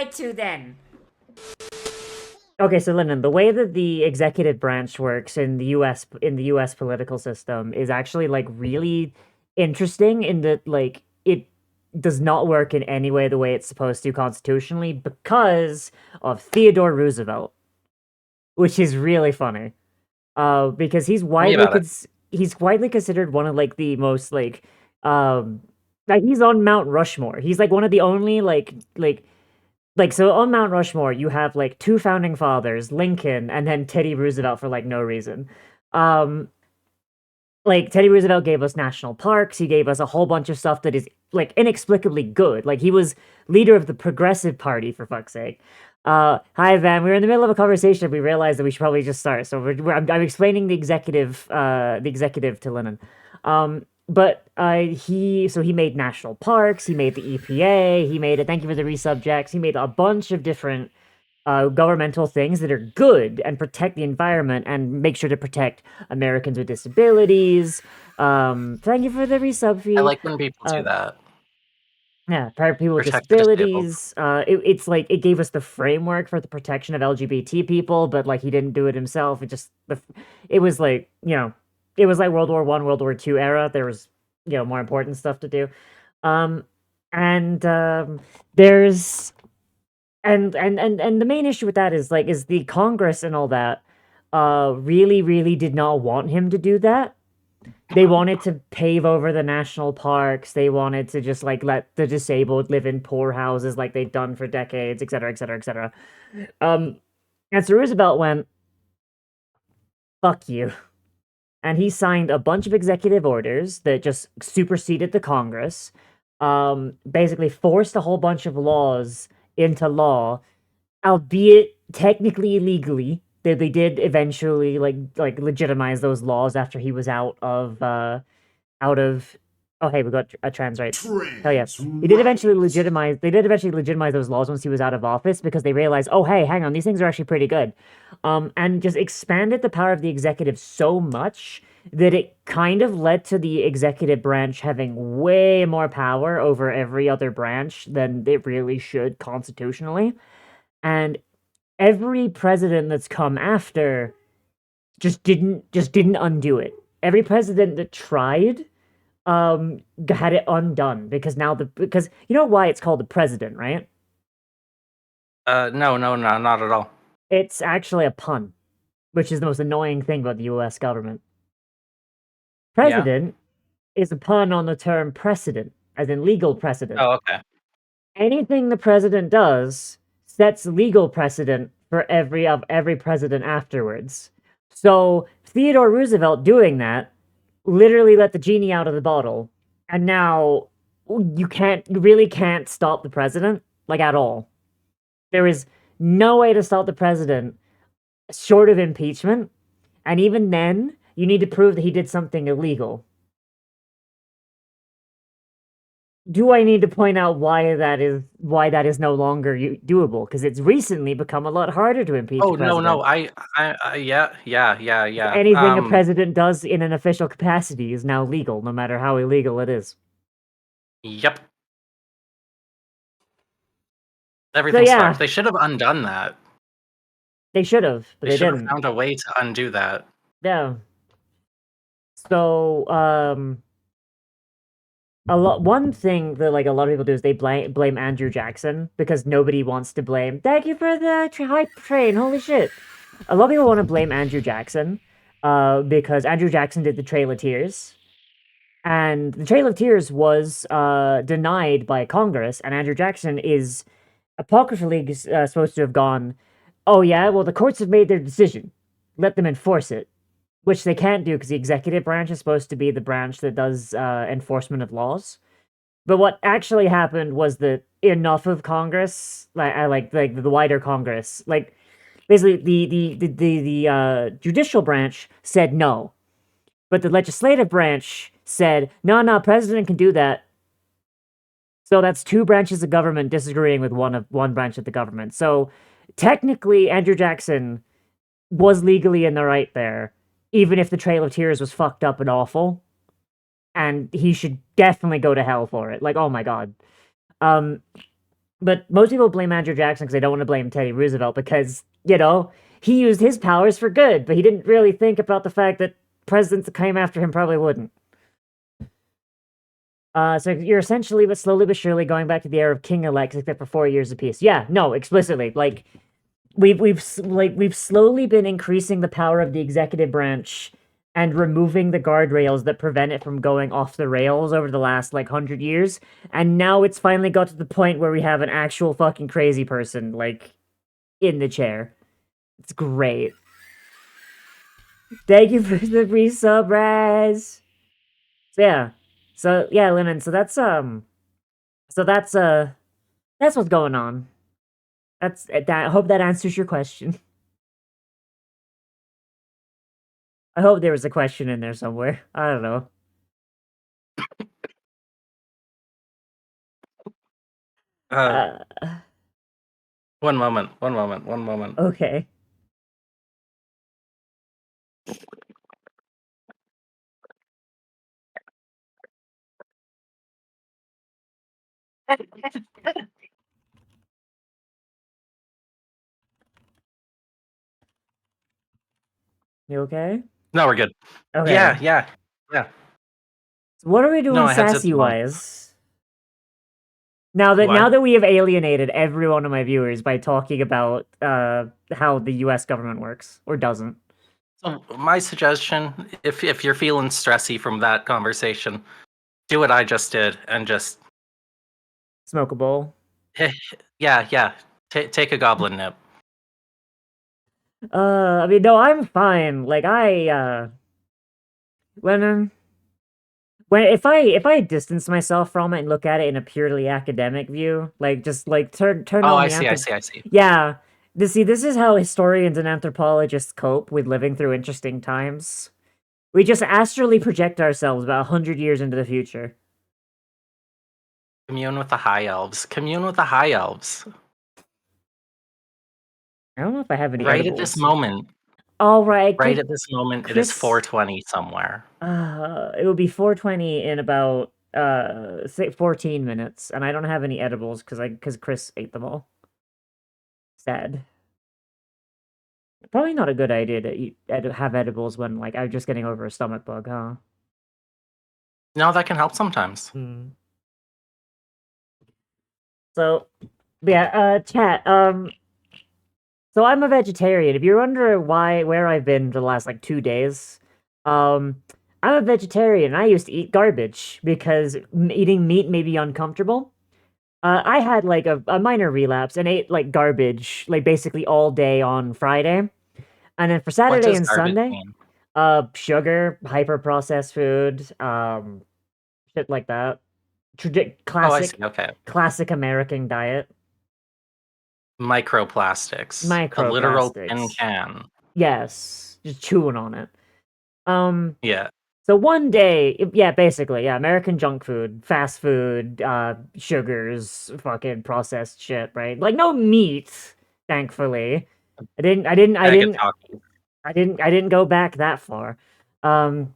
lied to then? Okay, so Lyndon, the way that the executive branch works in the US political system is actually like really interesting in that like it does not work in any way the way it's supposed to constitutionally because of Theodore Roosevelt, which is really funny. Because Tell me about it. he's widely considered one of like the most um like he's on Mount Rushmore. He's like one of the only so on Mount Rushmore, you have like two founding fathers, Lincoln and then Teddy Roosevelt for like no reason. Um, like Teddy Roosevelt gave us national parks. He gave us a whole bunch of stuff that is like inexplicably good. Like he was leader of the Progressive Party for fuck's sake. Hi Van. We were in the middle of a conversation. We realized that we should probably just start. So I'm explaining the executive to Lennon. But he made national parks, he made the EPA, he made it. Thank you for the resubjects. He made a bunch of different governmental things that are good and protect the environment and make sure to protect Americans with disabilities. Thank you for the resub fee. I like when people do that. Yeah, people with Protect the disabled. disabilities. It's like it gave us the framework for the protection of LGBT people, but like he didn't do it himself. It was like it was like World War I, World War II era. There was more important stuff to do, um, and there's and the main issue with that is the Congress and all that. Really did not want him to do that. They wanted to pave over the national parks. They wanted to just like let the disabled live in poor houses like they'd done for decades, et cetera, et cetera, et cetera. And so Roosevelt went, fuck you. And he signed a bunch of executive orders that just superseded the Congress, basically forced a whole bunch of laws into law, albeit technically illegally. They did eventually like legitimize those laws after he was out of oh hey, we got a trans right. Hell yes. They did eventually legitimize those laws once he was out of office because they realized, oh hey, hang on, these things are actually pretty good. And just expanded the power of the executive so much that it kind of led to the executive branch having way more power over every other branch than it really should constitutionally. And every president that's come after just didn't undo it. Every president that tried had it undone because you know why it's called the president, right? No, not at all. It's actually a pun, which is the most annoying thing about the US government. President is a pun on the term precedent, as in legal precedent. Oh, okay. Anything the president does sets legal precedent for every president afterwards. So Theodore Roosevelt doing that literally let the genie out of the bottle, and now you really can't stop the president like at all. There is no way to stop the president short of impeachment, and even then, you need to prove that he did something illegal. Do I need to point out why that is no longer doable? Because it's recently become a lot harder to impeach Oh a president. no, yeah. Anything a president does in an official capacity is now legal, no matter how illegal it is. Yep. Everything sucks. They should have undone that. They should have, but they should didn't. have found a way to undo that. Yeah. So, one thing that like a lot of people do is they blame Andrew Jackson because nobody wants to blame. Thank you for the hype train. Holy shit! A lot of people want to blame Andrew Jackson, because Andrew Jackson did the Trail of Tears, and the Trail of Tears was denied by Congress, and Andrew Jackson is apocryphally supposed to have gone, oh yeah, well the courts have made their decision, let them enforce it. Which they can't do because the executive branch is supposed to be the branch that does enforcement of laws. But what actually happened was that enough of Congress, like the wider Congress, like basically the judicial branch said no, but the legislative branch said no, president can do that. So that's two branches of government disagreeing with one branch of the government. So technically, Andrew Jackson was legally in the right there, even if the Trail of Tears was fucked up and awful, and he should definitely go to hell for it. Like, oh my god. But most people blame Andrew Jackson because they don't want to blame Teddy Roosevelt because, he used his powers for good, but he didn't really think about the fact that presidents that came after him probably wouldn't. So you're essentially, but slowly but surely, going back to the era of king elects, except for 4 years apiece. Yeah, no, explicitly, like we've slowly been increasing the power of the executive branch and removing the guardrails that prevent it from going off the rails over the last 100 years, and now it's finally got to the point where we have an actual fucking crazy person in the chair. It's great. Thank you for the resub, Raz. So yeah, Lennon. So that's what's going on. That's that. I hope that answers your question. I hope there was a question in there somewhere. I don't know. Uh, Uh, one moment. One moment. One moment. okay. You okay? No, we're good. Okay. Yeah, yeah, yeah. So what are we No, doing I had to. sassy Well, wise? Now that what? we have alienated every one of my viewers by talking about how the US government works or doesn't. So my suggestion, if you're feeling stressy from that conversation, do what I just did and just Smoke a bowl. yeah, yeah. Take a goblin nip. I mean no, I'm fine. When if I distance myself from it and look at it in a purely academic view, just turn Oh, on I the see, I see, I see. yeah. This is how historians and anthropologists cope with living through interesting times. We just astrally project ourselves about 100 years into the future. Commune with the high elves. Commune with the high elves. I don't know if I have any Right at this edibles. moment. All right, Right at this moment, it is Chris. 4:20 somewhere. It will be 4:20 in about say 14 minutes, and I don't have any edibles because Chris ate them all. Sad. Probably not a good idea to have edibles when I'm just getting over a stomach bug, huh? No, that can help sometimes. Hmm. So, yeah, chat. So I'm a vegetarian. If you're wondering where I've been for the last 2 days, um, I'm a vegetarian. I used to eat garbage because eating meat may be uncomfortable. I had a minor relapse and ate garbage basically all day on Friday, and then for What Saturday does and garbage Sunday, mean? sugar, hyper processed food, shit like that. Oh, I see. Okay. Classic American diet. Microplastics. A literal tin Microplastics. can. Yes, just chewing on it. Um, Yeah. so one day, yeah, basically, yeah, American junk food, fast food, sugars, fucking processed shit, right? No meat, thankfully. Bag of talkies. I didn't go back that far. Um,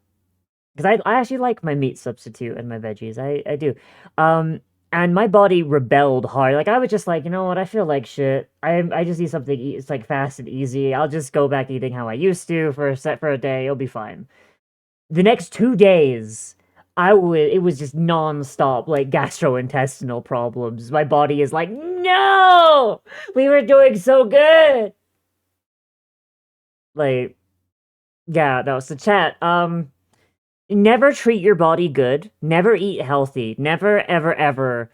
because I actually like my meat substitute and my veggies. I do. Um, and my body rebelled hard. I was just you know what? I feel like shit. I just need something. It's fast and easy. I'll just go back eating how I used to for a day. It'll be fine. The next 2 days, it was just nonstop gastrointestinal problems. My body is no, we were doing so good. Like, yeah, no. So chat. Never treat your body good. Never eat healthy. Never ever ever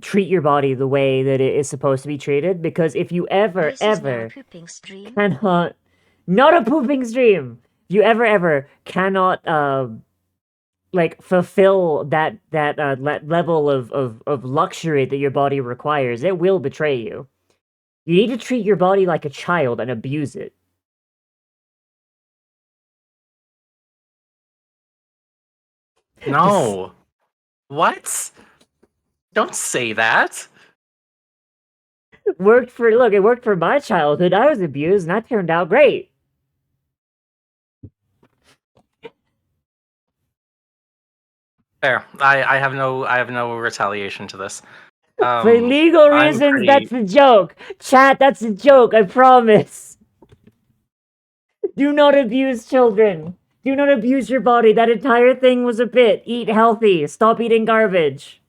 treat your body the way that it is supposed to be treated, because if you ever This is now a ever pooping stream. cannot, not a pooping stream, if you ever cannot fulfill that level of luxury that your body requires, it will betray you. You need to treat your body like a child and abuse it. Just No. What? Don't say that. it worked for my childhood. I was abused and I turned out great. Fair. I have no retaliation to this. For legal I'm reasons, pretty. that's a joke. Chat, that's a joke, I promise. Do not abuse children. Do not abuse your body. That entire thing was a bit. Eat healthy. Stop eating garbage.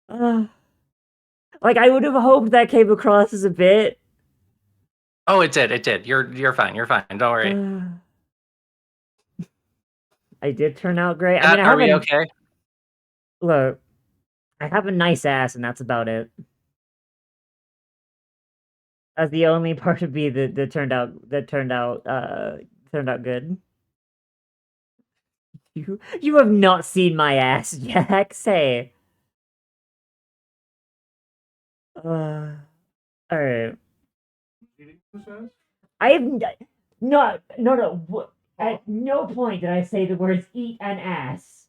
Like, I would have hoped that came across as a bit. Oh, it did. It did. You're fine. You're fine. Don't worry. I did turn out great. I Matt, mean, I are we haven't. okay? Look, I have a nice ass, and that's about it. That's the only part of me that turned out good. You have not seen my ass, Jack. Say. All right. I've no. At no point did I say the words eat and ass.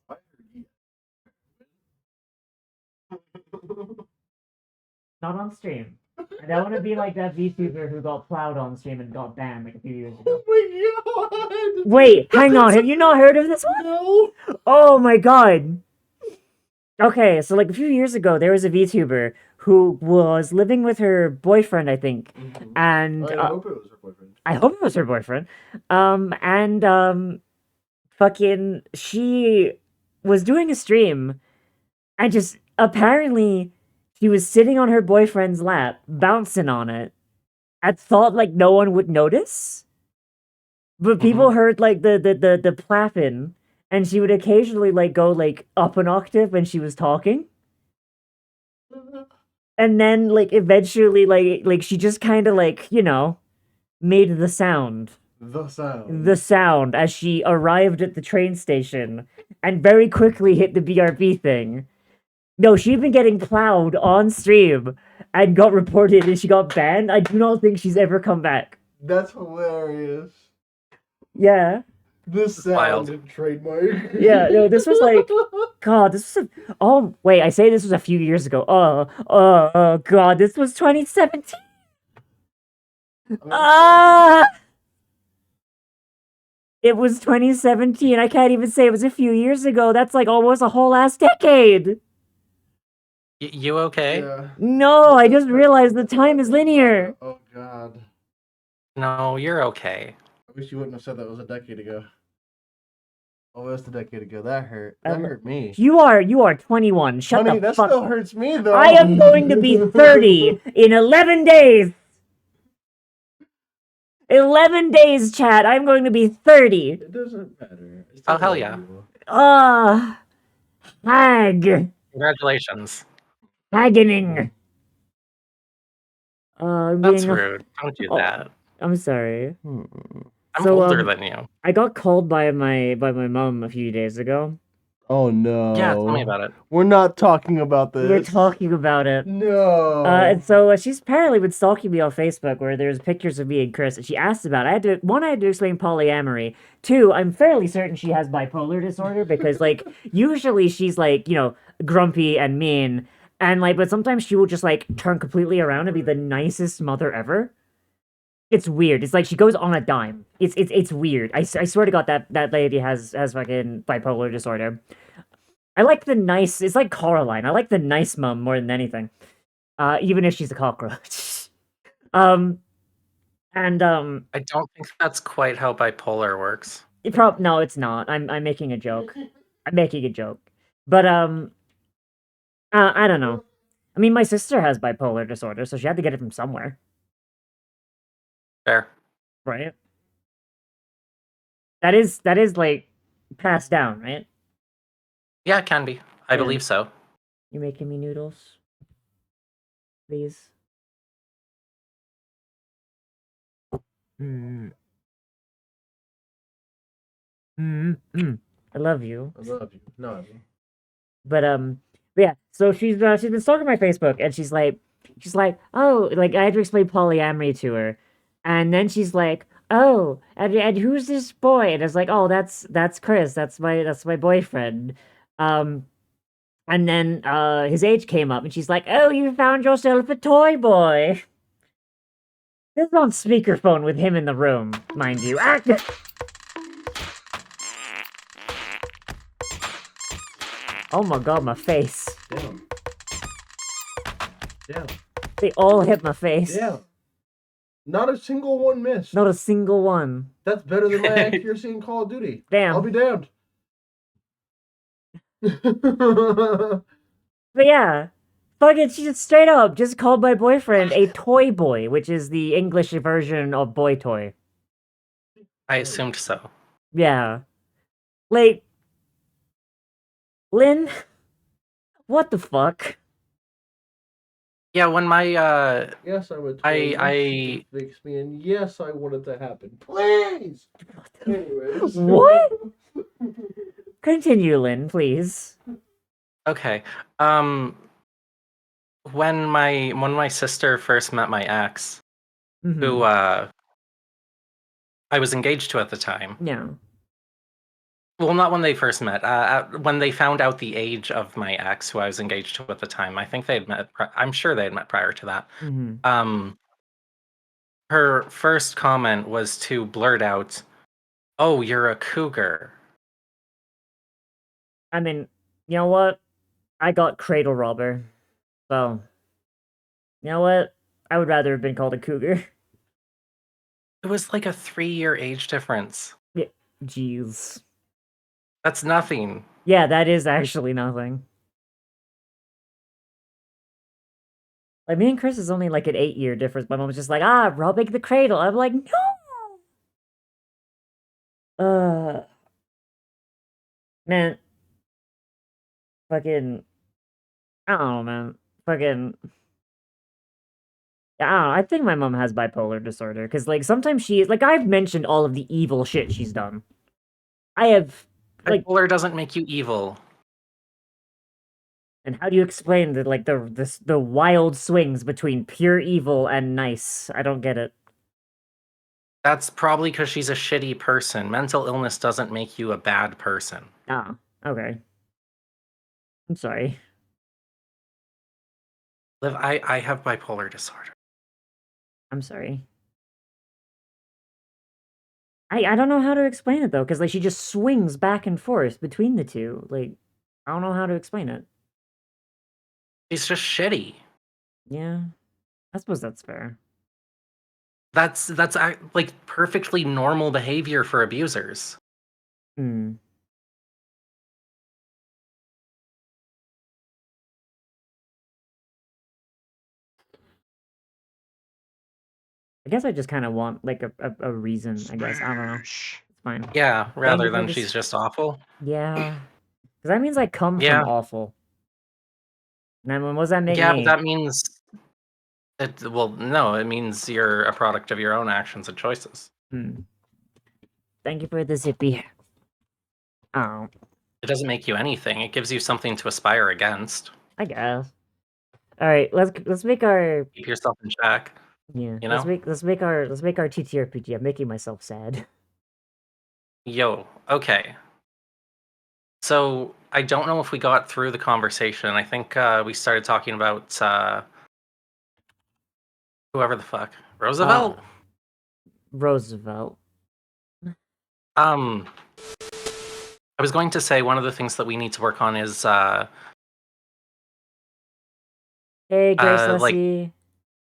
Not on stream. I don't want to be like that VTuber who got plowed on stream and got banned like a few years ago. Oh my god! Wait, hang on. Have you not heard of this one? No! Oh my god. Okay, so like a few years ago, there was a VTuber who was living with her boyfriend, I think, and I hope it was her boyfriend. I hope it was her boyfriend. Fucking, she was doing a stream, and just apparently she was sitting on her boyfriend's lap, bouncing on it, and thought like no one would notice. But people heard like the plapping, and she would occasionally like go like up an octave when she was talking. And then like eventually like she just kind of like, you know, made the sound. The sound as she arrived at the train station and very quickly hit the BRB thing. No, she'd been getting plowed on stream and got reported and she got banned. I do not think she's ever come back. That's hilarious. Yeah. This sound trademark. Yeah, no, this was like, God, this was oh, wait, I say this was a few years ago. Oh, God, this was 2017. It was 2017. I can't even say it was a few years ago. That's like almost a whole ass decade. You okay? Yeah. No, I just realized the time is linear. Oh, God. No, you're okay. I wish you wouldn't have said that was a decade ago. Oh, that's a decade ago. That hurt. That hurt me. You are 21. Shut Honey, the that fuck. still hurts me, though. I am going to be 30 in 11 days. 11 days, chat. I'm going to be 30. It doesn't matter. Oh, hell yeah. Hag. Congratulations. Hagging. That's rude. Don't do that. I'm sorry. I'm older than you. I got called by my mom a few days ago. Oh no. Yeah, tell me about it. We're not talking about this. We're talking about it. No. And so she's apparently been stalking me on Facebook where there's pictures of me and Chris, and she asked about it. I had to explain polyamory. 2, I'm fairly certain she has bipolar disorder because, like, usually she's, like, you know, grumpy and mean, and, like, but sometimes she will just, like, turn completely around and be the nicest mother ever. It's weird. It's like she goes on a dime. It's weird. I swear to God that lady has fucking bipolar disorder. I like the nice. It's like Coraline. I like the nice mom more than anything. Even if she's a cockroach. I don't think that's quite how bipolar works. No, it's not. I'm making a joke. I'm making a joke. But I don't know. I mean, my sister has bipolar disorder, so she had to get it from somewhere. Fair. Right? That is like passed down, right? Yeah, it can be. I believe so. You making me noodles? Please. I love you. I love you. No. But yeah. So she's been stalking my Facebook, and she's like, oh, like I had to explain polyamory to her, and then she's like, oh, and who's this boy? And I was like, oh, that's Chris. That's my boyfriend. And then his age came up, and she's like, oh, you found yourself a toy boy. This is on speakerphone with him in the room, mind you. Oh my God, my face. Down. Down. They all hit my face. Down. Not a single one missed. Not a single one. That's better than my accuracy in Call of Duty. Damn. I'll be damned. But yeah, fucking, she just straight up just called my boyfriend a toy boy, which is the English version of boy toy. I assumed so. Yeah. Like, Lynn, what the fuck? Yeah, when my yes, I would. I Fix me, and yes, I want it to happen. Please. Anyways. What? Continue, Lynn, please. okay. When my sister first met my ex, Mhm. who I was engaged to at the time. Yeah. Well, not when they first met. When they found out the age of my ex, who I was engaged to at the time, I think they had met. I'm sure they had met prior to that. Mhm. Her first comment was to blurt out, "Oh, you're a cougar." I mean, you know what? I got cradle robber. So, you know what? I would rather have been called a cougar. It was like a 3-year age difference. Yeah. Jeez. That's nothing. Yeah, that is actually nothing. Like, me and Chris is only like an 8-year difference. My mom was just like, robbing the cradle. I'm like, no! Man. Fucking. I don't know, man. Fucking. I don't know. I think my mom has bipolar disorder. Because, like, sometimes she is. Like, I've mentioned all of the evil shit she's done. I have. Like, Bipolar doesn't make you evil. and how do you explain the wild swings between pure evil and nice? I don't get it. That's probably because she's a shitty person. Mental illness doesn't make you a bad person. Ah, okay. I'm sorry. Liv, I have bipolar disorder. I'm sorry. I don't know how to explain it though, because like she just swings back and forth between the two. Like, I don't know how to explain it. She's just shitty. Yeah, I suppose that's fair. That's like perfectly normal behavior for abusers. Hmm. I guess I just kind of want like a reason. I guess I don't know. It's fine. Yeah, rather you for than this- she's just awful. Yeah, because that means I come Yeah. from awful. And then what does that make Yeah, me? but that means well, no, it means you're a product of your own actions and choices. Hmm. Thank you for the zippy. Oh, It doesn't make you anything. It gives you something to aspire against. I guess. All right, let's make our Keep yourself in check. yeah. You Let's know? make our TTRPG. I'm making myself sad. Yo, okay. So I don't know if we got through the conversation. I think we started talking about whoever the fuck. Roosevelt? Roosevelt. I was going to say one of the things that we need to work on is Hey, Grace like Leslie.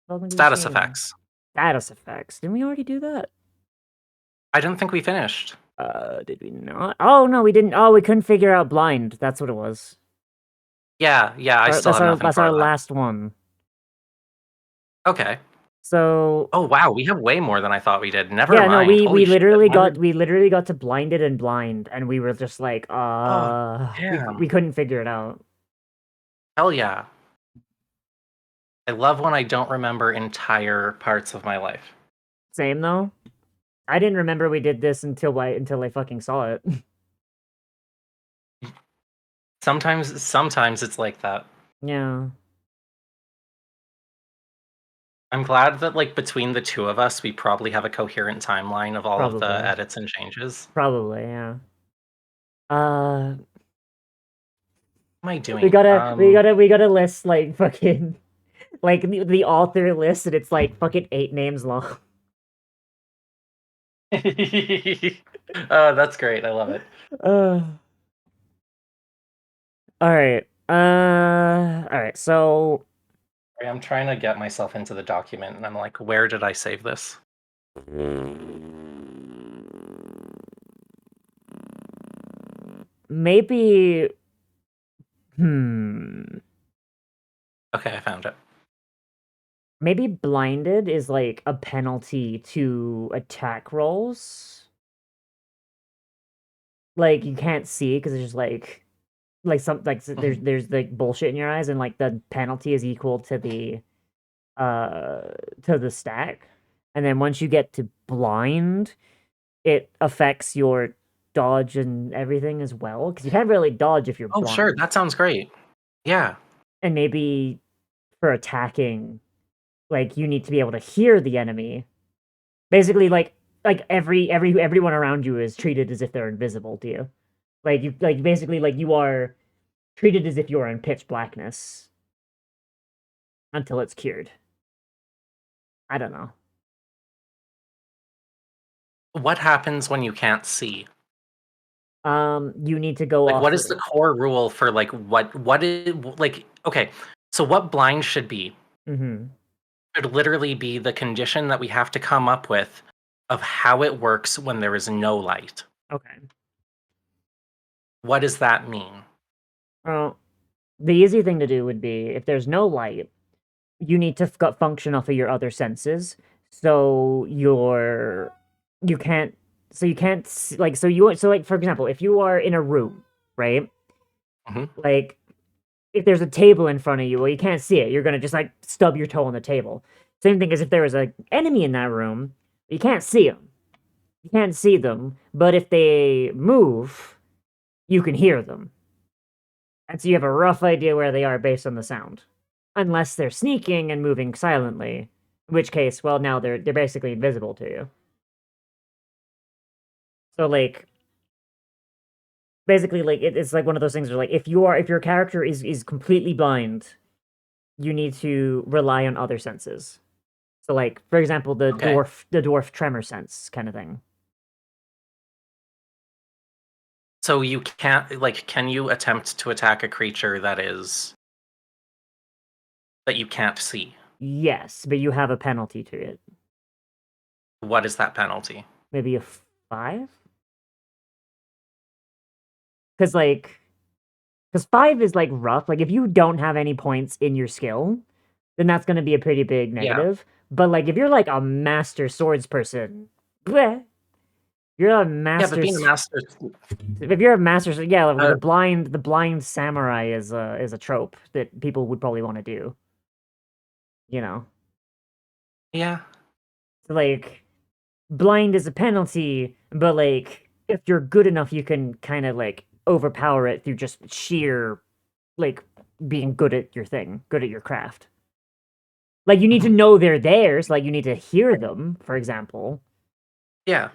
Welcome to the status stream. effects. Status effects. Didn't we already do that? I don't think we finished. Did we not? Oh no, we didn't. Oh, we couldn't figure out blind. That's what it was. Yeah, I still have nothing That's for our that. last one. Okay. So. Oh wow, we have way more than I thought we did. Never Yeah, mind. no, we Holy literally shit. got to blinded and blind, and we were just like, damn. we couldn't figure it out. Hell yeah. I love when I don't remember entire parts of my life. Same though. I didn't remember we did this until I fucking saw it. Sometimes it's like that. Yeah. I'm glad that like between the two of us, we probably have a coherent timeline of all of the Probably. edits and changes. Probably, yeah. What am I doing? We gotta list like fucking like the author list, and it's like fucking 8 names long. Oh, that's great. I love it. All right. All right. So I'm trying to get myself into the document, and I'm like, where did I save this? maybe. Okay, I found it. Maybe blinded is like a penalty to attack rolls. Like you can't see because it's just like some like there's like bullshit in your eyes, and like the penalty is equal to the stack. And then once you get to blind, it affects your dodge and everything as well, because you can't really dodge if you're Oh, blind. sure, that sounds great. Yeah. And maybe for attacking, like you need to be able to hear the enemy. Basically, like everyone around you is treated as if they're invisible to you. Like you like basically like you are treated as if you are in pitch blackness until it's cured. I don't know. What happens when you can't see? You need to go Like, off. what is the core rule for like what is like? Okay, so what blind should be Mm-hmm. should literally be the condition that we have to come up with of how it works when there is no light. Okay. What does that mean? Well, the easy thing to do would be if there's no light, you need to function off of your other senses. So you can't so you can't like so like for example, if you are in a room, right? Mhm. Like if there's a table in front of you, well, you can't see it. You're gonna just like stub your toe on the table. Same thing as if there was an enemy in that room, you can't see them. You can't see them, but if they move, you can hear them. And so you have a rough idea where they are based on the sound. Unless they're sneaking and moving silently, in which case, well, now they're basically invisible to you. So like basically like it's like one of those things where like if your character is completely blind, you need to rely on other senses. So like for example, Okay. the dwarf tremor sense kind of thing. So you can't like can you attempt to attack a creature that you can't see? Yes, but you have a penalty to it. What is that penalty? Maybe a 5? Cuz like Because 5 is like rough. Like if you don't have any points in your skill, then that's going to be a pretty big Yeah. negative. But like if you're like a master swords person, bleh, you're a Yeah, master. but being a master If you're a master, yeah, uh, the blind samurai is a trope that people would probably want to do. You know, yeah. so like blind is a penalty, but like if you're good enough, you can kind of like overpower it through just sheer like being good at your thing, good at your craft. Like you need to know they're theirs, like you need to hear them, for example, Yeah.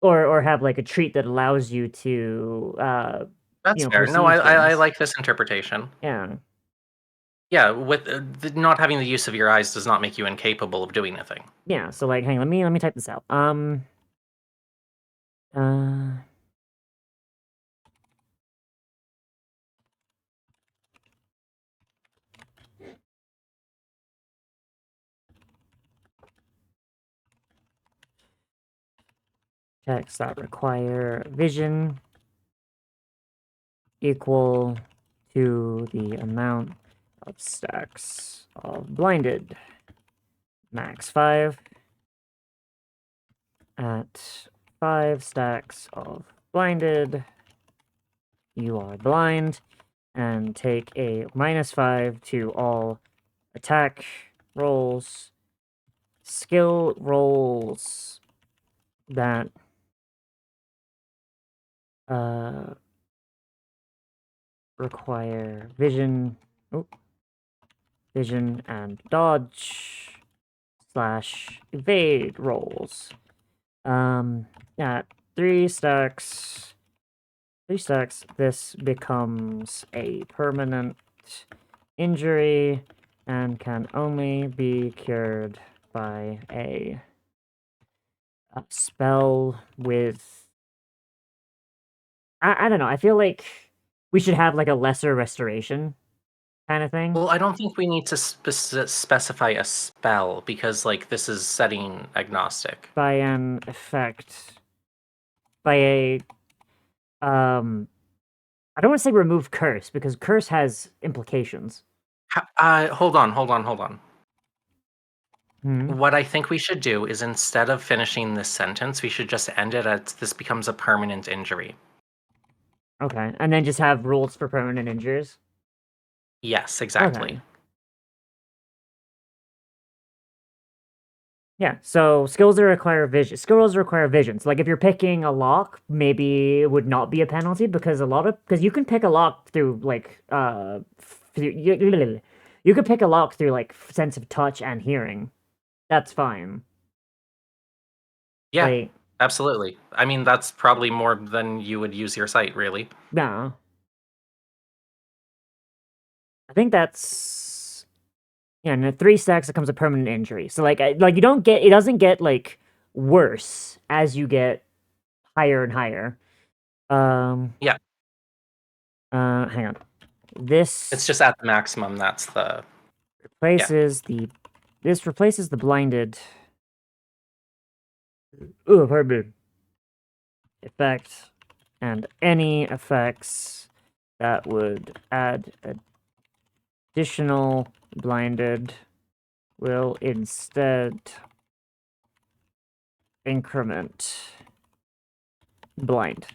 or have like a treat that allows you to That's fair. perceive No, I things. like this interpretation. Yeah. Yeah, with not having the use of your eyes does not make you incapable of doing anything. Yeah, so like hang on, let me type this out. Uh checks that require vision equal to the amount of stacks of blinded. Max 5 at 5 stacks of blinded. You are blind, and take a -5 to all attack rolls, skill rolls that require vision, vision and dodge / evade rolls. At 3 stacks, this becomes a permanent injury and can only be cured by a spell with. I don't know. I feel like we should have like a lesser restoration kind of thing. Well, I don't think we need to specify a spell because, like, this is setting agnostic. By an effect. By a I don't want to say remove curse because curse has implications. Hold on. Hmm. What I think we should do is instead of finishing this sentence, we should just end it at this becomes a permanent injury. Okay, and then just have rules for permanent injuries. Yes, exactly. Okay. Yeah, so skills that require vision. Skills require vision. So, like, if you're picking a lock, maybe it would not be a penalty because because you can pick a lock through like you could pick a lock through like sense of touch and hearing. That's fine. Yeah, Like, absolutely. I mean, that's probably more than you would use your sight, really. no, I think that's yeah. And at 3 stacks, it comes a permanent injury. So like you don't get it doesn't get like worse as you get higher and higher. Yeah. Hang on. This It's just at the maximum. That's the replaces the this replaces the blinded pardon me, effect and any effects that would add additional blinded will instead increment blind.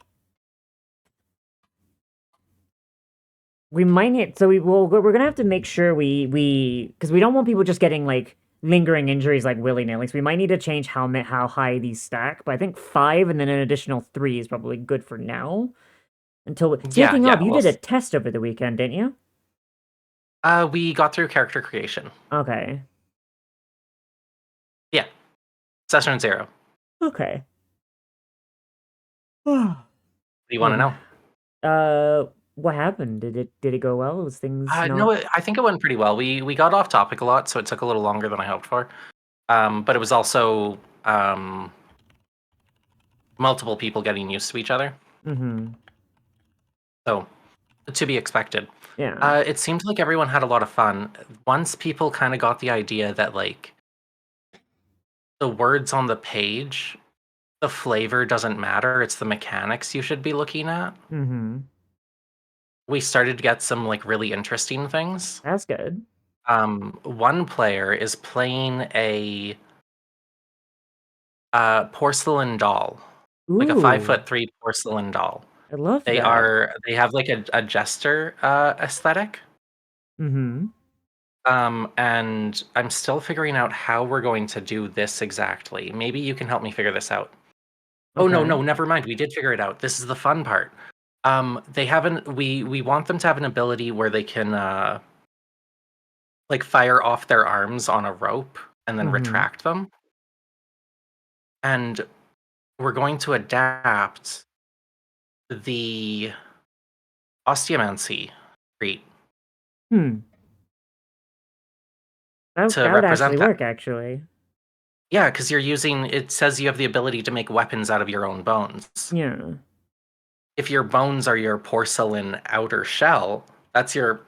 We might need we're gonna have to make sure we because we don't want people just getting like lingering injuries like willy-nilly. So we might need to change how high these stack, but I think 5 and then an additional 3 is probably good for now. Speaking of, you did a test over the weekend, didn't you? We got through character creation. Okay. Yeah. Session 0. Okay. Do you want to know? What happened? Did it go well? Was things No, I think it went pretty well. We got off topic a lot, so it took a little longer than I hoped for. But it was also multiple people getting used to each other. Mm-hmm. So, to be expected. Yeah. It seemed like everyone had a lot of fun. Once people kind of got the idea that, like, the words on the page, the flavor doesn't matter, it's the mechanics you should be looking at. Mm-hmm. We started to get some, like, really interesting things. That's good. One player is playing a porcelain doll, like a Ooh, 5'3" porcelain doll. I love that. They have like a jester aesthetic. Mm-hmm. And I'm still figuring out how we're going to do this exactly. Maybe you can help me figure this out. Oh no, Okay. never mind. We did figure it out. This is the fun part. They haven't. We want them to have an ability where they can like fire off their arms on a rope and then Mhm. retract them. And we're going to adapt the osteomancy trait Hmm. to That would represent actually that. work, actually. Yeah, because you're using. It says you have the ability to make weapons out of your own bones. Yeah. If your bones are your porcelain outer shell, that's your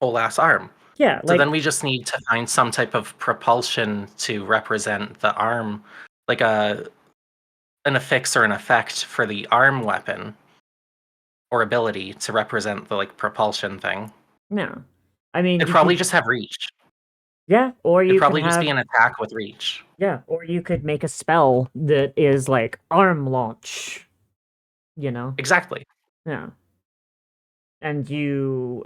whole ass arm. Yeah, So like then we just need to find some type of propulsion to represent the arm, like an affix or an effect for the arm weapon or ability to represent the like propulsion thing. no. I mean, It'd you probably could just have reach. yeah, or It'd you can probably just be have an attack with reach. yeah, or you could make a spell that is like arm launch, you know? Exactly. Yeah. And you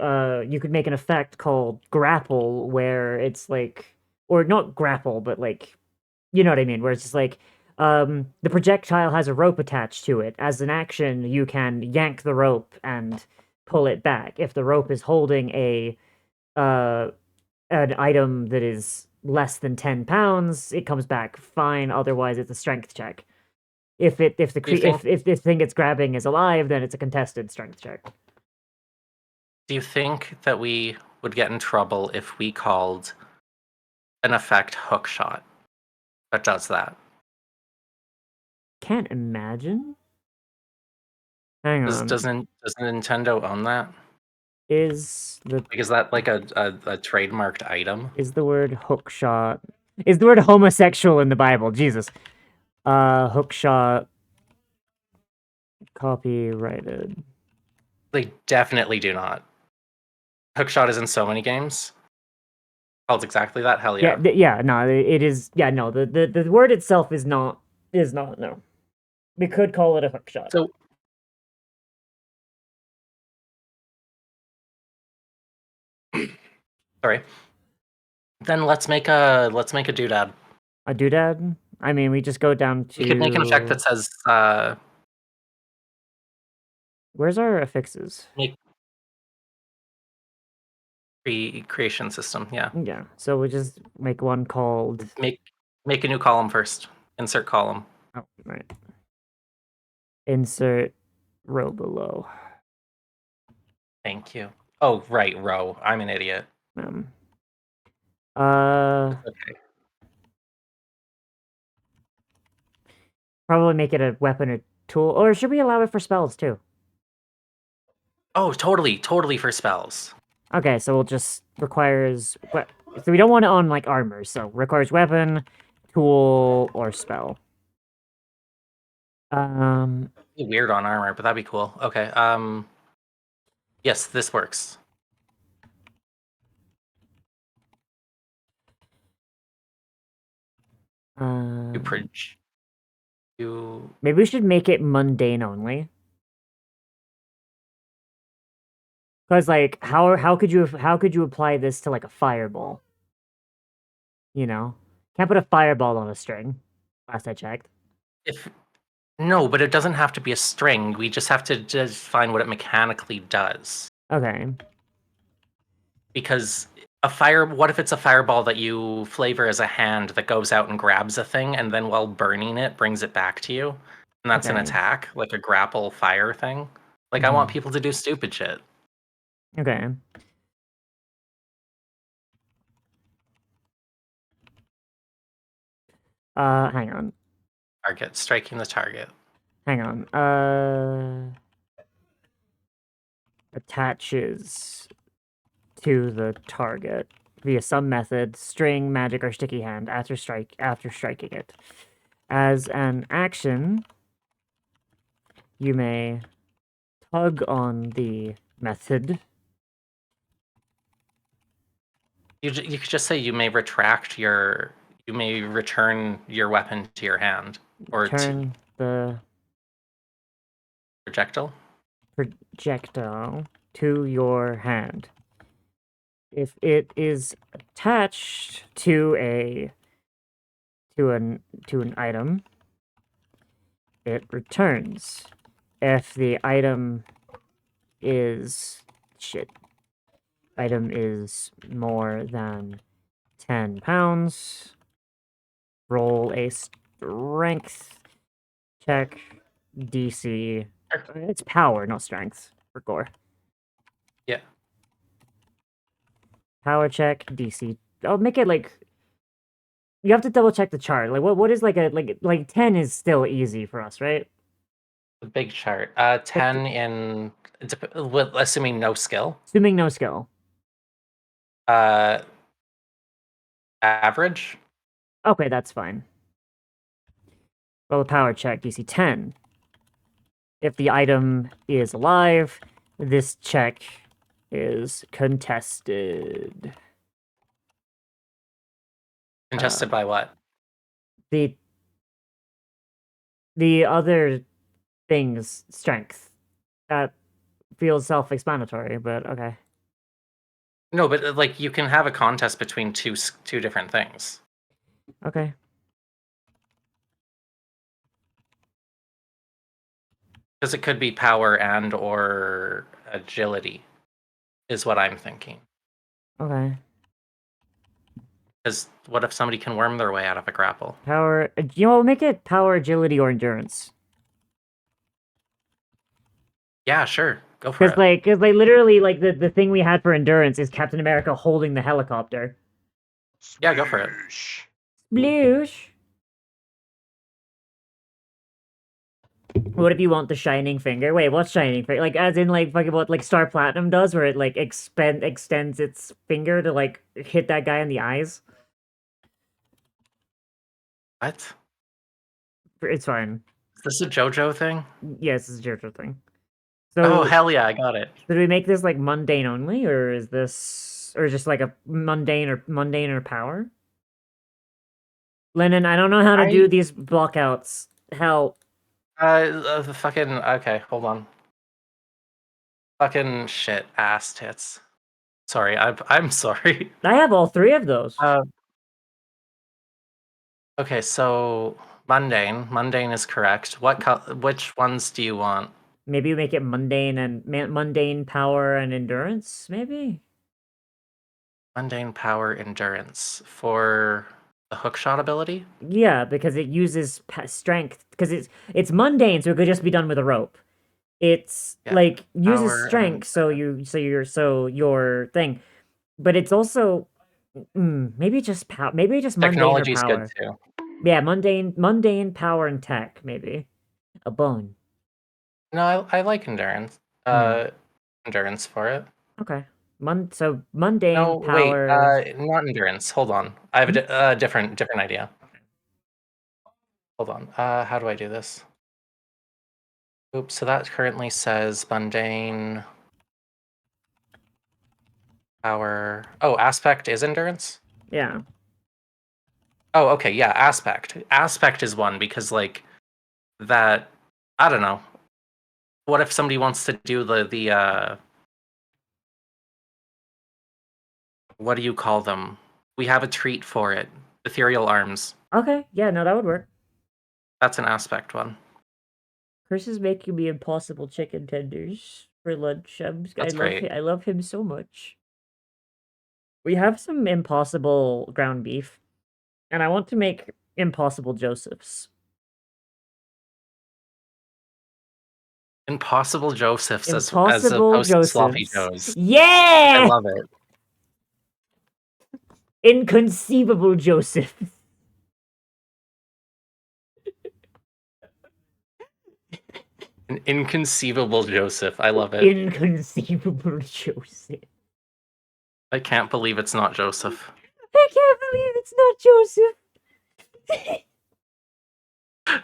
could make an effect called grapple where it's like or not grapple, but like you know what I mean, where it's just like the projectile has a rope attached to it. As an action, you can yank the rope and pull it back. If the rope is holding uh an item that is less than 10 pounds, it comes back fine. Otherwise, it's a strength check. Do you think If the thing it's grabbing is alive, then it's a contested strength check. do you think that we would get in trouble if we called an effect hook shot that does that? Can't imagine. Hang Does on. does Nintendo own that? Is the Like, is that like a trademarked item? is the word hookshot? Is the word homosexual in the Bible? Jesus. Hookshot copyrighted. They definitely do not. Hookshot is in so many games. Called exactly that? Hell yeah. Yeah, no, it is. Yeah, no, the word itself is not. No. We could call it a hookshot. So sorry. Then let's make a doodad. A doodad? I mean, we just go down to. You could make an effect that says Where's our affixes? make creation system. Yeah. Yeah, so we just make one called. Make a new column first. Insert column. Oh, right. Insert row below. Thank you. Oh, right, row. I'm an idiot. Okay. Probably make it a weapon or tool, or should we allow it for spells too? Oh, totally for spells. Okay, so we'll just requires. So we don't want it on like armor, so requires weapon, tool, or spell. Be weird on armor, but that'd be cool. Okay. Yes, this works. Maybe we should make it mundane only. Because like, how could you apply this to like a fireball? You know, can't put a fireball on a string. Last I checked. No, but it doesn't have to be a string. We just have to define what it mechanically does. Okay. Because what if it's a fireball that you flavor as a hand that goes out and grabs a thing and then while burning it brings it back to you? And that's an attack, like a grapple fire thing. Like I want people to do stupid shit. Okay. Hang on. Target, striking the target. Hang on. Attaches to the target via some method, string, magic, or sticky hand after striking it. As an action, you may tug on the method. You could just say you may return your weapon to your hand, or return the projectile to your hand. If it is attached to an item, it returns. If the item is more than 10 pounds, roll a strength check DC. It's power, not strength for gore. Yeah. Power check DC. I'll make it like. You have to double check the chart. Like what is like 10 is still easy for us, right? The big chart. 10 in assuming no skill. Assuming no skill. Average. Okay, that's fine. Roll a power check, DC 10. If the item is alive, this check is contested. Contested by what? The other thing's strength. That feels self-explanatory, but okay. No, but like you can have a contest between two different things. Okay. Because it could be power and or agility, is what I'm thinking. Okay. Because what if somebody can worm their way out of a grapple? Power, make it power, agility, or endurance. Yeah, sure. Go for it. Because literally, like, the thing we had for endurance is Captain America holding the helicopter. Yeah, go for it. Sploosh. What if you want the shining finger? Wait, what's shining finger? Like, as in, like, fucking what, like, Star Platinum does, where it, like, extends its finger to, like, hit that guy in the eyes? What? It's fine. Is this a JoJo thing? Yes, it's a JoJo thing. Oh, So, hell yeah, I got it. did we make this, like, mundane only, or is this... Or just, like, a mundane or power? Lennon, I don't know how to do these blockouts. Help. The fucking... Okay, hold on. Fucking shit, ass tits. Sorry, I'm sorry. I have all three of those. Okay, so mundane. Mundane is correct. Which ones do you want? Maybe we make it mundane and mundane power and endurance, maybe? Mundane power endurance for the hookshot ability? Yeah, because it uses strength. Because it's mundane, so it could just be done with a rope. It's like uses power strength, so your thing, but it's also maybe just maybe just mundane or Technology's power. good too. Yeah, mundane power and tech maybe a bone. No, I like endurance. Endurance for it. Okay. So mundane No, power. wait. Not endurance. Hold on. I have a different idea. Hold on. How do I do this? Oops. So that currently says mundane power. Oh, aspect is endurance. Yeah. Oh, okay. Yeah, aspect. Aspect is one because like that. I don't know. What if somebody wants to do the what do you call them? We have a treat for it. Ethereal arms. Okay. Yeah. No, that would work. That's an aspect one. Chris is making me impossible chicken tenders for lunch. That's great. I love him so much. We have some impossible ground beef, and I want to make impossible Josephs. Impossible Josephs as Impossible opposed to sloppy Josephs. joes. Yeah! I love it. Inconceivable Joseph. An inconceivable Joseph. I love it. Inconceivable Joseph. I can't believe it's not Joseph. I can't believe it's not Joseph.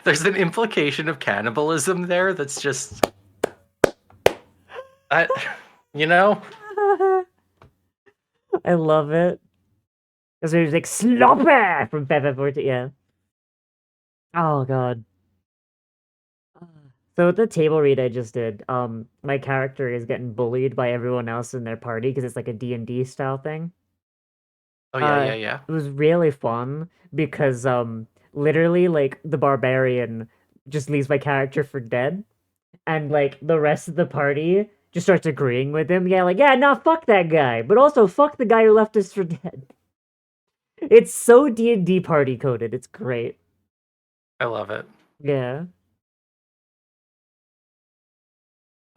There's an implication of cannibalism there that's just... you know? I love it. Because it was like, Slopper! From 514, yeah. Oh, God. So with the table read I just did, my character is getting bullied by everyone else in their party because it's like a D&D style thing. Oh, yeah. It was really fun because, literally, like, the barbarian just leaves my character for dead, and, like, the rest of the party just starts agreeing with him. Yeah, like, yeah, nah, fuck that guy, but also fuck the guy who left us for dead. It's so D&D party coded. It's great. I love it. Yeah.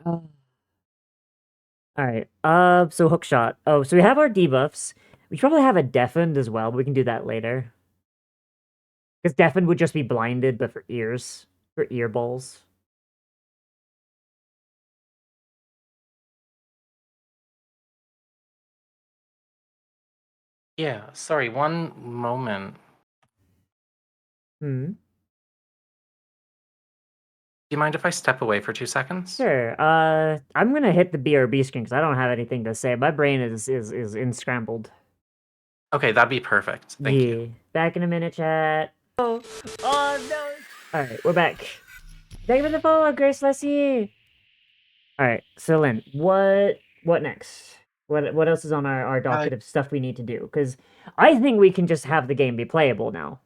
All right. So hookshot. Oh, so we have our debuffs. We should probably have a deafened as well, but we can do that later. Because deafened would just be blinded, but for ears, for ear balls. Yeah, sorry, one moment. Hmm. Do you mind if I step away for 2 seconds? Sure. I'm gonna hit the BRB screen because I don't have anything to say. My brain is scrambled. Okay, that'd be perfect. Thank you. Back in a minute, chat. Oh no! All right, we're back. Thank you for the follow, Grace Leslie. All right, so Lynn, what next? What else is on our docket of stuff we need to do? Because I think we can just have the game be playable now.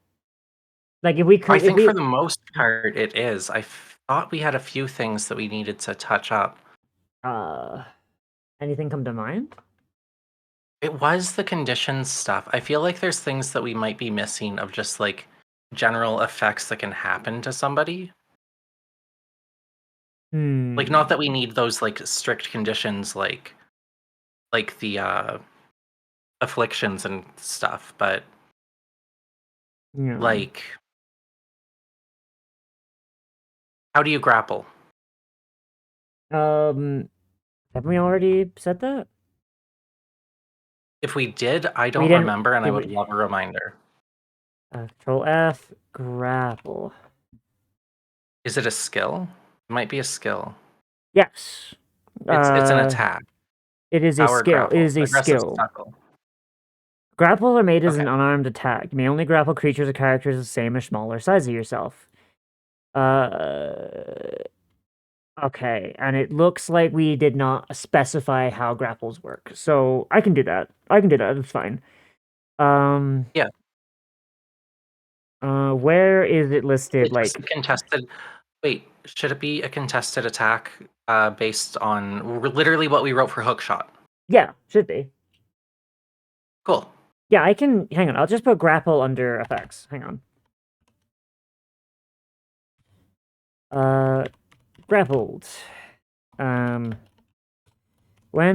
Like if we could, I think for the most part it is. I thought we had a few things that we needed to touch up. Anything come to mind? It was the conditions stuff. I feel like there's things that we might be missing of just like general effects that can happen to somebody. Like not that we need those like strict conditions like the afflictions and stuff, but Yeah. like How do you grapple? Haven't we already said that? If we did, I We don't didn't- remember, and I did would we- love a reminder. Control F, grapple. Is it a skill? It might be a skill. Yes. It's an attack. It is a Powered skill. grapple. It is a Aggressive skill. suckle. Grapple are made as Okay. an unarmed attack. You may only grapple creatures or characters the same or smaller size of yourself. Okay, and it looks like we did not specify how grapples work. So I can do that. It's fine. Yeah. Where is it listed? It's just Like, a contested. Wait, should it be a contested attack based on literally what we wrote for hookshot? yeah, should be. Cool. Yeah, I can. Hang on. I'll just put grapple under effects. Hang on. Grappled. When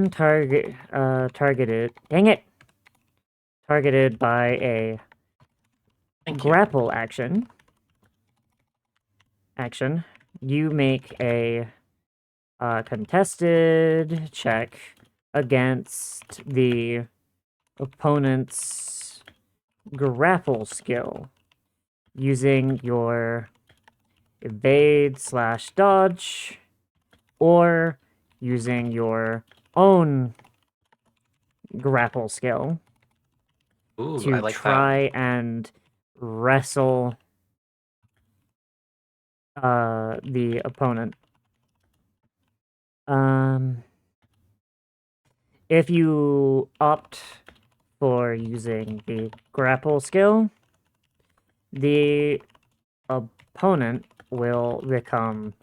targeted. Dang it. Targeted by a Thank you. grapple action. You make a contested check against the opponent's grapple skill using your evade/dodge or using your own grapple skill Ooh, to I like that. try and wrestle the opponent. If you opt for using the grapple skill, the opponent will become,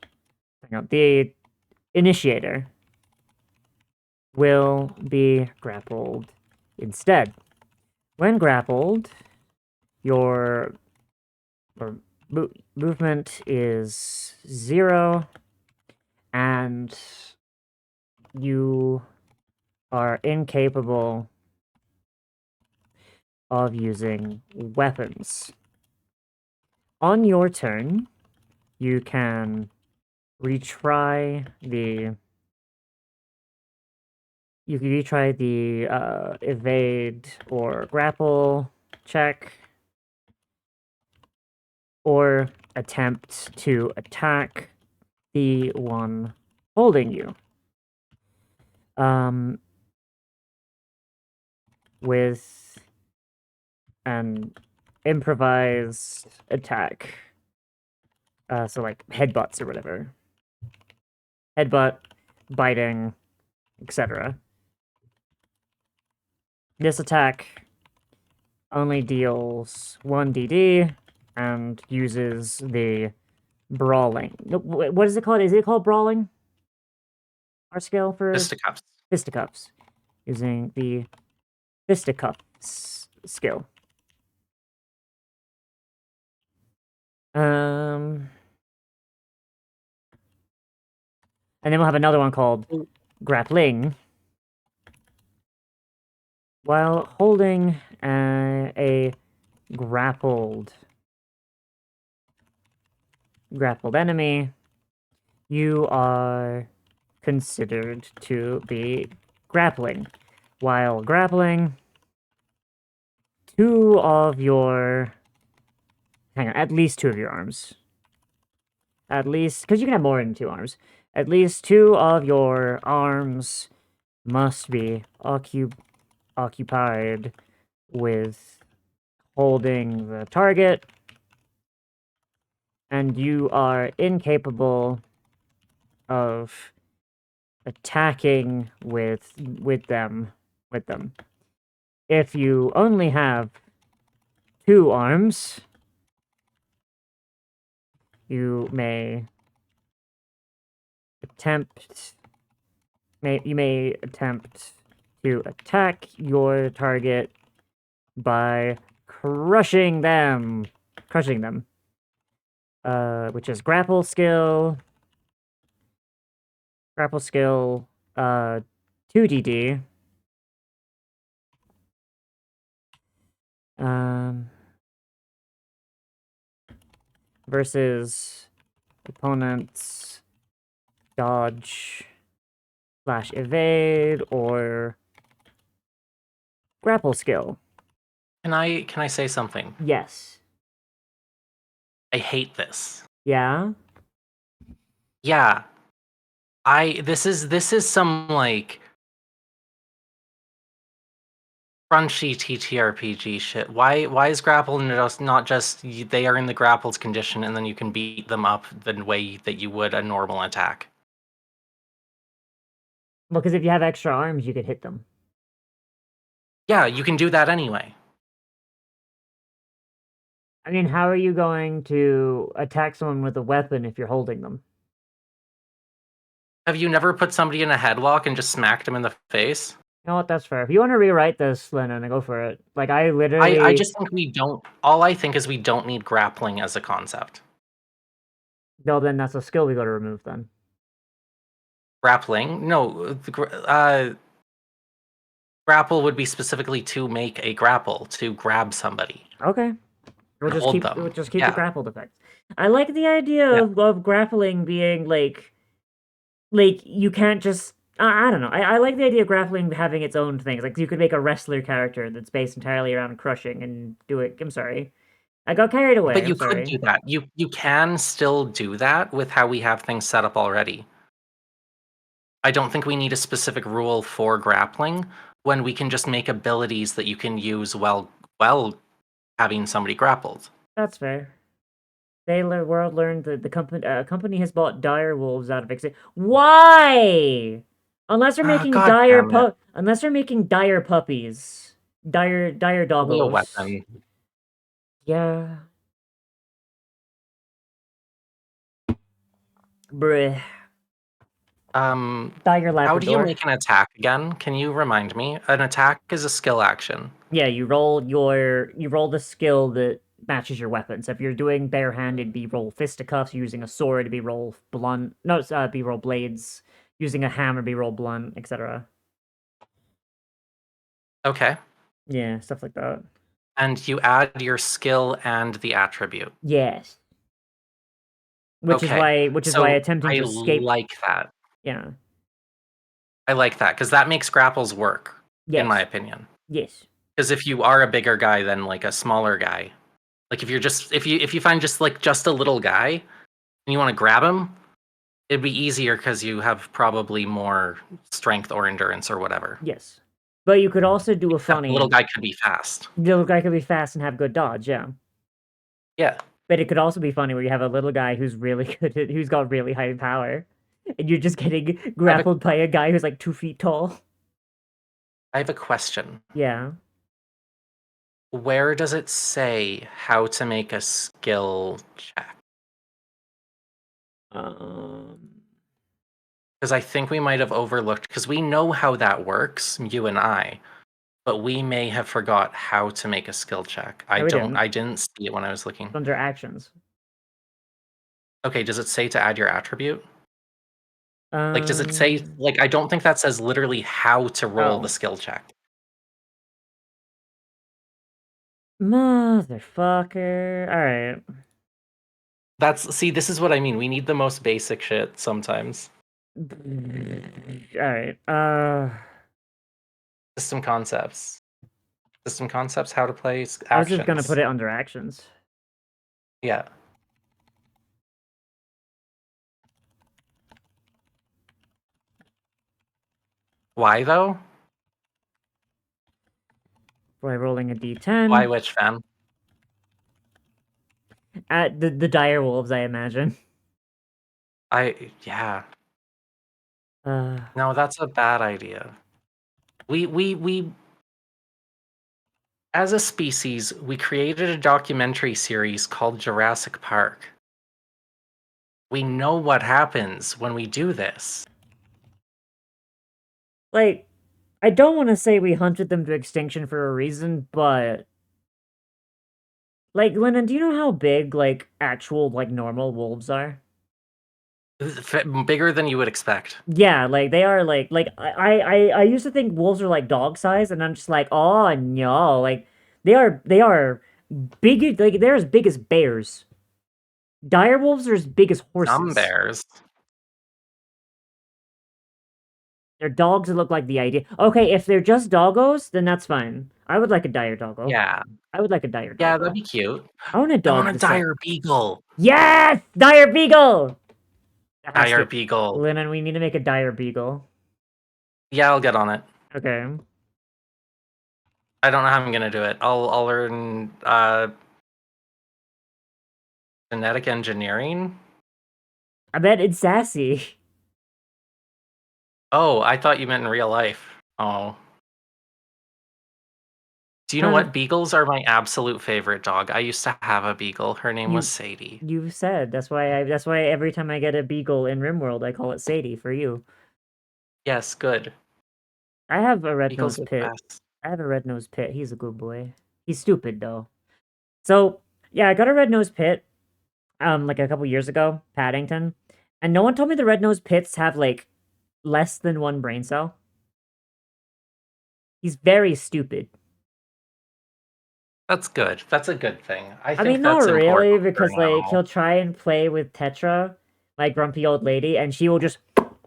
the initiator will be grappled instead. When grappled, your movement is 0, and you are incapable of using weapons. On your turn, you can retry the evade or grapple check, or attempt to attack the one holding you. With an improvised attack. So like headbutts or whatever. Headbutt, biting, etc. This attack only deals 1d and uses the brawling. What is it called? Is it called brawling? Our skill for Fisticuffs. fisticuffs. Using the fisticuffs skill. And then we'll have another one called grappling. While holding a grappled enemy, you are considered to be grappling. While grappling, at least two of your arms. At least, because you can have more than 2 arms. At least 2 of your arms must be occupied with holding the target, and you are incapable of attacking with them. If you only have 2 arms, you may attempt to attack your target by crushing them, which is grapple skill, 2d. Versus opponents dodge / evade or grapple skill. Can I say something? Yes. I hate this. Yeah. Yeah. This is some like crunchy TTRPG shit. Why is grapple not just they are in the grappled condition and then you can beat them up the way that you would a normal attack? Well, because if you have extra arms, you could hit them. Yeah, you can do that anyway. I mean, how are you going to attack someone with a weapon if you're holding them? Have you never put somebody in a headlock and just smacked them in the face? You know what? That's fair. If you want to rewrite this, Lennon, go for it. Like, I literally... I just think we don't. All I think is we don't need grappling as a concept. No, then that's a skill we got to remove then. Grappling? No, grapple would be specifically to make a grapple, to grab somebody. Okay. We'll just hold keep, them. we'll just keep Yeah. the grappled effect. I like the idea Yeah. of grappling being like you can't just... I don't know. I like the idea of grappling having its own things. Like, you could make a wrestler character that's based entirely around crushing and do it... I'm sorry. I got carried away. But you I'm sorry. could do that. You can still do that with how we have things set up already. I don't think we need a specific rule for grappling when we can just make abilities that you can use while having somebody grappled. That's fair. World learned that the company has bought dire wolves out of extinction. Why? Unless they're making God dire damn it. unless they're making dire puppies, dire Probably a doggos. weapon. Yeah. Bruh. Dire Labrador. How do you make an attack again? Can you remind me? An attack is a skill action. Yeah, you roll the skill that matches your weapon. So if you're doing barehanded, be roll fisticuffs. Using a sword, be roll blunt. No, be roll blades. Using a hammer, be roll blunt, etc. Okay. Yeah, stuff like that. And you add your skill and the attribute. Yes. Which is why attempting to escape... I like that. Yeah. I like that because that makes grapples work, Yes. in my opinion. Yes. Because if you are a bigger guy than like a smaller guy, like if you find just a little guy and you want to grab him, it'd be easier because you have probably more strength or endurance or whatever. Yes. But you could also do a funny... The little guy could be fast. The little guy could be fast and have good dodge, yeah. Yeah. But it could also be funny where you have a little guy who's really good at, who's got really high power. And you're just getting grappled by a guy who's like 2 feet tall. I have a question. Yeah. Where does it say how to make a skill check? Because I think we might have overlooked, because we know how that works, you and I, but we may have forgot how to make a skill check. I didn't see it when I was looking. It's under actions. Okay, does it say to add your attribute? Like, does it say, like, I don't think that says literally how to roll the skill check. Motherfucker. Alright. See, this is what I mean. We need the most basic shit sometimes. Alright. System concepts. System concepts, how to play actions. I was just gonna put it under actions. Yeah. Why though? By rolling a d10. Why which fan? At the dire wolves, I imagine. Yeah. No, that's a bad idea. We as a species, we created a documentary series called Jurassic Park. We know what happens when we do this. Like, I don't want to say we hunted them to extinction for a reason, but... Like, Lennon, do you know how big, like, actual, like, normal wolves are? Bigger than you would expect. Yeah, like, they are, like I used to think wolves are, like, dog size, and I'm just like, oh, no, like, they are big, like, they're as big as bears. Dire wolves are as big as horses. Some bears. They're dogs that look like the idea. Okay, if they're just doggos, then that's fine. I would like a dire doggo. Yeah. I would like a dire Yeah, doggo. that'd be cute. I want a I dog. want a the sa- dire beagle. Yes, dire beagle. That has Dire to- beagle. Lennon, we need to make a dire beagle. Yeah, I'll get on it. Okay. I don't know how I'm gonna do it. I'll learn genetic engineering. I bet it's sassy. Oh, I thought you meant in real life. Oh. Do you know Huh. what? Beagles are my absolute favorite dog. I used to have a beagle. Her name You- was Sadie. You've said that's why. That's why every time I get a beagle in RimWorld, I call it Sadie for you. Yes, good. I have a Beagles red-nosed are the pit. best. I have a red-nosed pit. He's a good boy. He's stupid though. So yeah, I got a red-nosed pit, like a couple years ago, Paddington, and no one told me the red-nosed pits have like less than one brain cell. He's very stupid. That's good. That's a good thing. I I think mean, not that's really, important for because an like animal. he'll try and play with Tetra, my grumpy old lady, and she will just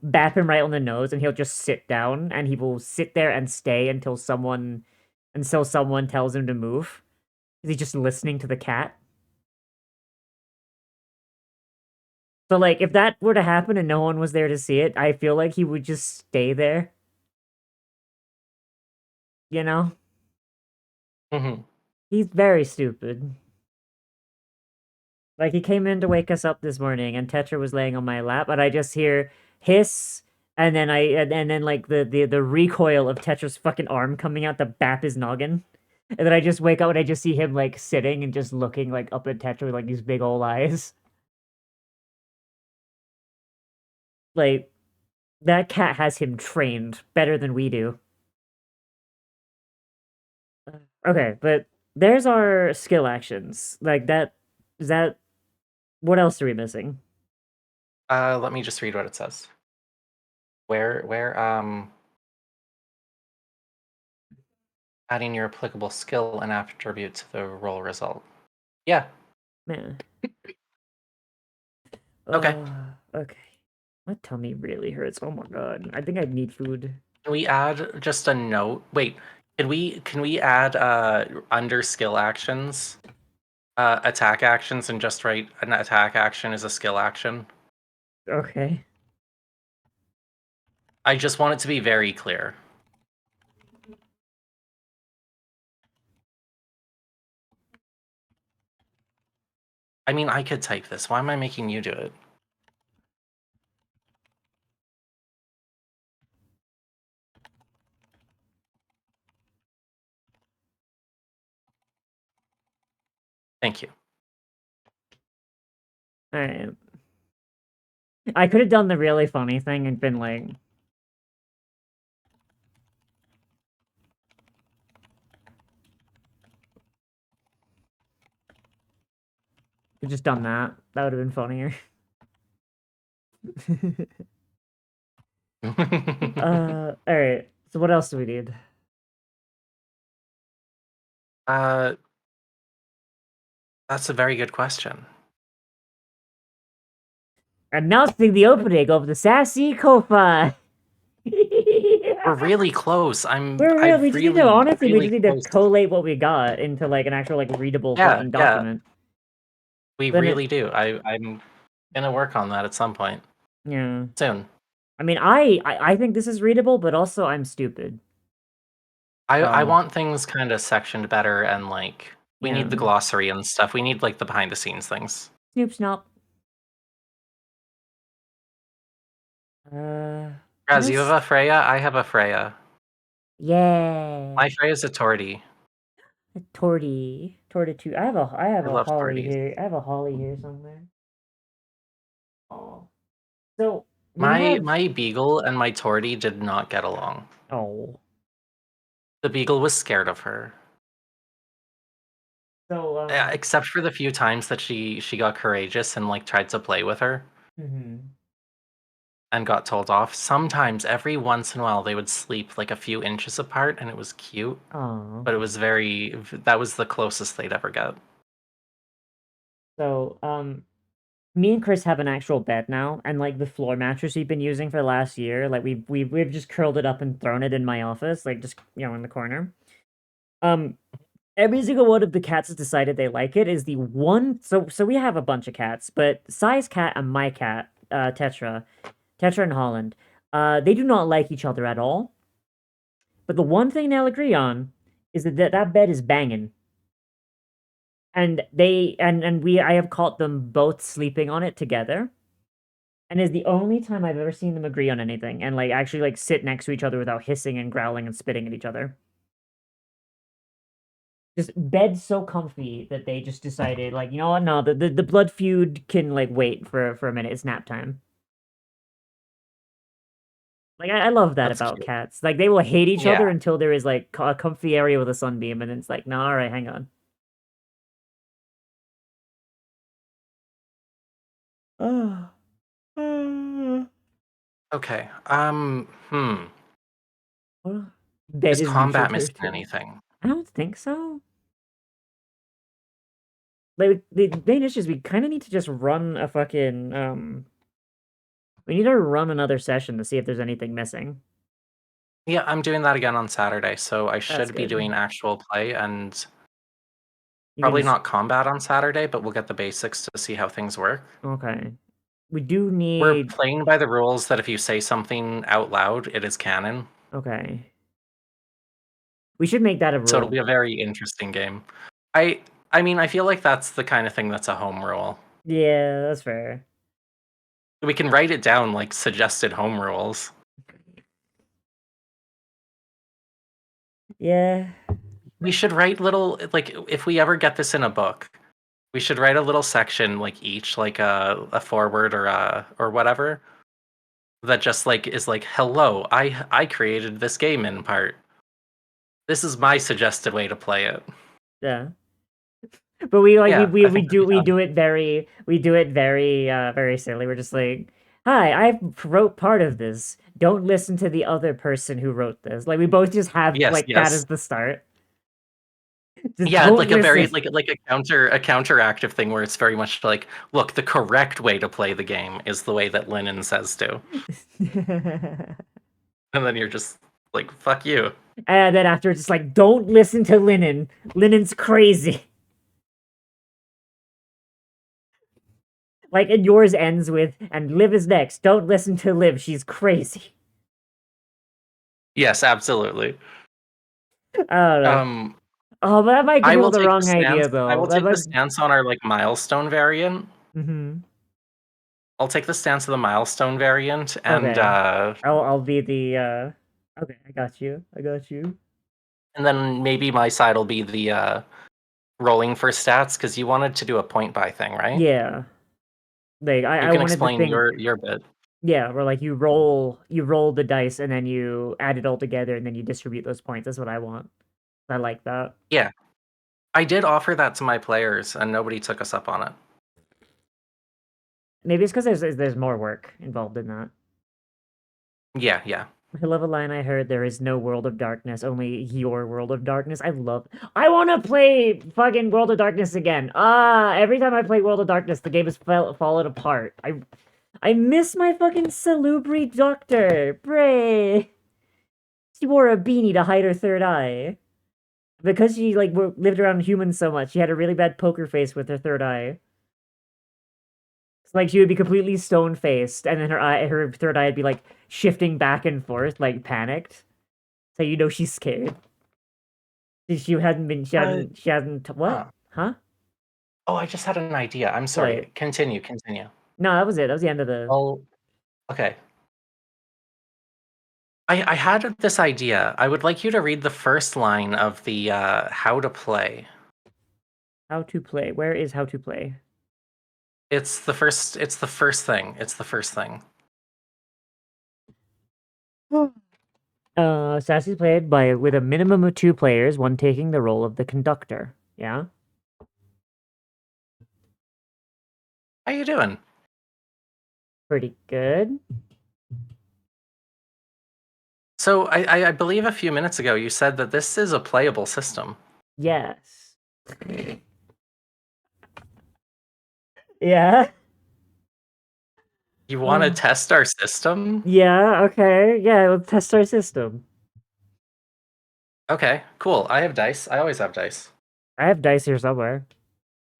bap him right on the nose, and he'll just sit down, and he will sit there and stay until someone tells him to move. He's just listening to the cat. So like, if that were to happen and no one was there to see it, I feel like he would just stay there. You know, Hmm. he's very stupid. Like he came in to wake us up this morning, and Tetra was laying on my lap, and I just hear hiss, and then and then like the recoil of Tetra's fucking arm coming out to bap his noggin, and then I just wake up and I just see him like sitting and just looking like up at Tetra with like these big old eyes. Like that cat has him trained better than we do. Okay, but there's our skill actions. Like that is that what else are we missing? Let me just read what it says. Where adding your applicable skill and attribute to the roll result. Yeah. Man. Okay. Okay. My tummy really hurts. Oh my god. I think I need food. Can we add just a note? Wait, can we add under skill actions, attack actions, and just write an attack action is a skill action? Okay. I just want it to be very clear. I mean, I could type this. Why am I making you do it? Thank you. Alright. I could have done the really funny thing and been like, could just done that. That would have been funnier. Alright. So what else do we need? That's a very good question. Announcing the opening of the SASS-C Ko-Fi! We're really close. We just need to honestly we really just need to close. collate what we got into like an actual like readable fucking document. We Then really do. I'm gonna work on that at some point. Yeah. Soon. I mean I think this is readable, but also I'm stupid. I want things kind of sectioned better, and like we need the Yeah. glossary and stuff. We need like the behind the scenes things. Snoop Snop. Raz, you have a Freya? I have a Freya. Yeah. My Freya's a Torty. A Torty. Tortitude. I have a love holly torties. here. I have a holly here somewhere. Oh. So My Beagle and my Torty did not get along. Oh. The Beagle was scared of her. So Except for the few times that she got courageous and like tried to play with her and got told off. Sometimes every once in a while they would sleep like a few inches apart and it was cute. Oh. But it was that was the closest they'd ever get. So Me and Chris have an actual bed now, and like the floor mattress we've been using for the last year, like we've just curled it up and thrown it in my office, like just in the corner. Every single one of the cats has decided they like it. Is the one so we have a bunch of cats, but Sai's cat and my cat, Tetra and Holland, they do not like each other at all. But the one thing they'll agree on is that bed is banging. And I have caught them both sleeping on it together. And is the only time I've ever seen them agree on anything and like actually like sit next to each other without hissing and growling and spitting at each other. Just bed so comfy that they just decided, like, you know what? No, the blood feud can like wait for a minute. It's nap time. Like I love that That's about cute. cats. Like they will hate each other Yeah. until there is like a comfy area with a sunbeam, and then it's like, no, all right, hang on. Okay. Bed Is is neutral combat missing territory. anything? I don't think so. Like the main issue is we kind of need to just run a fucking we need to run another session to see if there's anything missing. Yeah, I'm doing that again on Saturday, so I That's should be good. doing actual play and You can probably just not combat on Saturday, but we'll get the basics to see how things work. okay. We do We're need playing by the rules that if you say something out loud, it is canon. okay. We should make that a So it'll rule. be a very interesting game. I mean, I feel like that's the kind of thing that's a home rule. Yeah, that's fair. We can write it down like suggested home rules. Yeah. We should write little like if we ever get this in a book, we should write a little section like each, like a forward or whatever, that just like is like, hello, I created this game in part. This is my suggested way to play it. Yeah. But we like Yeah, I think that'd be we fun. do it very silly. We're just like, hi, I wrote part of this. Don't listen to the other person who wrote this. Like we both just have Yes, like that yes. as the start. Just Yeah, don't like a very listen. like a counteractive thing where it's very much like, look, the correct way to play the game is the way that Lennon says to. And then you're just like, fuck you. And then after it's just like, don't listen to Lennon. Lennon's crazy. Like, and yours ends with, and Liv is next. Don't listen to Liv. She's crazy. Yes, absolutely. I don't know. Um Oh, but that might give I people will the take the wrong idea, stance I though. will That take the might. stance on our like milestone variant. Mm-hmm. I'll take the stance of the milestone variant Okay. I'll be the. Okay, I got you. I got you. and then maybe my side will be the rolling for stats because you wanted to do a point buy thing, right? Yeah. Like You I can wanted to explain think. your bit. Yeah, where like you roll the dice and then you add it all together and then you distribute those points. That's what I want. I like that. Yeah. I did offer that to my players and nobody took us up on it. Maybe it's because there's more work involved in that. Yeah, yeah. I love a line I heard. There is no World of Darkness, only your World of Darkness. I want to play fucking World of Darkness again. Every time I play World of Darkness, the game has fallen apart. I miss my fucking Salubri Doctor. Bray. She wore a beanie to hide her third eye. Because she like lived around humans so much, she had a really bad poker face with her third eye. Like she would be completely stone faced, and then her third eye would be like shifting back and forth, like panicked. So you know she's scared. She hadn't been. She hasn't. What? Huh. Huh? Oh, I just had an idea. I'm sorry. What? Continue. No, that was it. That was the end of the. Oh, okay. I had this idea. I would like you to read the first line of the how to play. How to play. Where is how to play? It's the first thing. It's the first thing. Sassy played with a minimum of 2 players, one taking the role of the conductor. Yeah. How you doing? Pretty good. So I believe a few minutes ago you said that this is a playable system. Yes. Yeah. You want to Oh. test our system? Yeah, okay. Yeah, let's test our system. Okay, cool. I have dice. I always have dice. I have dice here somewhere.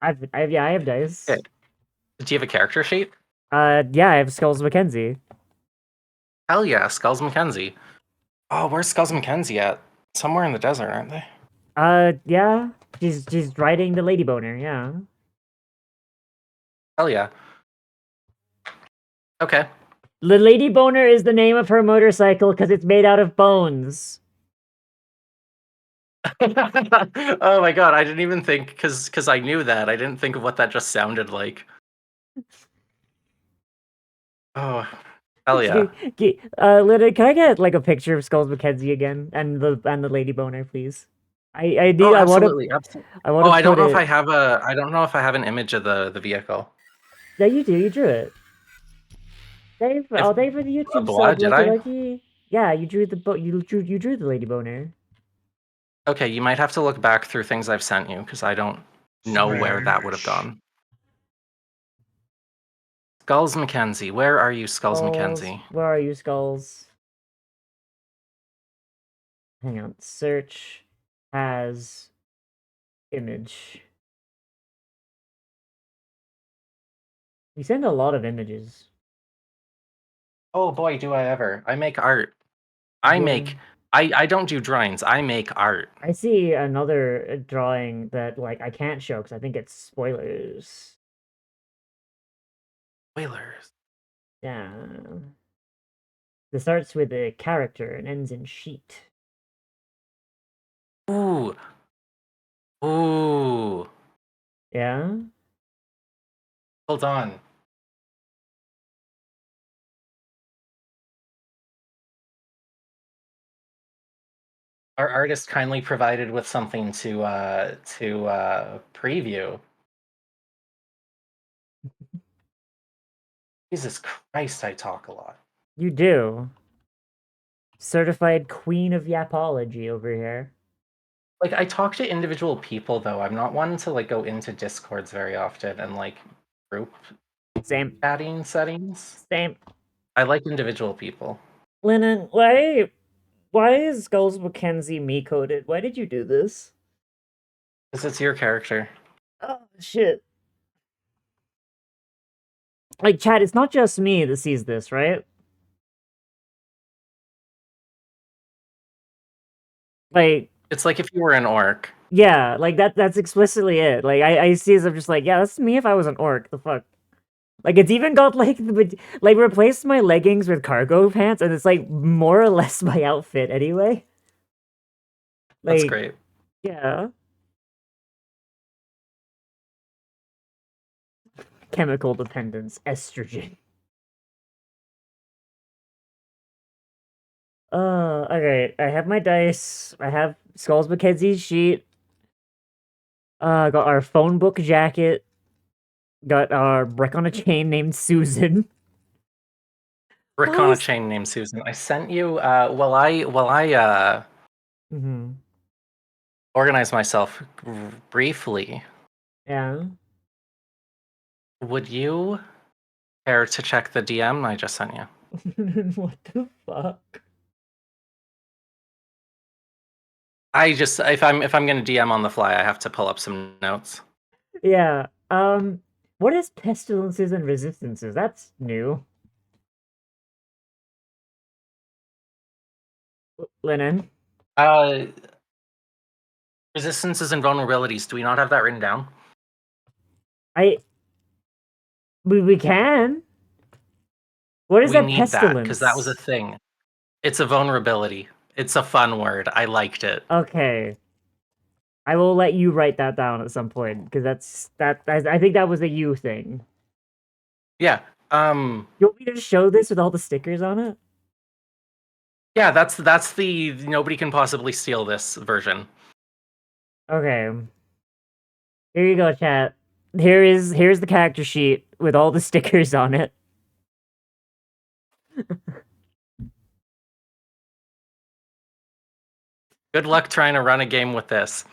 I have dice. Okay. Do you have a character sheet? Yeah, I have Skulls Mackenzie. Hell yeah, Skulls Mackenzie. Oh, where's Skulls Mackenzie at? Somewhere in the desert, aren't they? Yeah. She's riding the lady boner, yeah. Hell yeah. Okay. The lady boner is the name of her motorcycle because it's made out of bones. Oh my god, I didn't even think because I knew that. I didn't think of what that just sounded like. Oh, hell yeah. Linda, can I get like a picture of Skulls Mackenzie again and the lady boner, please? I need. Oh, I want to. absolutely. I want Oh, to I don't put know if it. I have a. I don't know if I have an image of the vehicle. Yeah, you do. You drew it. Dave, If Dave for the YouTube blah, sub, did lucky I? lucky. Yeah, you drew the you drew the lady boner. Okay, you might have to look back through things I've sent you because I don't know where that would have gone. Skulls Mackenzie, where are you, Skulls Mackenzie? Where are you, Skulls? Hang on. Search as image. We send a lot of images. Oh boy, do I ever! I make art. Yeah. I don't do drawings. I make art. I see another drawing that like I can't show because I think it's spoilers. Spoilers. Yeah. This starts with a character and ends in sheet. Ooh. Ooh. Yeah. Hold on. Our artist kindly provided with something to preview. Jesus Christ, I talk a lot. You do. Certified queen of yapology over here. Like I talk to individual people though. I'm not one to like go into Discords very often and like group Same. chatting settings. Same. I like individual people. Lennon, why is Skulls Mackenzie me coded? Why did you do this? Because it's your character. Oh shit. Like Chad, it's not just me that sees this, right? Like It's like if you were an orc. yeah, like that's explicitly it. Like I see as I'm just like, yeah, that's me if I was an orc. The fuck. Like it's even got like like replaced my leggings with cargo pants, and it's like more or less my outfit anyway. That's Like great. yeah. Chemical dependence, estrogen. Okay. I have my dice. I have Skulls Mackenzie's sheet. Got our phone book jacket. Got our brick on a chain named Susan. Brick on a chain named Susan. I sent you while I Mm-hmm. organize myself briefly. Yeah. Would you care to check the DM I just sent you? What the fuck? I just if I'm gonna DM on the fly, I have to pull up some notes. Yeah. What is pestilences and resistances? That's new. Lennon. Resistances and vulnerabilities. Do we not have that written down? We can. What is We a need that pestilence? because that was a thing. It's a vulnerability. It's a fun word. I liked it. Okay. I will let you write that down at some point because I think that was a you thing. Yeah. You want me to show this with all the stickers on it? Yeah, that's the nobody can possibly steal this version. Okay. Here you go, chat. Here's the character sheet with all the stickers on it. Good luck trying to run a game with this.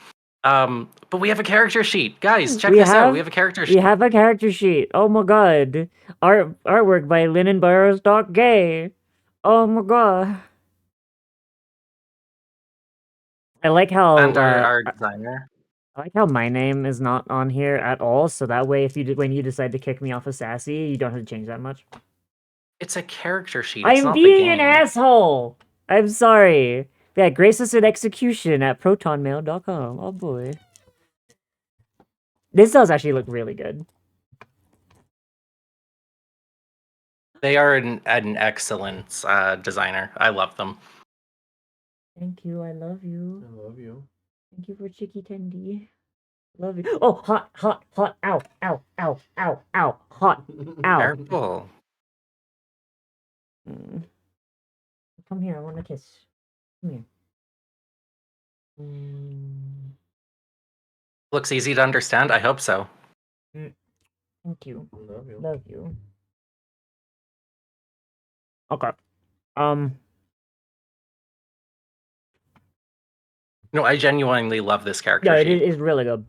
But we have a character sheet, guys. Check We this out. have- We have a character sheet. We have a character sheet. Oh my god. Artwork by Gay. Oh my god. I like how And our designer. I like how my name is not on here at all, so that way if when you decide to kick me off of SASS-C, you don't have to change that much. It's a character sheet. It's I'm not the being game. an asshole! I'm sorry. Yeah, grace us in execution at protonmail.com. Oh boy. This does actually look really good. They are an excellent designer. I love them. Thank you, I love you. I love you. Thank you for Chicky Tendy. Love you. Oh, hot, hot, hot. Ow, ow, ow, ow, ow. Hot. Ow. Careful. Come here, I want a kiss. Come here. Looks easy to understand. I hope so. Thank you. Love you. Love you. Okay. No, I genuinely love this character Yeah, sheet. it is really good.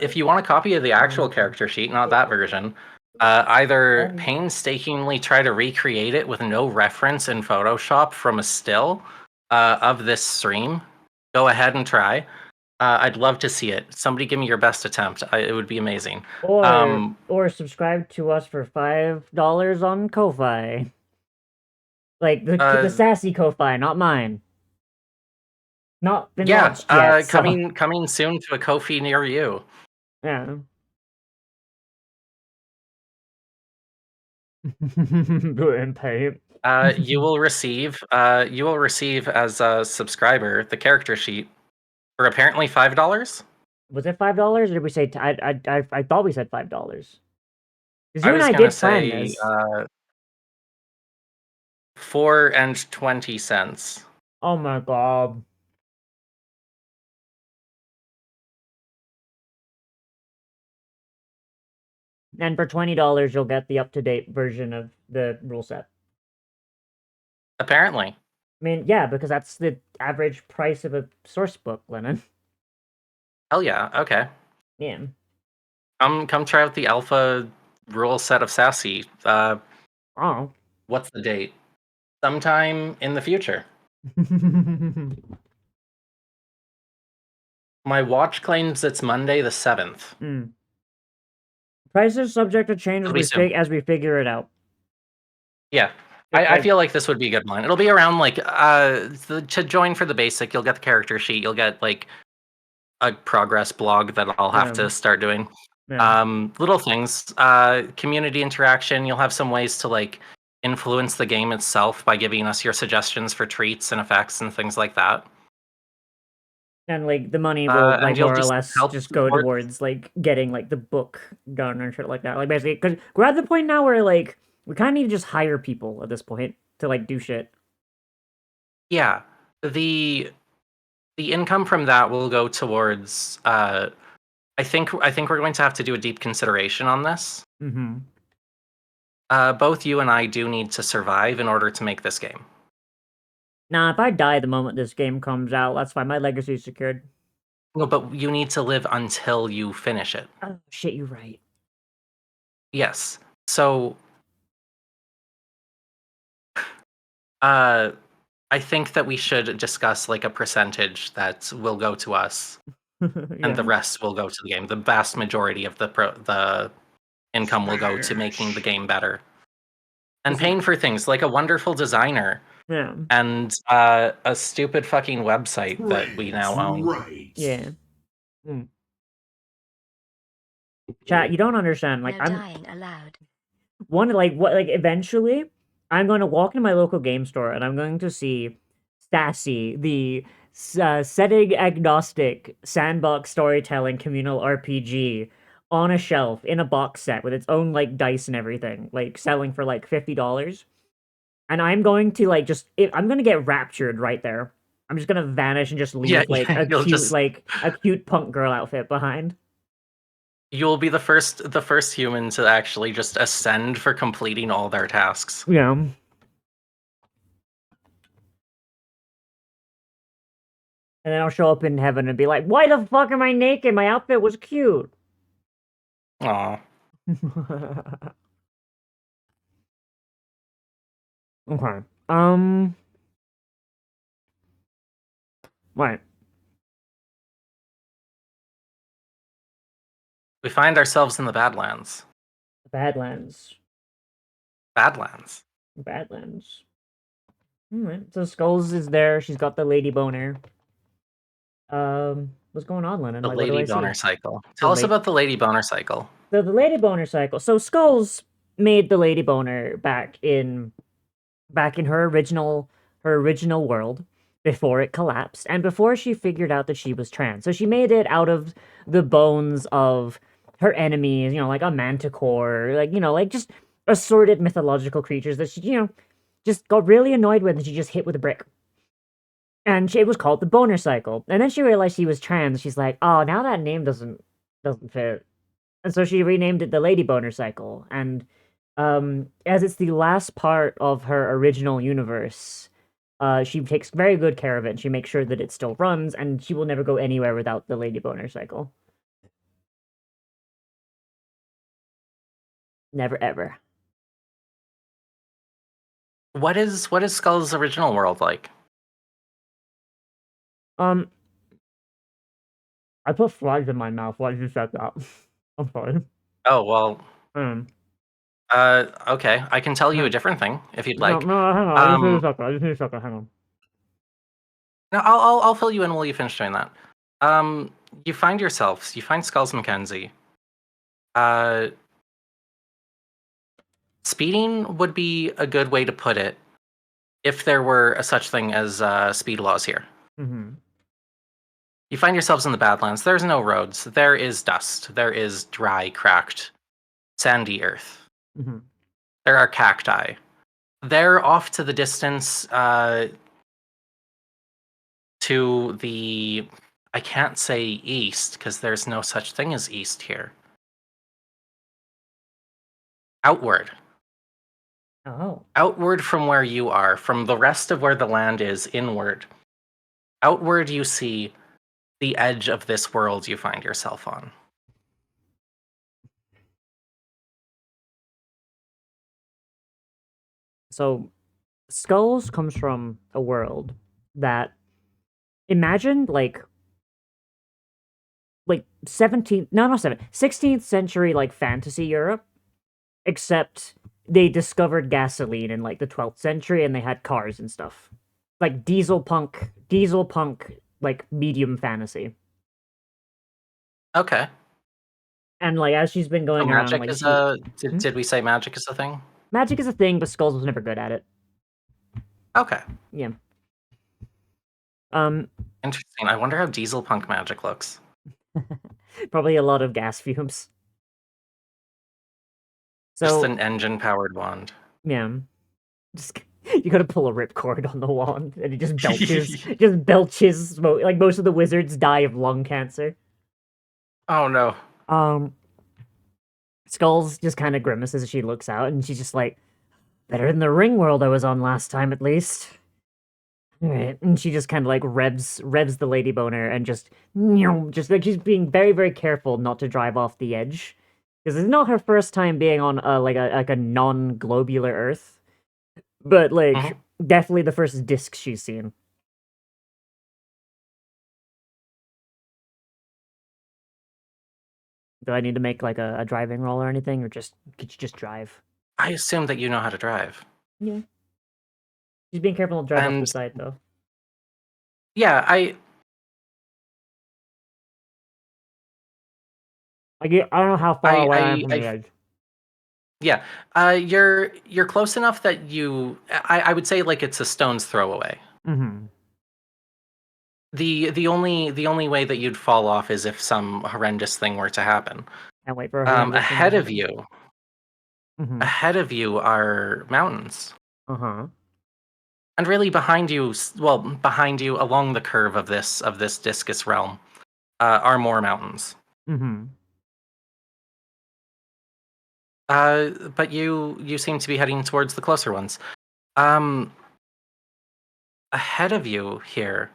If you want a copy of the actual character sheet, not that version, either painstakingly try to recreate it with no reference in Photoshop from a still of this stream. Go ahead and try. I'd love to see it. Somebody give me your best attempt. It would be amazing. Or subscribe to us for $5 on Ko-Fi. Like the sassy Ko-Fi, not mine. Not been launched yet. Coming soon to a Ko-Fi near you. Yeah. And pay. You will receive as a subscriber the character sheet for apparently $5. Was it $5 or did we say I thought we said $5? Because you and was I gonna did plan say, this. 4.20. Oh my god. And for $20 you'll get the up-to-date version of the rule set. Apparently. I mean, yeah, because that's the average price of a source book, Lennon. Hell yeah, okay. Yeah. Come try out the alpha rule set of SASS-C. Oh. What's the date? Sometime in the future. My watch claims it's Monday the 7th. Price is subject to change as we figure it out. Yeah. I feel like this would be a good one. It'll be around like to join for the basic, you'll get the character sheet, you'll get like a progress blog that I'll have to start doing. Yeah. Little things, community interaction, you'll have some ways to like influence the game itself by giving us your suggestions for treats and effects and things like that. And like the money will like more or less just go support towards like getting like the book done or shit like that. Like basically, because we're at the point now where like we kind of need to just hire people at this point to like do shit. Yeah, the income from that will go towards. I think we're going to have to do a deep consideration on this. Mm-hmm. Both you and I do need to survive in order to make this game. Nah, if I die the moment this game comes out, that's fine. My legacy is secured. No, but you need to live until you finish it. Oh shit, you're right. Yes. So, I think that we should discuss like a percentage that will go to us, and the rest will go to the game. The vast majority of the income will go to making the game better, and paying for things like a wonderful designer. Yeah. And a stupid fucking website that we now own. Right. Yeah. Chat, you don't understand. Like, No I'm dying allowed. eventually, I'm going to walk into my local game store and I'm going to see SASS-C, the setting agnostic sandbox storytelling communal RPG on a shelf in a box set with its own like dice and everything, like selling for like $50. And I'm going to like I'm going to get raptured right there. I'm just going to vanish and just leave a cute punk girl outfit behind. You'll be the first human to actually just ascend for completing all their tasks. Yeah. And then I'll show up in heaven and be like, "Why the fuck am I naked? My outfit was cute." Aw. Okay. Right. We find ourselves in the Badlands. Badlands. Badlands. Badlands. Alright. So Skulls is there. She's got the lady boner. What's going on, Lennon? The Like, what do lady I see? boner cycle. The Tell us la- about the lady boner cycle. So the lady boner cycle. So Skulls made the lady boner back in her original world before it collapsed and before she figured out that she was trans. So she made it out of the bones of her enemies, like a manticore, like just assorted mythological creatures that she, just got really annoyed with and she just hit with a brick. And it was called the boner cycle. And then she realized she was trans. She's like, "Oh, now that name doesn't fit." And so she renamed it the Lady Boner Cycle. And as it's the last part of her original universe, she takes very good care of it. And she makes sure that it still runs, and she will never go anywhere without the Lady Boner Cycle. Never ever. What is Skull's original world like? Um, I put flies in my mouth. Why did you say that? I'm sorry. Oh well. Um, Okay. I can tell you a no, different thing if you'd no, like. no, hang on. I just need a second. I just need a second. Hang on. No, I'll fill you in while you finish doing that. You find Skulls Mackenzie. Uh, Speeding would be a good way to put it if there were a such thing as speed laws here. Mm-hmm. You find yourselves in the Badlands. There's no roads. There is dust. There is dry, cracked, sandy earth. Mm-hmm. There are cacti. There, off to the distance, to the, I can't say east because there's no such thing as east here. Outward. Oh. Outward from where you are, from the rest of where the land is, inward. Outward, you see the edge of this world you find yourself on. So, Skulls comes from a world that imagine like 17th, no, not 16th century like fantasy Europe, except they discovered gasoline in like the 12th century and they had cars and stuff. Like diesel punk like medium fantasy. Okay. And like as she's been So going around magic like is she a. Hmm? Did we say magic is a thing? Magic is a thing, but Skulls was never good at it. Okay. Yeah. Um Interesting. I wonder how diesel punk magic looks. probably a lot of gas fumes. Just So, an engine powered wand. yeah. Just you gotta pull a ripcord on the wand, and it just belches smoke. Like most of the wizards die of lung cancer. Oh no. Um, Skulls just kind of grimaces as she looks out, and she's just like, "Better than the ring world I was on last time, at least." All right, and she just kind of like revs the lady boner, and just like she's being very very careful not to drive off the edge, because it's not her first time being on a non-globular Earth. But Mhm. definitely the first disc she's seen. Do I need to make like a driving roll or anything, or could you just drive? I assume that you know how to drive. Yeah. She's being careful to drive off the And side though. yeah, Like I don't know how far away I am from the I edge. yeah. You're close enough that I would say like it's a stone's throw away. Mm-hmm. The only way that you'd fall off is if some horrendous thing were to happen. Can't wait for a horrendous thing to Ahead of happen. you, Mm-hmm. are mountains. Uh-huh. And really behind you, behind you along the curve of this discus realm, are more mountains. Mm-hmm. But you seem to be heading towards the closer ones. Um, Ahead of you here,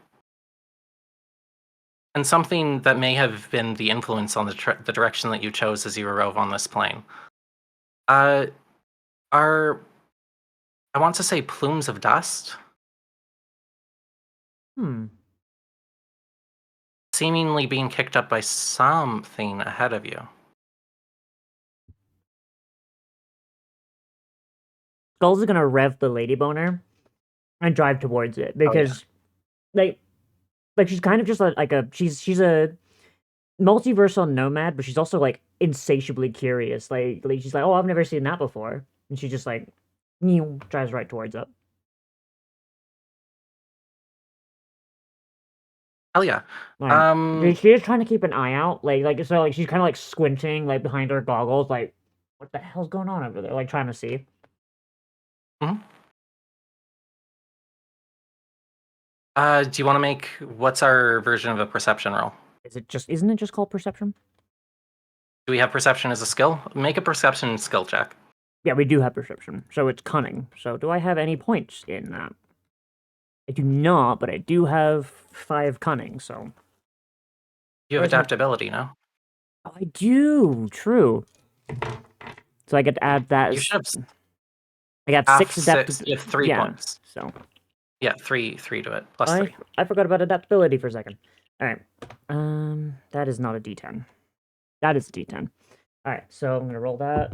and something that may have been the influence on the direction that you chose as you arose on this plane. Are I want to say plumes of dust, Hmm. seemingly being kicked up by something ahead of you. Skulls is gonna rev the lady boner and drive towards it Oh, yeah. because, like, she's kind of just like a she's a multiversal nomad, but she's also like insatiably curious. Like she's like, oh, I've never seen that before, and she just like drives right towards it. Hell yeah. She is trying to keep an eye out, like she's kind of like squinting like behind her goggles, like what the hell's going on over there, like trying to see. Mhm. Do you want to make what's our version of a perception roll? Isn't it just called perception? Do we have perception as a skill? Make a perception skill check. Yeah, we do have perception, so it's cunning. So do I have any points in that? I do not, but I do have 5 cunning, so. You have Where's my- adaptability, no? Oh, I do. True. So I get to add that. You should have I got half 6 six. You have 3 yeah, points. so Yeah, three to it. Plus 3. I forgot about adaptability for a second. All right. That is not a D10. That is a D10. All right. So I'm gonna roll that.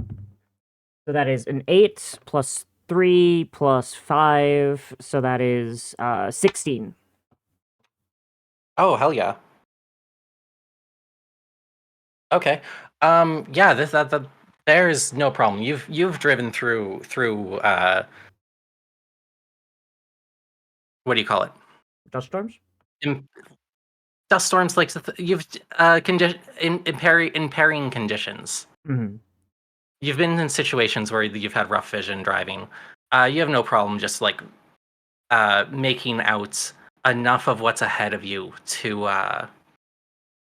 So that is an 8 plus 3 plus 5. So that is 16. Oh, hell yeah. Okay. Yeah, that there's no problem. You've driven through what do you call it? Dust storms. Im- Dust storms, like you've impairing conditions. Mm-hmm. You've been in situations where you've had rough vision driving. You have no problem just like making out enough of what's ahead of you to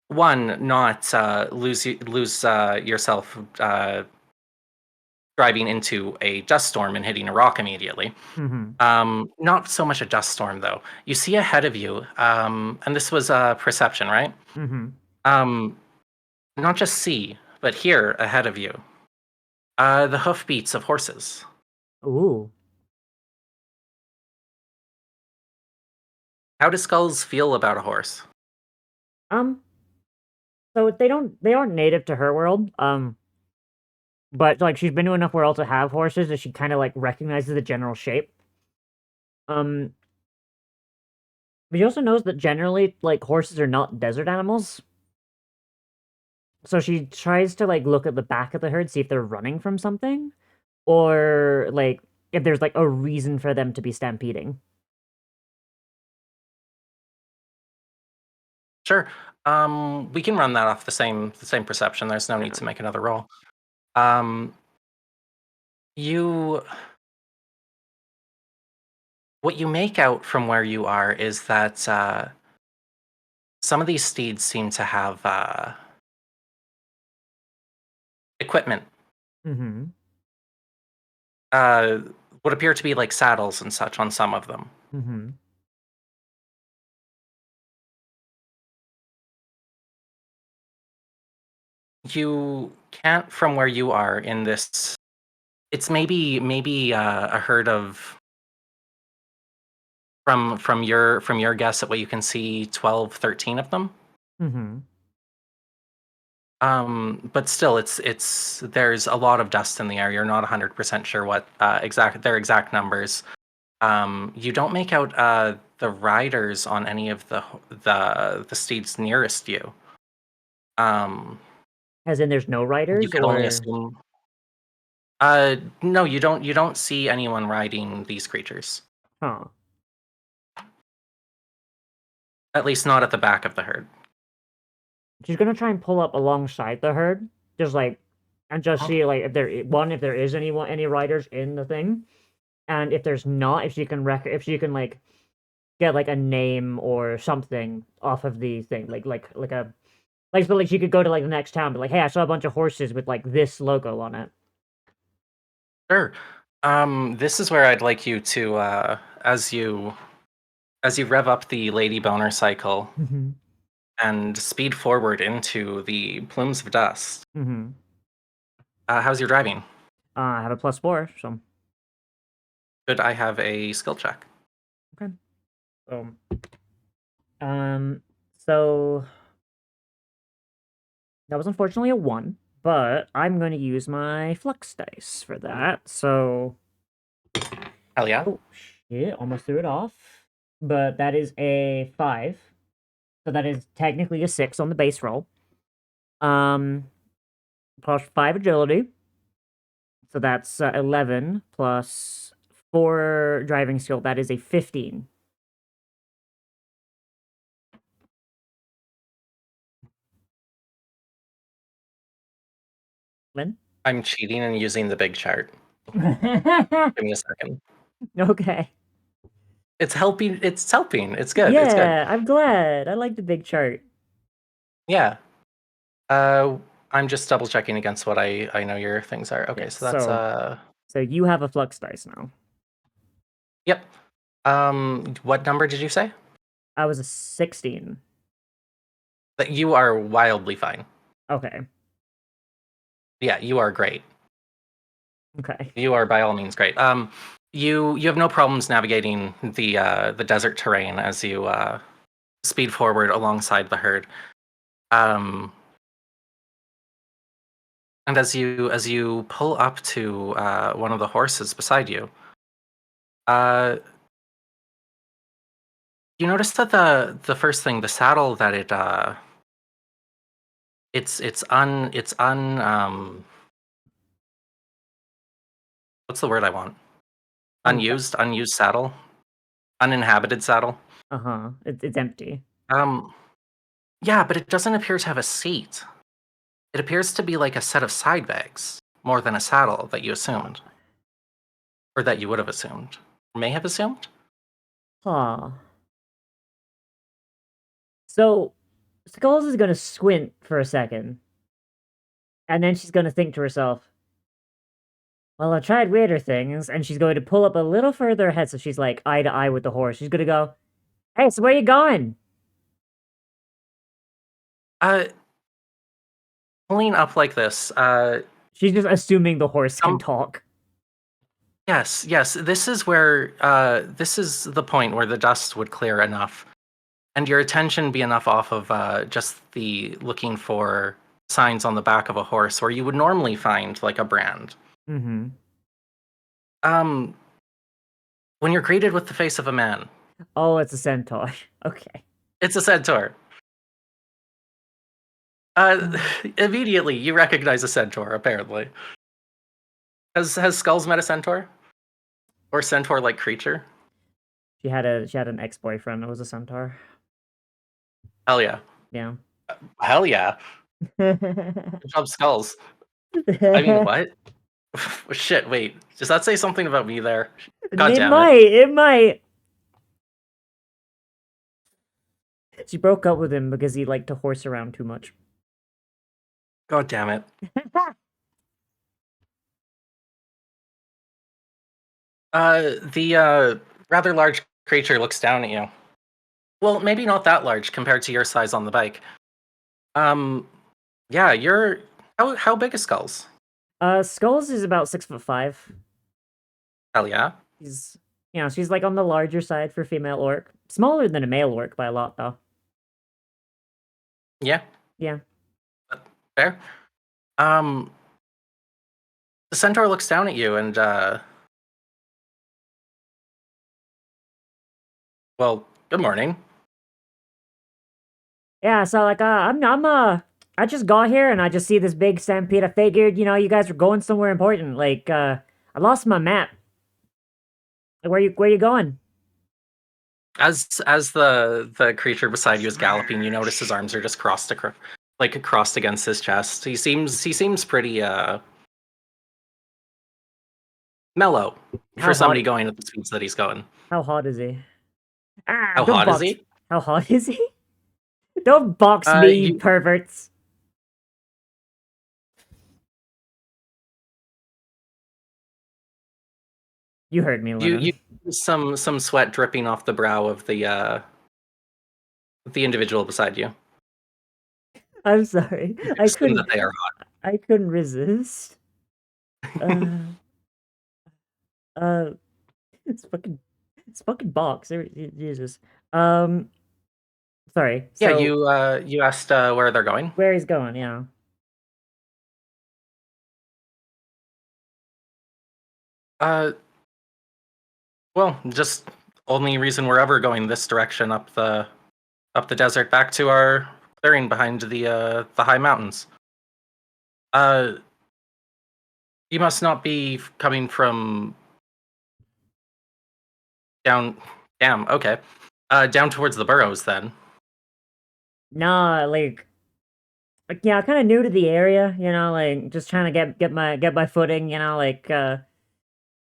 one, not lose yourself driving into a dust storm and hitting a rock immediately. Mm-hmm. Not so much a dust storm though. You see ahead of you, and this was perception, right? Mm-hmm. Not just see, but hear ahead of you. The hoofbeats of horses. Ooh. How do skulls feel about a horse? So they aren't native to her world. But like she's been to enough worlds to have horses that she kind of like recognizes the general shape. Um, but she also knows that generally like horses are not desert animals. So she tries to like look at the back of the herd, see if they're running from something, or like if there's like a reason for them to be stampeding. Sure. We can run that off the same perception. There's no need to make another roll. You what you make out from where you are is that some of these steeds seem to have equipment. Mm-hmm. Would appear to be like saddles and such on some of them. Mm-hmm. You can't, from where you are in this. It's maybe a herd of from your guess at what you can see 12, 13 of them. Mm-hmm. But still, it's there's a lot of dust in the air. You're not 100% sure what their exact numbers. You don't make out the riders on any of the steeds nearest you. As in, there's no You riders, can only or assume. No, you don't see anyone riding these creatures. huh? At least not at the back of the herd. She's gonna try and pull up alongside the herd, just like, and just see like if there is any riders in the thing, and if there's not, if she can like get like a name or something off of the thing, so like she could go to like the next town, but like, hey, I saw a bunch of horses with like this logo on it. Sure. This is where I'd like you to, as you rev up the Lady Boner cycle, Mm-hmm. and speed forward into the plumes of dust. Mm-hmm. How's your driving? I have a +4, so Should I have a skill check? okay. So that was unfortunately a 1, but I'm going to use my flux dice for that. So, Hell yeah. oh shit, almost threw it off. But that is a 5. So that is technically a 6 on the base roll. Plus 5 agility. So that's 11 plus 4 driving skill. That is a 15. Lynn? I'm cheating and using the big chart. Give me a second. Okay. It's helping. It's helping. It's good. Yeah, It's good. I'm glad. I like the big chart. Yeah. I'm just double checking against what I know your things are. Okay, Yeah, so that's So you have a flux dice now. Yep. What number did you say? I was a 16. That you are wildly fine. Okay. Yeah, you are great. Okay. You are by all means great. You have no problems navigating the desert terrain as you speed forward alongside the herd. And as you pull up to one of the horses beside you, you notice that the first thing, the saddle, that it's what's the word I want? Unused saddle, uninhabited saddle. Uh-huh. It's empty. Yeah, but it doesn't appear to have a seat. It appears to be like a set of side bags more than a saddle that you assumed, or that you would have assumed, may have assumed. Huh. So Skulls is gonna squint for a second. And then she's gonna think to herself, well, I tried weirder things, and she's going to pull up a little further ahead so she's like eye to eye with the horse. She's gonna go, hey, so where you going? Pulling up like this. She's just assuming the horse can talk. Yes. This is where this is the point where the dust would clear enough, and your attention be enough off of just the looking for signs on the back of a horse where you would normally find like a brand. Mm-hmm. When you're greeted with the face of a man. Oh, it's a centaur. Okay. It's a centaur. Immediately you recognize a centaur, apparently. Has Skulls met a centaur? Or centaur-like creature? She had an ex-boyfriend that was a centaur. Hell yeah. Yeah. Hell yeah. Good job, Skulls. I mean, what? Shit, wait. Does that say something about me there? God damn it. It might. She broke up with him because he liked to horse around too much. God damn it. The rather large creature looks down at you. Well, maybe not that large compared to your size on the bike. Yeah, you're... How big is Skulls? Skulls is about 6'5". Hell yeah. She's like on the larger side for female orc. Smaller than a male orc by a lot, though. Yeah. Yeah. Fair. The centaur looks down at you and, well, good morning. Yeah, so like, I just got here and I just see this big stampede. I figured, you guys were going somewhere important. Like, I lost my map. Where you going? As the creature beside you is galloping, you notice his arms are just crossed against his chest. He seems pretty mellow for somebody going at the speeds that he's going. How hot is he? How hot is he? How hot is he? Don't box me, you perverts. You heard me, Lennon. You some sweat dripping off the brow of the individual beside you. I'm sorry. I Assume that couldn't. they are I couldn't resist. hot. Uh, it's fucking box. Jesus. Um, sorry. Yeah, So you asked where they're going. where he's going? Yeah. Uh, well, just only reason we're ever going this direction up the desert back to our clearing behind the high mountains. Uh, you must not be coming from down. Damn. Okay. Down towards the burrows then. Nah, yeah, kind of new to the area. Like just trying to get my footing.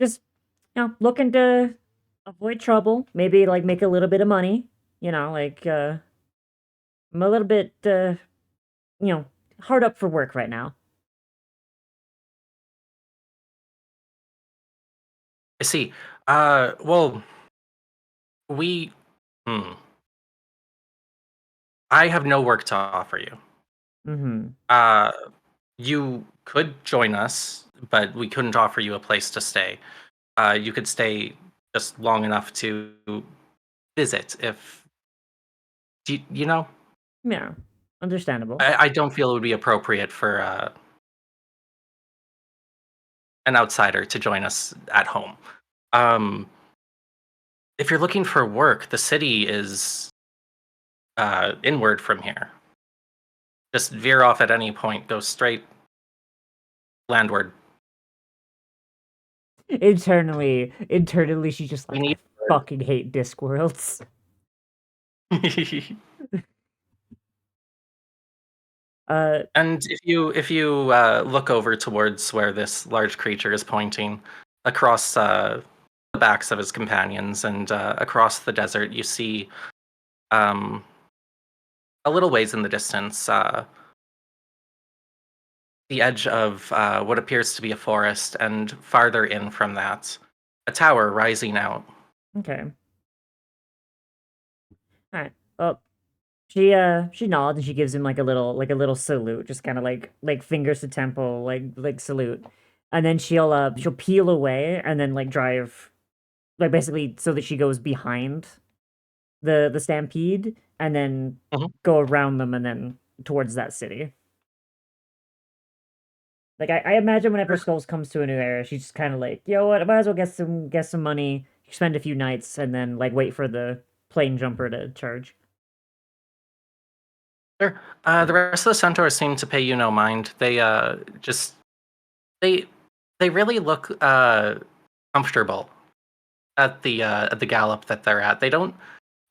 Just looking to avoid trouble. Maybe like make a little bit of money. I'm a little bit you know hard up for work right now. I see. Well, we. Hmm. I have no work to offer you. Mm-hmm. Uh, you could join us, but we couldn't offer you a place to stay. You could stay just long enough to visit if you know. Yeah, understandable. I don't feel it would be appropriate for an outsider to join us at home. Um, if you're looking for work, the city is inward from here. Just veer off at any point, go straight landward. Internally, she's just We like, I need. fucking hate Discworlds. Uh, And if you look over towards where this large creature is pointing, across the backs of his companions and across the desert, you see um, a little ways in the distance, the edge of what appears to be a forest, and farther in from that, a tower rising out. okay, all right. Well, she nods and she gives him like a little salute, just kind of like fingers to temple, like salute, and then she'll peel away and then like drive, like basically so that she goes behind the stampede and then Mhm. go around them and then towards that city. Like I imagine whenever Skulls comes to a new area, she's just kind of like, you know what, I might as well get some money, spend a few nights, and then like wait for the plane jumper to charge. Sure. The rest of the centaurs seem to pay you no mind. They just they they really look comfortable at the gallop that they're at. They don't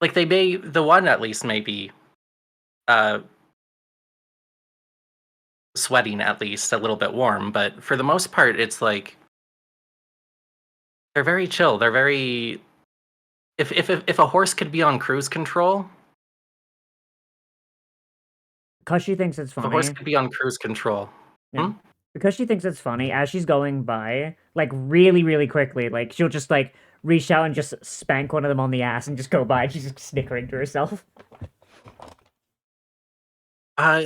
like they may the one at least may be uh sweating at least a little bit warm, but for the most part it's like they're very chill. They're very if a horse could be on cruise control, Because she thinks it's if a horse funny. could be on cruise control. Yeah. Hmm? Because she thinks it's funny, as she's going by, like really, really quickly, like she'll just like reach out and just spank one of them on the ass and just go by and she's just snickering to herself. Uh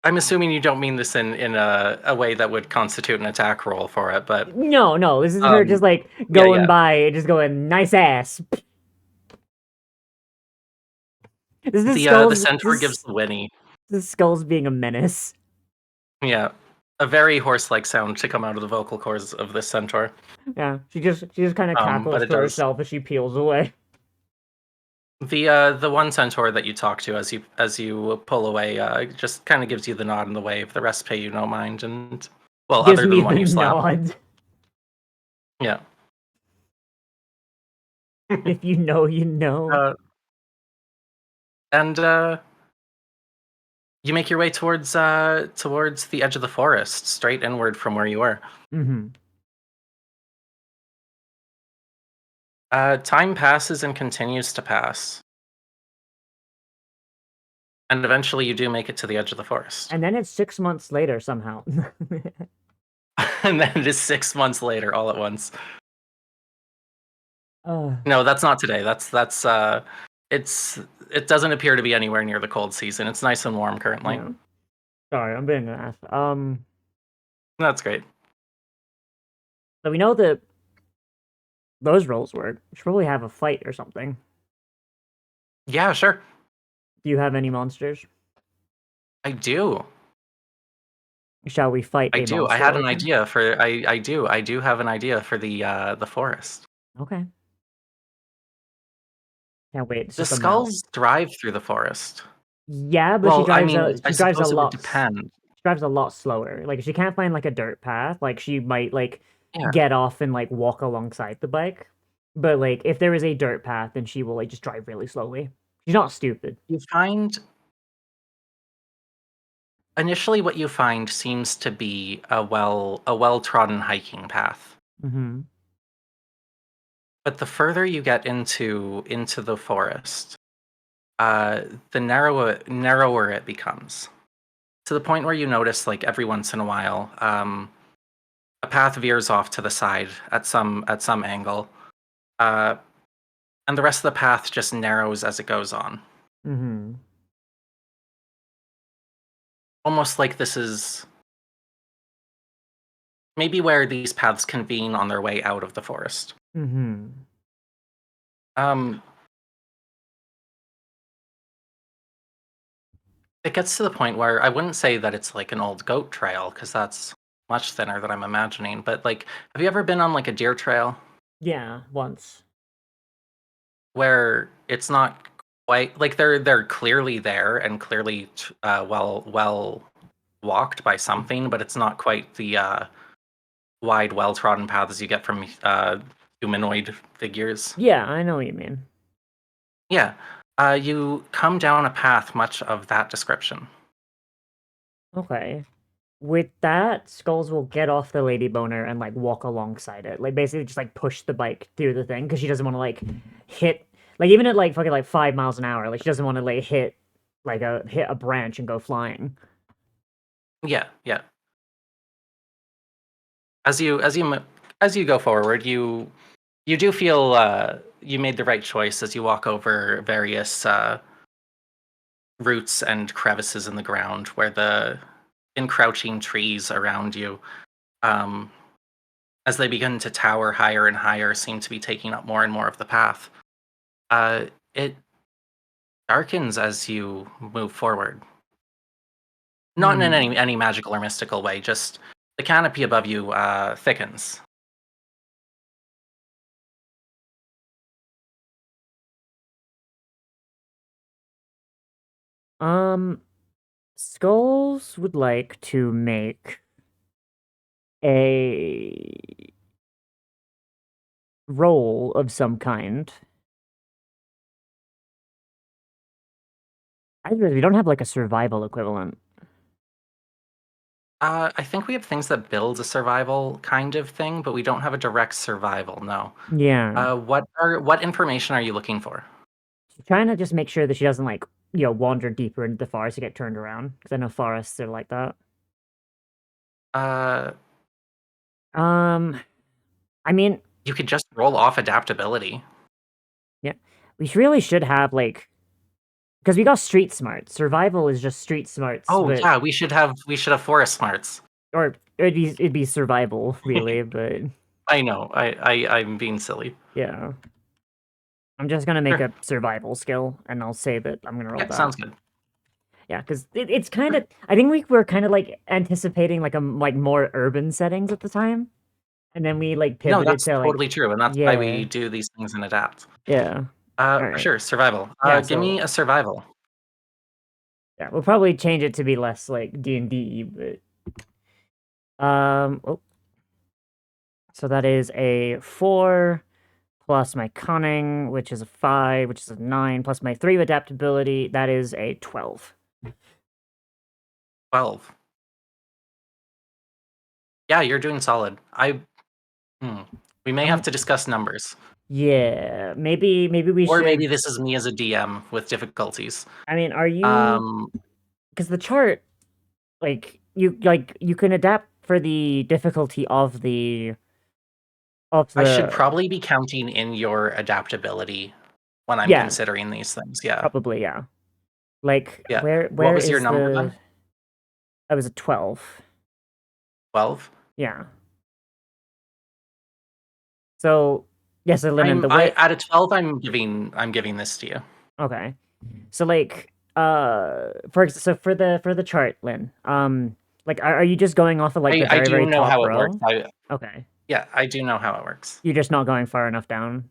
I'm assuming you don't mean this in a way that would constitute an attack roll for it, but No, no, this is her just like yeah, going yeah. by and just going, nice ass. This is The Skulls centaur gives the whinny. this is Skulls being a menace. Yeah. A very horse-like sound to come out of the vocal cords of this centaur. Yeah. She just kind of But cackles it to does. herself as she peels away. The one centaur that you talk to as you pull away just kind of gives you the nod and the wave. The rest pay you no mind, and well, Gives other me than one the you slap. nod. Yeah. If you know, you know. Uh, and you make your way towards the edge of the forest, straight inward from where you were. Mm-hmm. Time passes and continues to pass, and eventually you do make it to the edge of the forest. And then it's 6 months later somehow. And then it is 6 months later, all at once. uh, No, that's not today. That's It doesn't appear to be anywhere near the cold season. It's nice and warm currently. Yeah. Sorry, I'm being an ass. That's great. So we know that those rolls work. We should probably have a fight or something. Yeah, sure. Do you have any monsters? I do. Shall we fight I a do. I monster had an origin? idea for I do. I do have an idea for the forest. Okay. Can't wait. It's The just a mouse. skulls drive through the forest. Yeah, but Well, she I drives mean, a I she drives a suppose it would lot depend. she drives a lot slower. Like if she can't find like a dirt path, like she might like Yeah. get off and like walk alongside the bike. But like if there is a dirt path, then she will like just drive really slowly. She's not stupid. You find initially what you find seems to be a well-trodden hiking path. Mm-hmm. But the further you get into the forest, the narrower it becomes. To the point where you notice, like every once in a while, a path veers off to the side at some angle, and the rest of the path just narrows as it goes on. Mm-hmm. Almost like this is maybe where these paths convene on their way out of the forest. Mm-hmm. It gets to the point where I wouldn't say that it's like an old goat trail, because that's much thinner than I'm imagining. But like, have you ever been on like a deer trail Yeah, once. where it's not quite like they're clearly there and clearly well walked by something, but it's not quite the wide, well-trodden paths you get from humanoid figures. Yeah, I know what you mean. Yeah, you come down a path much of that description. Okay. With that, Skulls will get off the lady boner and like walk alongside it. Like basically just like push the bike through the thing because she doesn't want to like hit like even at like fucking like 5 miles an hour, like she doesn't want to like hit a branch and go flying. Yeah, yeah. As you go forward, you do feel you made the right choice as you walk over various roots and crevices in the ground where the encroaching trees around you, as they begin to tower higher and higher, seem to be taking up more and more of the path. It darkens as you move forward. Not in any magical or mystical way, just the canopy above you thickens. Skulls would like to make a roll of some kind. I realize we don't have like a survival equivalent. I think we have things that build a survival kind of thing, but we don't have a direct survival. No. Yeah. What information are you looking for? Trying to just make sure that she doesn't like, wander deeper into the forest to get turned around. Because I know forests are like that. I mean, You could just roll off adaptability. yeah. We really should have like because we got street smarts. Survival is just street smarts. Oh but, yeah, we should have forest smarts. or it'd be survival, really, but I know. I'm being silly. yeah. I'm just gonna make Sure. a survival skill, and I'll say that I'm gonna roll Yeah, that. sounds good. Yeah, because it's kind of. I think we were kind of like anticipating like more urban settings at the time, and then we like No, pivoted that's to like totally true, and that's why yeah. we do these things and adapt. Yeah. For Alright. sure, survival. Yeah, Give me a survival. Yeah, we'll probably change it to be less like D&D, but so that is a 4 plus my cunning, which is a 5, which is a 9, plus my 3 of adaptability, that is a 12. 12. Yeah, you're doing solid. We may have to discuss numbers. Yeah, maybe we Or should. maybe this is me as a DM with difficulties. I mean, are you? Because the chart, you can adapt for the difficulty of the. I should probably be counting in your adaptability when I'm Yeah. considering these things. Yeah. Probably, yeah. Like, Yeah. where What was is your number the... then? I was a 12. 12? Yeah. So, yes, so Lennon, the way... At a 12, I'm giving this to you. Okay. So, like, for the chart, Lynn, like, are you just going off of, like, the I very, do very know top how it works. row? Okay. Yeah, I do know how it works. You're just not going far enough down?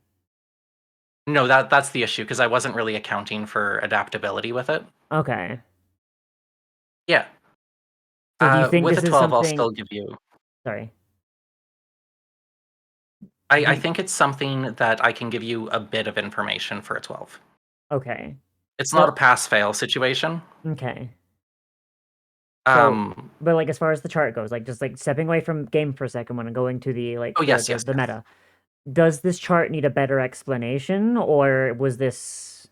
No, that's the issue, because I wasn't really accounting for adaptability with it. Okay. Yeah. So do you think With this a is 12, I'll something... still give you... Sorry. I think it's something that I can give you a bit of information for a 12. Okay. It's So... not a pass-fail situation. Okay. So, Um, but, like, as far as the chart goes, like, just, like, stepping away from game for a second when going to the, like, oh, yes, yes, the yes. meta, does this chart need a better explanation, or was this...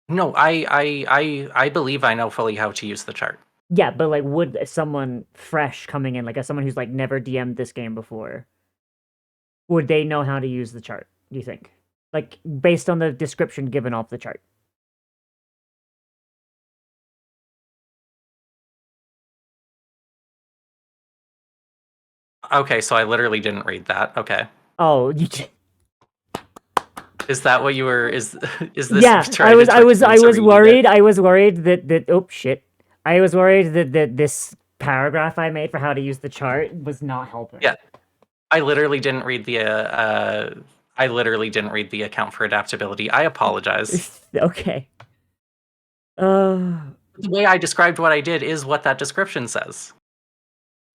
No, I believe I know fully how to use the chart. Yeah, but, like, would someone fresh coming in, like, as someone who's, like, never DM'd this game before, would they know how to use the chart, do you think? Like, based on the description given off the chart. Okay, so I literally didn't read that. Okay. Oh, Is that what you were... Is this... yeah, I was worried. I was worried that oh shit. I was worried that this paragraph I made for how to use the chart was not helping. Yeah. I literally didn't read the account for adaptability. I apologize. Okay. The way I described what I did is what that description says.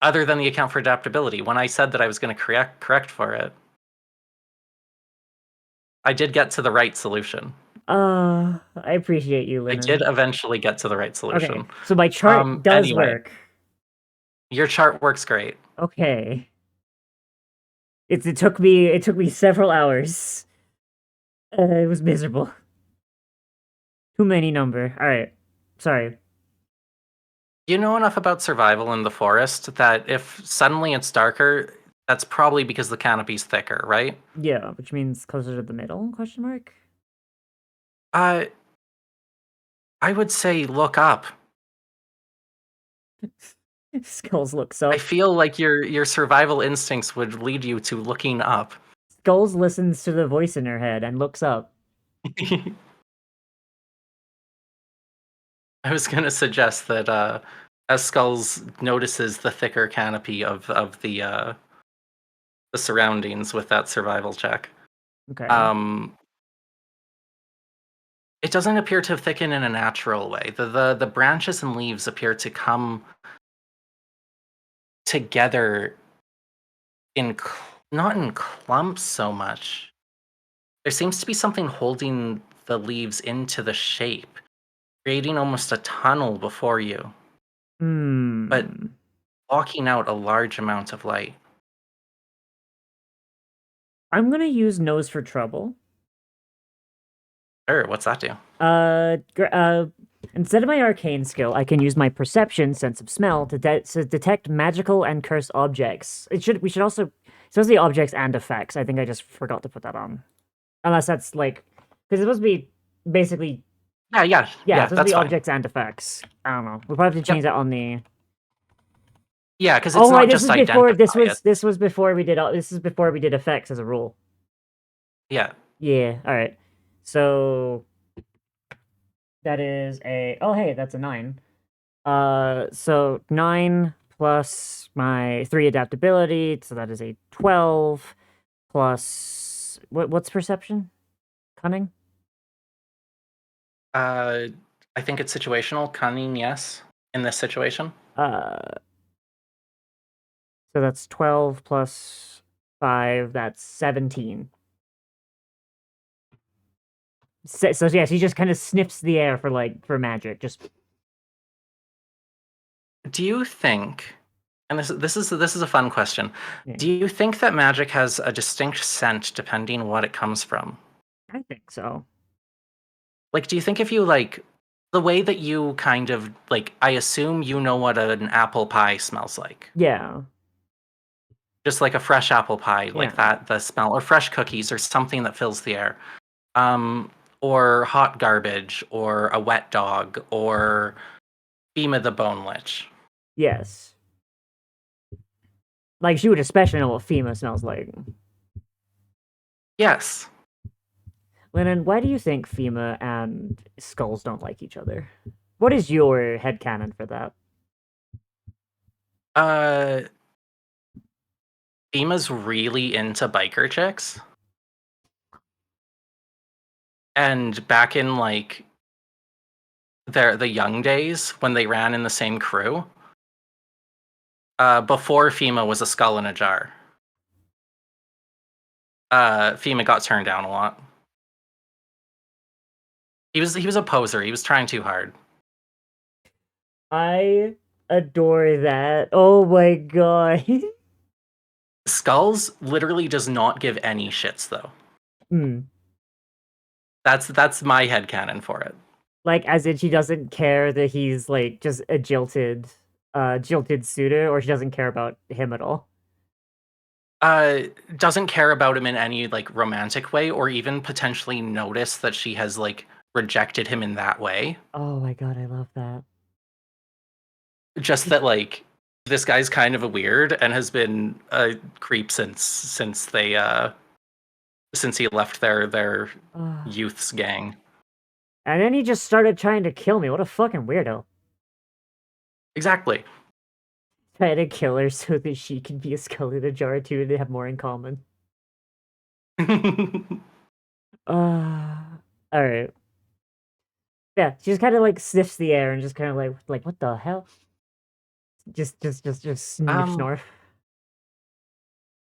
Other than the account for adaptability, when I said that I was going to correct for it, I did get to the right solution. I appreciate you, Lennon. I did eventually get to the right solution. Okay, so my chart does work. Your chart works great. Okay. It took me several hours. It was miserable. Too many number. All right. Sorry. You know enough about survival in the forest that if suddenly it's darker, that's probably because the canopy's thicker, right? Yeah, which means closer to the middle, question mark? I would say look up. Skulls looks up. I feel like your survival instincts would lead you to looking up. Skulls listens to the voice in her head and looks up. I was gonna suggest that as Skulls notices the thicker canopy of the surroundings with that survival check. Okay. It doesn't appear to thicken in a natural way. The branches and leaves appear to come together not in clumps so much. There seems to be something holding the leaves into the shape, creating almost a tunnel before you, but blocking out a large amount of light. I'm gonna use Nose for Trouble. Sure, what's that do? Instead of my arcane skill, I can use my perception, sense of smell, to detect magical and cursed objects. We should also... It's supposed to be objects and effects. I think I just forgot to put that on. Unless that's, like... Because it's supposed to be, basically... Yeah, it's supposed to that's be fine. objects and effects. I don't know. We'll probably have to change that on the... Yeah, because it's not just identify This was before we did... This is before we did effects as a rule. Yeah. Yeah, alright. So... That is a... Oh, hey, that's a 9. So 9 plus my 3 adaptability, so that is a 12, plus... What's perception? Cunning? I think it's situational. Cunning, yes, in this situation. So that's 12 plus 5, that's 17. So yeah, she just kind of sniffs the air for magic, just... Do you think, and this is a fun question, Yeah. do you think that magic has a distinct scent depending what it comes from? I think so. Like, do you think if you, like, the way that you kind of, like, I assume you know what an apple pie smells like. Yeah. Just like a fresh apple pie, like Yeah. that, the smell, or fresh cookies, or something that fills the air. Or hot garbage, or a wet dog, or Fema the Bone Lich. Yes. Like, she would especially know what FEMA smells like. Yes. Lennon, why do you think FEMA and Skulls don't like each other? What is your headcanon for that? Fema's really into biker chicks. And back in, like, the young days, when they ran in the same crew, before Fema was a skull in a jar, Fema got turned down a lot. He was a poser. He was trying too hard. I adore that. Oh my god. Skulls literally does not give any shits, though. Hmm. That's my headcanon for it. Like, as in she doesn't care that he's, like, just a jilted suitor, or she doesn't care about him at all? Doesn't care about him in any, like, romantic way, or even potentially notice that she has, like, rejected him in that way. Oh my god, I love that. Just that, like, this guy's kind of a weird and has been a creep since he left their Ah. youth's gang. And then he just started trying to kill me. What a fucking weirdo. Exactly. Trying to kill her so that she can be a skull in a jar too, and they have more in common. Alright. Yeah, she just kind of like sniffs the air and just kind of like what the hell? Just sniff Um, snarf.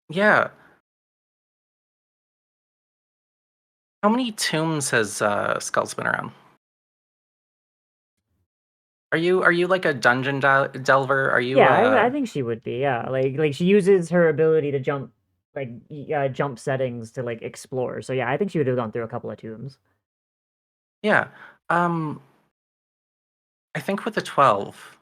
yeah. How many tombs has Skull's been around? Are you like a dungeon delver? Are you Yeah, I think she would be. Yeah, like she uses her ability to jump, like jump settings to like explore. So yeah, I think she would have gone through a couple of tombs. yeah. I think with the 12,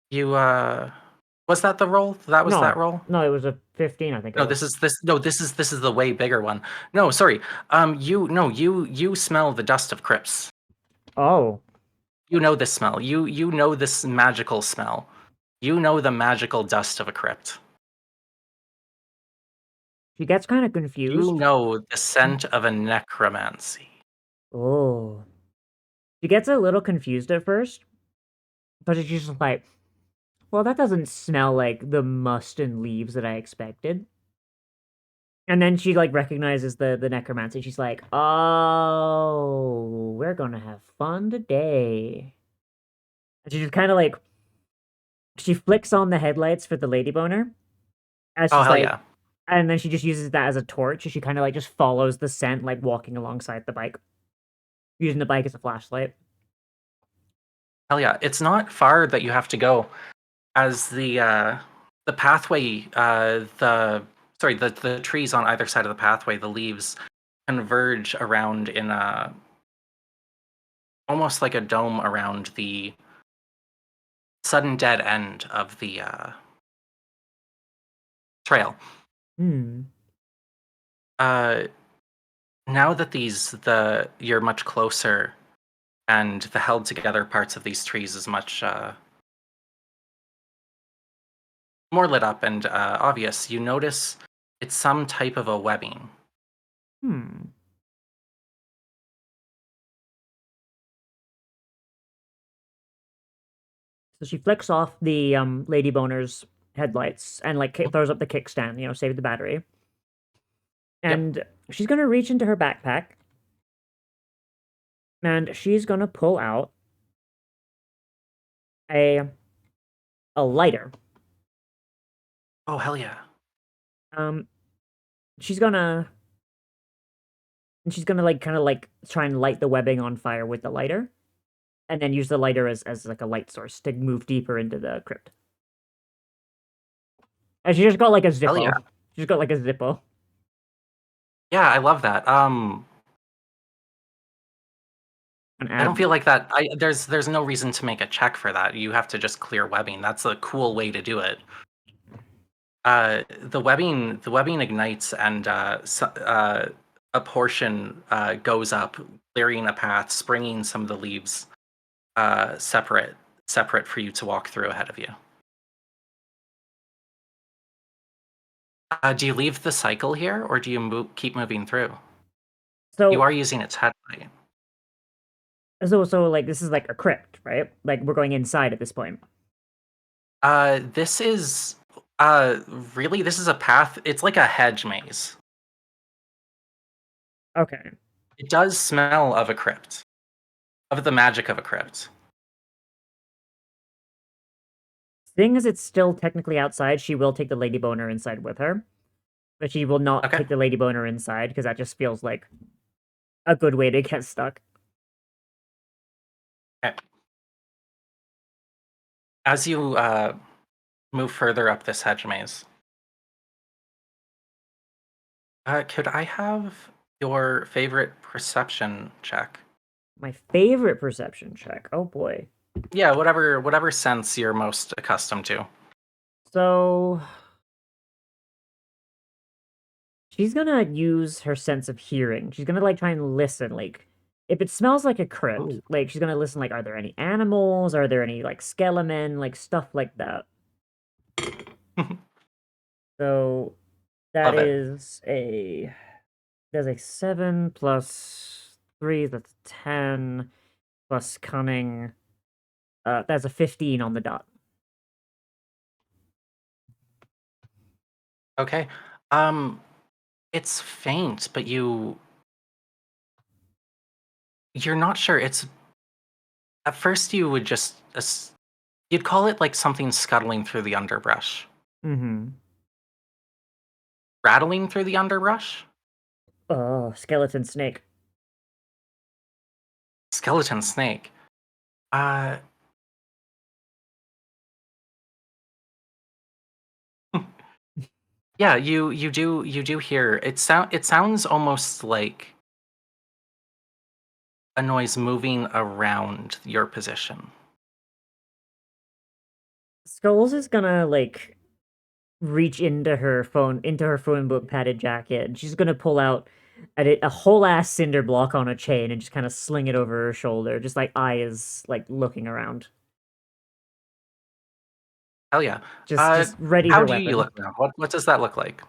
you was that the roll? That was that No, roll? no, it was a 15. I think it No, was. this is the way bigger one. No, sorry. You smell the dust of crypts. Oh, You know this smell. You know this magical smell. You know the magical dust of a crypt. she gets kind of You confused. know the scent of a necromancy. Oh, she gets a little confused at first, but she's just like, well, that doesn't smell like the must and leaves that I expected. And then she like recognizes the necromancy. She's like, "Oh, we're gonna have fun today." And she just kind of like she flicks on the headlights for the lady boner as Oh she's hell like, yeah. and then she just uses that as a torch. She kind of like just follows the scent, like walking alongside the bike, using the bike as a flashlight. Hell yeah. It's not far that you have to go, as the pathway, the trees on either side of the pathway, the leaves converge around in a almost like a dome around the sudden dead end of the trail. Hmm. Uh, Now that you're much closer, and the held together parts of these trees is much more lit up and obvious, you notice it's some type of a webbing. Hmm. So she flicks off the lady boner's headlights and like throws up the kickstand, save the battery. Yep. And she's gonna reach into her backpack and she's gonna pull out a lighter. Oh hell yeah. Um, she's gonna like kind of like try and light the webbing on fire with the lighter, and then use the lighter as like a light source to move deeper into the crypt. And she just got like a Hell yeah. Zippo. She's got like a Zippo. Yeah, I love that. An I don't ad. feel like that. There's no reason to make a check for that. You have to just clear webbing. That's a cool way to do it. The webbing ignites, and a portion goes up, clearing a path, springing some of the leaves separate for you to walk through ahead of you. Do you leave the cycle here, or do you keep moving through? You So are using its headlight. so like this is like a crypt, right? Like we're going inside at this point. This is really, this is a path. It's like a hedge maze. Okay. It does smell of a crypt, of the magic of a crypt. Seeing as it's still technically outside, she will take the lady boner inside with her. But she will not Okay. take the lady boner inside because that just feels like a good way to get stuck. Okay. As you move further up this hedge maze, could I have your favorite perception check? My favorite perception check. Oh boy. Yeah, whatever sense you're most accustomed to. So she's gonna use her sense of hearing. She's gonna like try and listen. Like if it smells like a crypt, Ooh. like she's gonna listen. Like, are there any animals? Are there any like skelemen? Like stuff like that. So that Love it. is there's a 7 plus 3. That's 10 plus cunning. That's a 15 on the dot. Okay. It's faint, but you're not sure. It's at first you would just you'd call it like something scuttling through the underbrush, Mm-hmm. rattling through the underbrush. Oh, skeleton snake. Skeleton snake. Uh, yeah, you do hear it. It sounds almost like a noise moving around your position. Skulls is gonna like reach into her phone book padded jacket, and she's gonna pull out a whole ass cinder block on a chain and just kind of sling it over her shoulder, just like eyes like looking around, Hell yeah. just ready How her do you weapon. look now? What does that look like?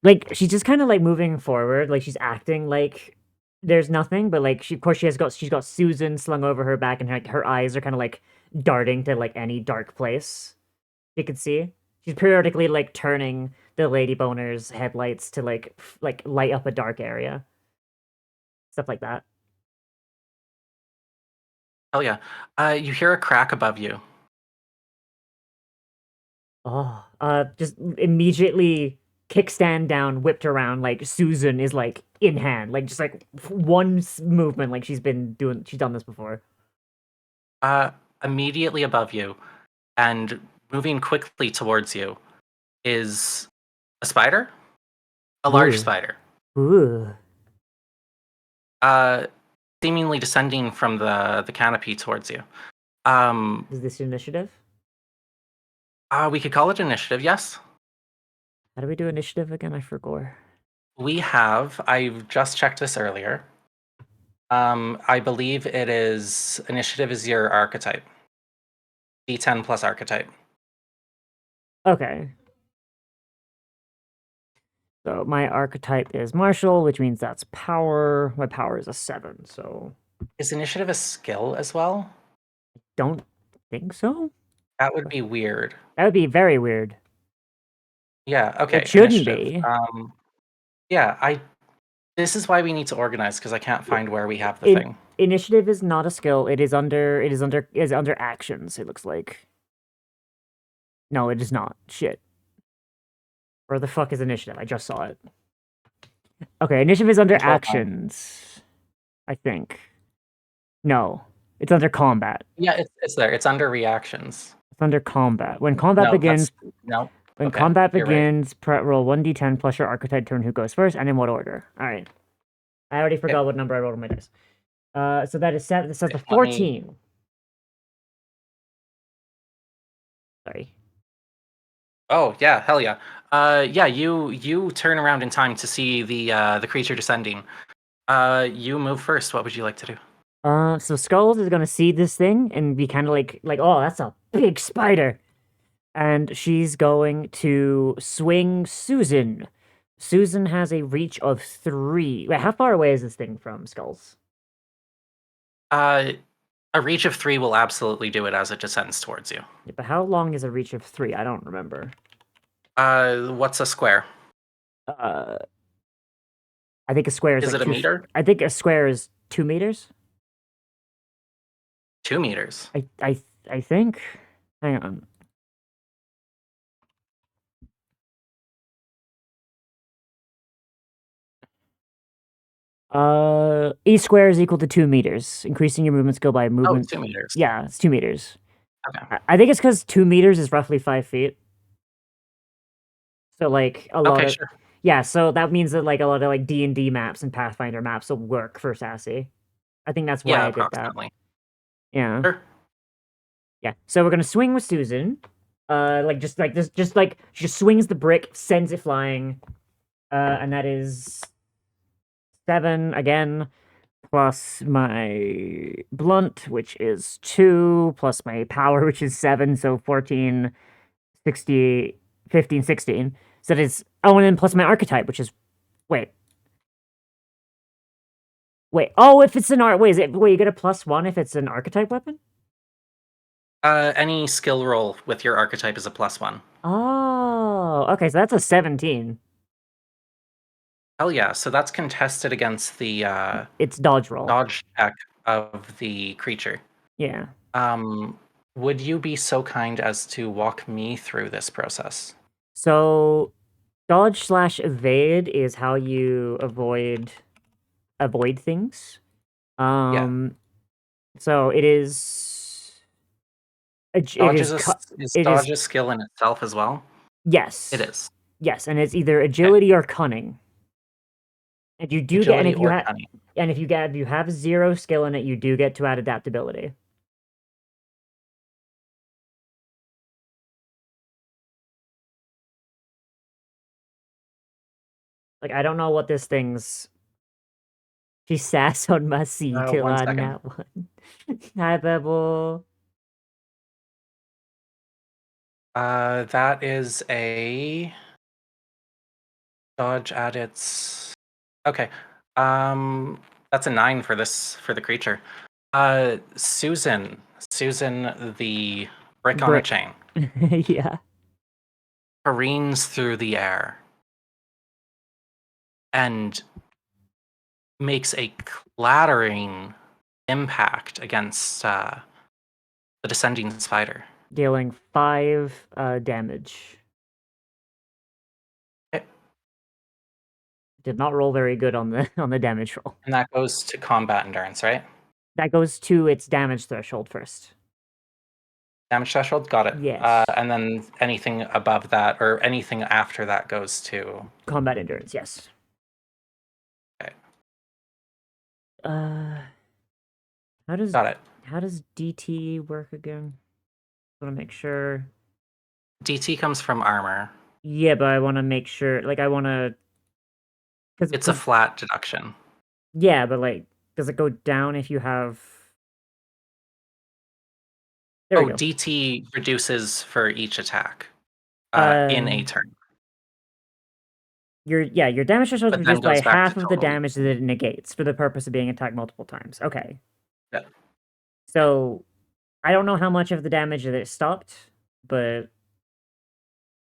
Like she's just kind of like moving forward, like she's acting like there's nothing, but like of course she's got Susan slung over her back, and her eyes are kind of like darting to like any dark place you can see. She's periodically like turning the lady boner's headlights to like light up a dark area, stuff like that. Hell yeah. You hear a crack above you. Oh, just immediately kickstand down, whipped around, like Susan is like in hand, like just like one movement, like she's done this before. Immediately above you, and moving quickly towards you, is a spider, a large Ooh. spider, Ooh. uh, seemingly descending from the canopy towards you. Is this initiative? We could call it initiative. Yes, How do we do initiative again? I forgot. we have. I've just checked this earlier. I believe it is initiative is your archetype. D10 plus archetype. Okay. So my archetype is martial, which means that's power. My power is a 7, so Is initiative a skill as well? don't think so. That would be weird. That would be very weird. Yeah. Okay. It shouldn't Initiative. be. Yeah. This is why we need to organize, because I can't find where we have the thing. Initiative is not a skill. It is under actions, it looks like. No, it is not. Shit. Where the fuck is initiative? I just saw it. Okay, initiative is under Control actions. I think. No. It's under combat. Yeah, it's there. It's under reactions. It's under combat. When combat No, begins, no. when Okay, combat you're right. begins, roll 1d10 plus your archetype turn who goes first, and in what order. Alright. I already forgot what number I rolled on my dice. So that is 7. This says the 14. Sorry. Oh yeah, hell yeah. Yeah, you turn around in time to see the creature descending. You move first. What would you like to do? So Skulls is gonna see this thing and be kind of like, oh, that's a big spider. And she's going to swing Susan. Susan has a reach of 3. Wait, how far away is this thing from Skulls? A reach of 3 will absolutely do it as it descends towards you. Yeah, but how long is a reach of 3? I don't remember. What's a square? I think a square is Is like it a meter? I think a square is 2 meters. 2 meters. I think. Hang on. E square is equal to 2 meters. Increasing your movement skill by Oh, movement. 2 meters. Yeah, it's 2 meters. Okay. I think it's because 2 meters is roughly 5 feet. So like a lot Okay, of sure. yeah, so that means that like a lot of like D&D maps and Pathfinder maps will work for SASS-C. I think that's why Yeah, I did that. approximately. Yeah. Sure. Yeah. So we're gonna swing with Susan. Just like this, just like she just swings the brick, sends it flying. And that is 7 again, plus my blunt, which is 2, plus my power, which is 7, so 14, 60, 15, 16. So that is, oh, and then plus my archetype, which is, wait. Oh, if it's an wait, you get a +1 if it's an archetype weapon? Any skill roll with your archetype is a +1. Oh, okay, so that's a 17. Hell yeah! So that's contested against the It's dodge roll. dodge check of the creature. Yeah. Would you be so kind as to walk me through this process? So, dodge/evade is how you avoid things. So it is. Dodge is dodge a skill in itself as well? Yes. It is. Yes, and it's either agility or cunning. And you do get, and if you have, and if you have 0 skill in it, you do get to add adaptability. Like I don't know what this thing's. She sass on my seat till 1 I second. not one. Hi, Pebble. That is a dodge at its. Okay. That's a 9 for the creature. Susan, the brick on a chain, Yeah. careens through the air and makes a clattering impact against the descending spider. Dealing 5 damage. Okay. Did not roll very good on the damage roll. And that goes to combat endurance, right? That goes to its damage threshold first. Damage threshold? Got it. Yes. And then anything above that or anything after that goes to combat endurance, yes. Okay. How does Got it. How does DT work again? I want to make sure. DT comes from armor. Yeah, but I want to make sure. Like, I want to. It's a flat deduction. Yeah, but like, does it go down if you have? There we go. DT reduces for each attack in a turn. Your damage threshold is reduced by goes back to half of the total. damage that it negates for the purpose of being attacked multiple times. Okay. Yeah. So, I don't know how much of the damage that it stopped, but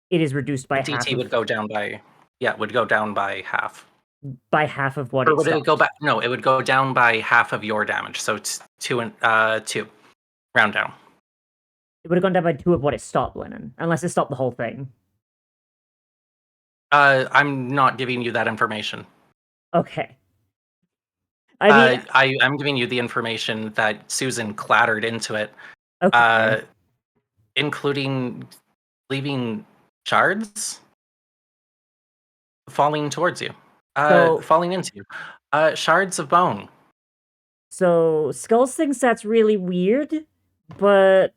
it is reduced by half. DT would go down by half. By half of what Or it would stopped. it go back? No, it would go down by half of your damage. So it's 2 and 2. Round down. It would have gone down by 2 of what it stopped, Lennon, unless it stopped the whole thing. I'm not giving you that information. Okay. I mean, I'm giving you the information that Susan clattered into it, okay. Including leaving shards falling towards you, falling into you, shards of bone. So Skulls thinks that's really weird, but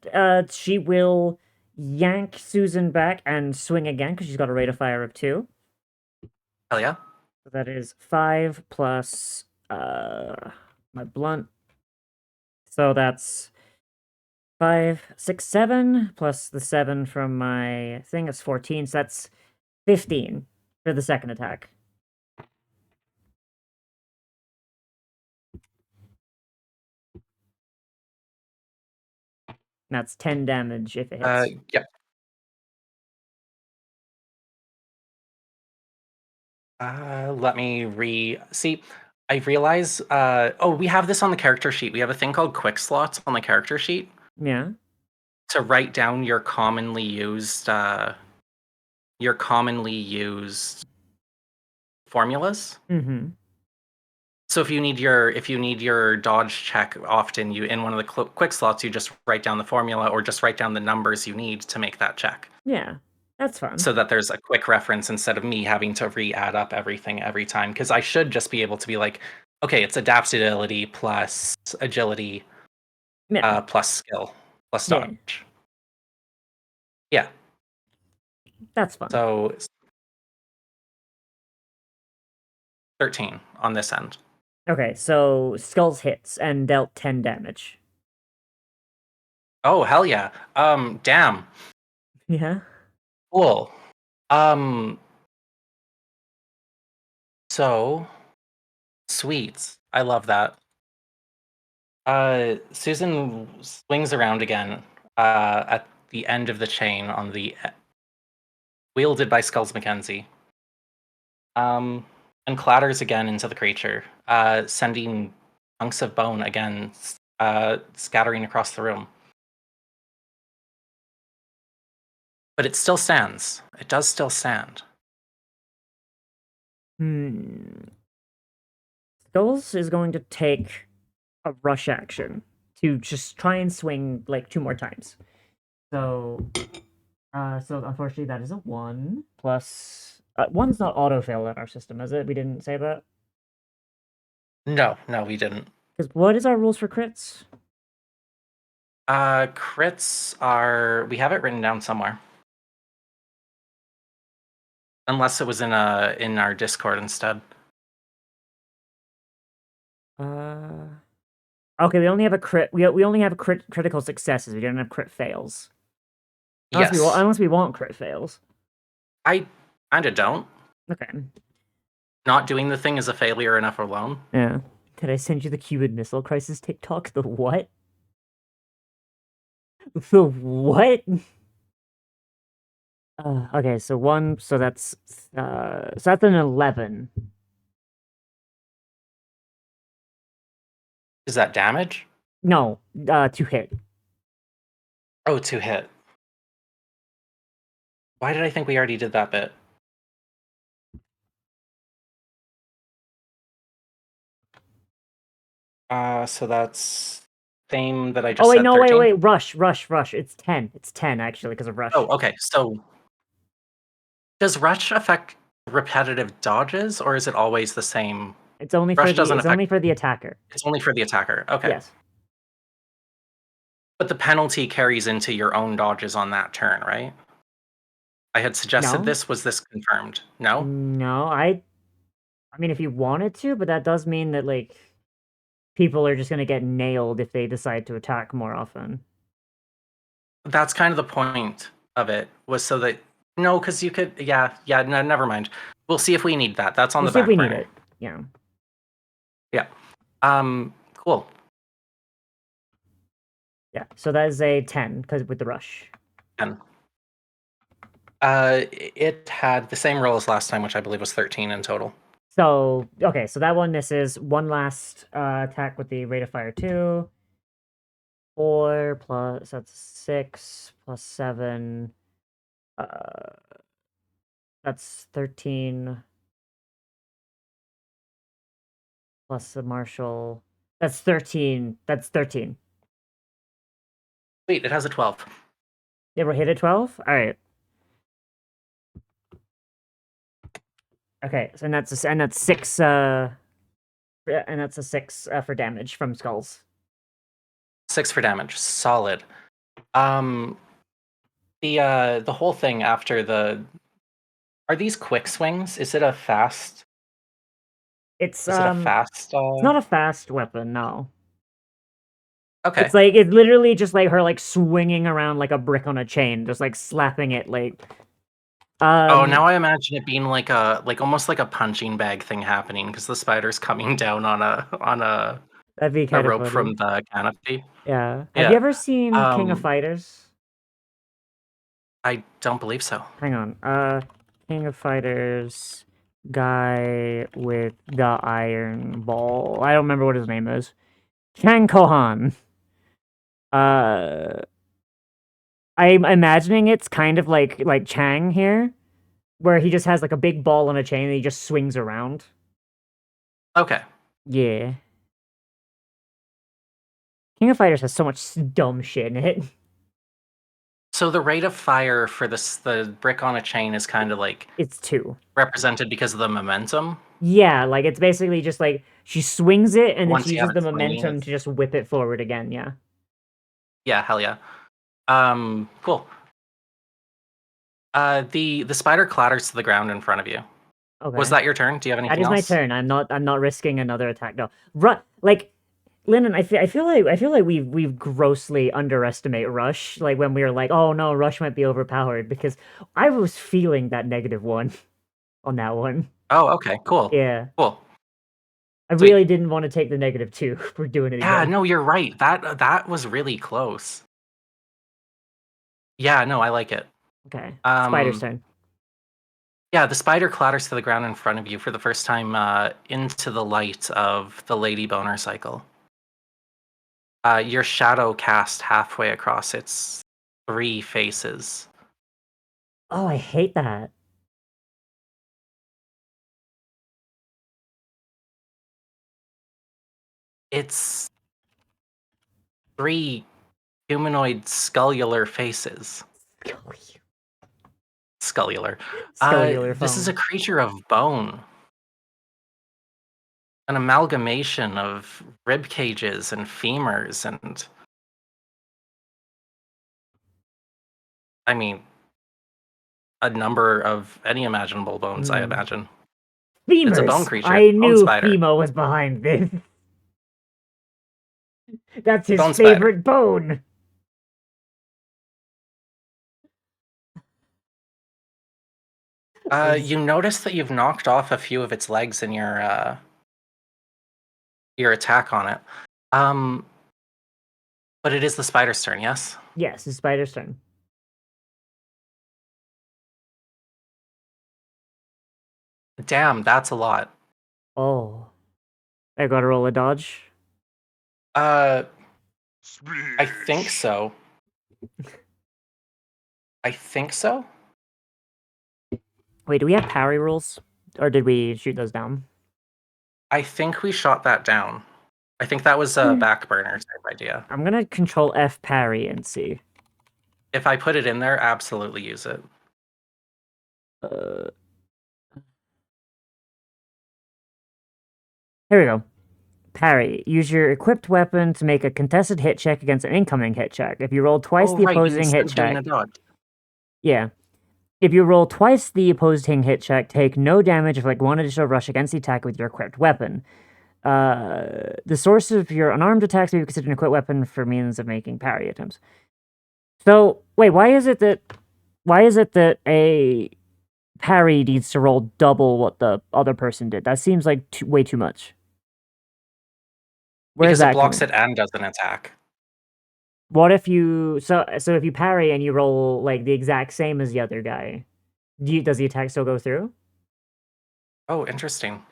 she will yank Susan back and swing again because she's got a rate of fire of 2. Hell yeah. So that is 5 plus my blunt. So that's 5, 6, 7 plus the 7 from my thing is 14. So that's 15 for the second attack. That's 10 damage if it hits. Yep. Let me see. I realize. Oh, we have this on the character sheet. We have a thing called quick slots on the character sheet Yeah. to write down your commonly used formulas. Mm-hmm. So if you need your dodge check often, you in one of the quick slots, you just write down the formula or just write down the numbers you need to make that check. Yeah, that's fun. So that there's a quick reference instead of me having to re-add up everything every time. Because I should just be able to be like, okay, it's adaptability plus agility Yeah. plus skill plus Yeah. dodge. Yeah. That's fun. So 13 on this end. Okay, so Skulls hits and dealt 10 damage. Oh hell yeah. Damn. Yeah. Cool. So sweet. I love that. Susan swings around again at the end of the chain on the wielded by Skulls Mackenzie. And clatters again into the creature, sending chunks of bone again scattering across the room. But it still stands. It does still stand. Skulls is going to take a rush action to just try and swing like 2 more times. So unfortunately that is a 1 plus 1's not auto fail in our system, is it? We didn't say that. No, we didn't. Because what is our rules for crits? Crits are, we have it written down somewhere. Unless it was in our Discord instead. Okay, we only have a crit. We only have critical successes. We don't have crit fails. Yes. Unless we want crit fails. I kinda don't. Okay. Not doing the thing is a failure enough alone. Yeah. Did I send you the Cuban Missile Crisis TikTok? The what? The what? Okay, so 1, so that's an 11. Is that damage? No, to hit. Oh, to hit. Why did I think we already did that bit? So that's same that I just Oh wait, said. no, 13? wait, rush. It's 10. It's 10 actually because of rush. Oh, okay. So does rush affect repetitive dodges, or is it always the same? It's only Rush for the doesn't it's affect- only for the attacker. It's only for the attacker. Okay. Yes. But the penalty carries into your own dodges on that turn, right? I had suggested No. this. Was this confirmed? No? No, I mean if you wanted to, but that does mean that like people are just gonna get nailed if they decide to attack more often. That's kind of the point of it, was so that no, because you could no, never mind. We'll see if we need that. That's on We'll the see back if we burner. need it. Yeah. Yeah. Cool. Yeah. So that is a 10 because with the rush. 10. It had the same roll as last time, which I believe was 13 in total. So okay, so that one misses. One last attack with the rate of fire 2. 4 plus that's 6 plus 7. That's 13 plus the martial. That's 13. That's 13. Sweet, it has a 12. It will hit at 12? Alright. Okay, so and that's 6 and that's a 6 for damage from skulls. 6 for damage. Solid. The whole thing after the are these quick swings? Is it a fast? It's Is it a fast? it's not a fast weapon, no. Okay. It's like it's literally just like her like swinging around like a brick on a chain, just like slapping it like. Oh, now I imagine it being like almost like a punching bag thing happening because the spider's coming down on a That'd be kind of rope funny. from the canopy. Yeah. Have Yeah. you ever seen King of Um, Fighters? I don't believe so. Hang on. King of Fighters guy with the iron ball. I don't remember what his name is. Chang Kohan. Uh, I'm imagining it's kind of like Chang here, where he just has like a big ball on a chain and he just swings around. Okay. Yeah. King of Fighters has so much dumb shit in it. So the rate of fire for the brick on a chain is kind of like It's 2. represented because of the momentum. Yeah, like it's basically just like she swings it and then Once she you have uses the it swinging, momentum to just whip it forward again. Yeah. yeah, hell yeah. Cool. The spider clatters to the ground in front of you. Okay. Was that your turn? Do you have anything That is my else? turn. I'm not risking another attack. No. Like Lennon, I feel like we've grossly underestimate Rush. Like when we were like, oh no, Rush might be overpowered because I was feeling that -1 on that one. Oh, okay, cool. Yeah. Cool. I Sweet. really didn't want to take the -2 for doing it Yeah, again. no, you're right. That was really close. Yeah, no, I like it. Okay. Spider's turn. Yeah, the spider clatters to the ground in front of you for the first time into the light of the Lady Boner cycle. Your shadow cast halfway across its 3 faces. Oh, I hate that. It's 3 humanoid scullular faces. Scullular. Scullular This is a phone. creature of bone. An amalgamation of rib cages and femurs and I mean a number of any imaginable bones, I imagine. It's a bone Femurs. creature. I Bone knew spider. Fimo was behind this. That's his Bone spider. favorite bone. You notice that you've knocked off a few of its legs in your attack on it. But it is the spider's turn, yes? Yes, it's Spider's turn. Damn, that's a lot. Oh. I gotta roll a dodge. I think so. I think so. Wait, do we have parry rules? Or did we shoot those down? I think we shot that down. I think that was a back burner type idea. I'm gonna control F parry and see. If I put it in there, absolutely use it. Here we go. Parry. Use your equipped weapon to make a contested hit check against an incoming hit check. If you roll twice the opposing hit check. Yeah. If you roll twice the opposing hit check, take no damage for like 1 additional rush against the attack with your equipped weapon. The source of your unarmed attacks may be considered an equipped weapon for means of making parry attempts. So, wait, why is it that a parry needs to roll double what the other person did? That seems like way too much. Because it blocks it and does an attack. What if you so if you parry and you roll like the exact same as the other guy, does the attack still go through? Oh, interesting.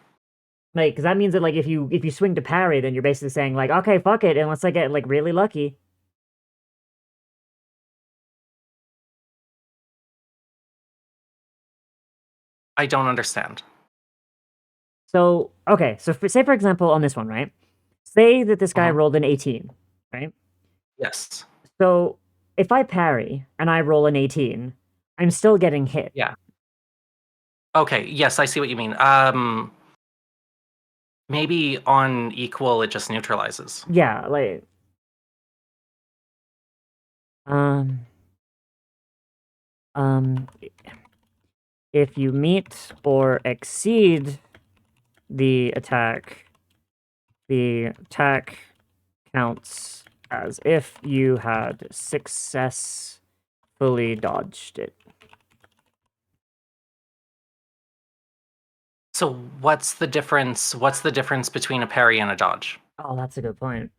Like, because that means that like if you swing to parry, then you're basically saying like, okay, fuck it, unless I get like really lucky. I don't understand. So okay, so say for example on this one, right? Say that this guy rolled an 18, right? Yes. So if I parry and I roll an 18, I'm still getting hit. Yeah. Okay, yes, I see what you mean. Maybe on equal, it just neutralizes. Yeah, like If you meet or exceed the attack counts as if you had successfully dodged it. So what's the difference? What's the difference between a parry and a dodge? Oh, that's a good point.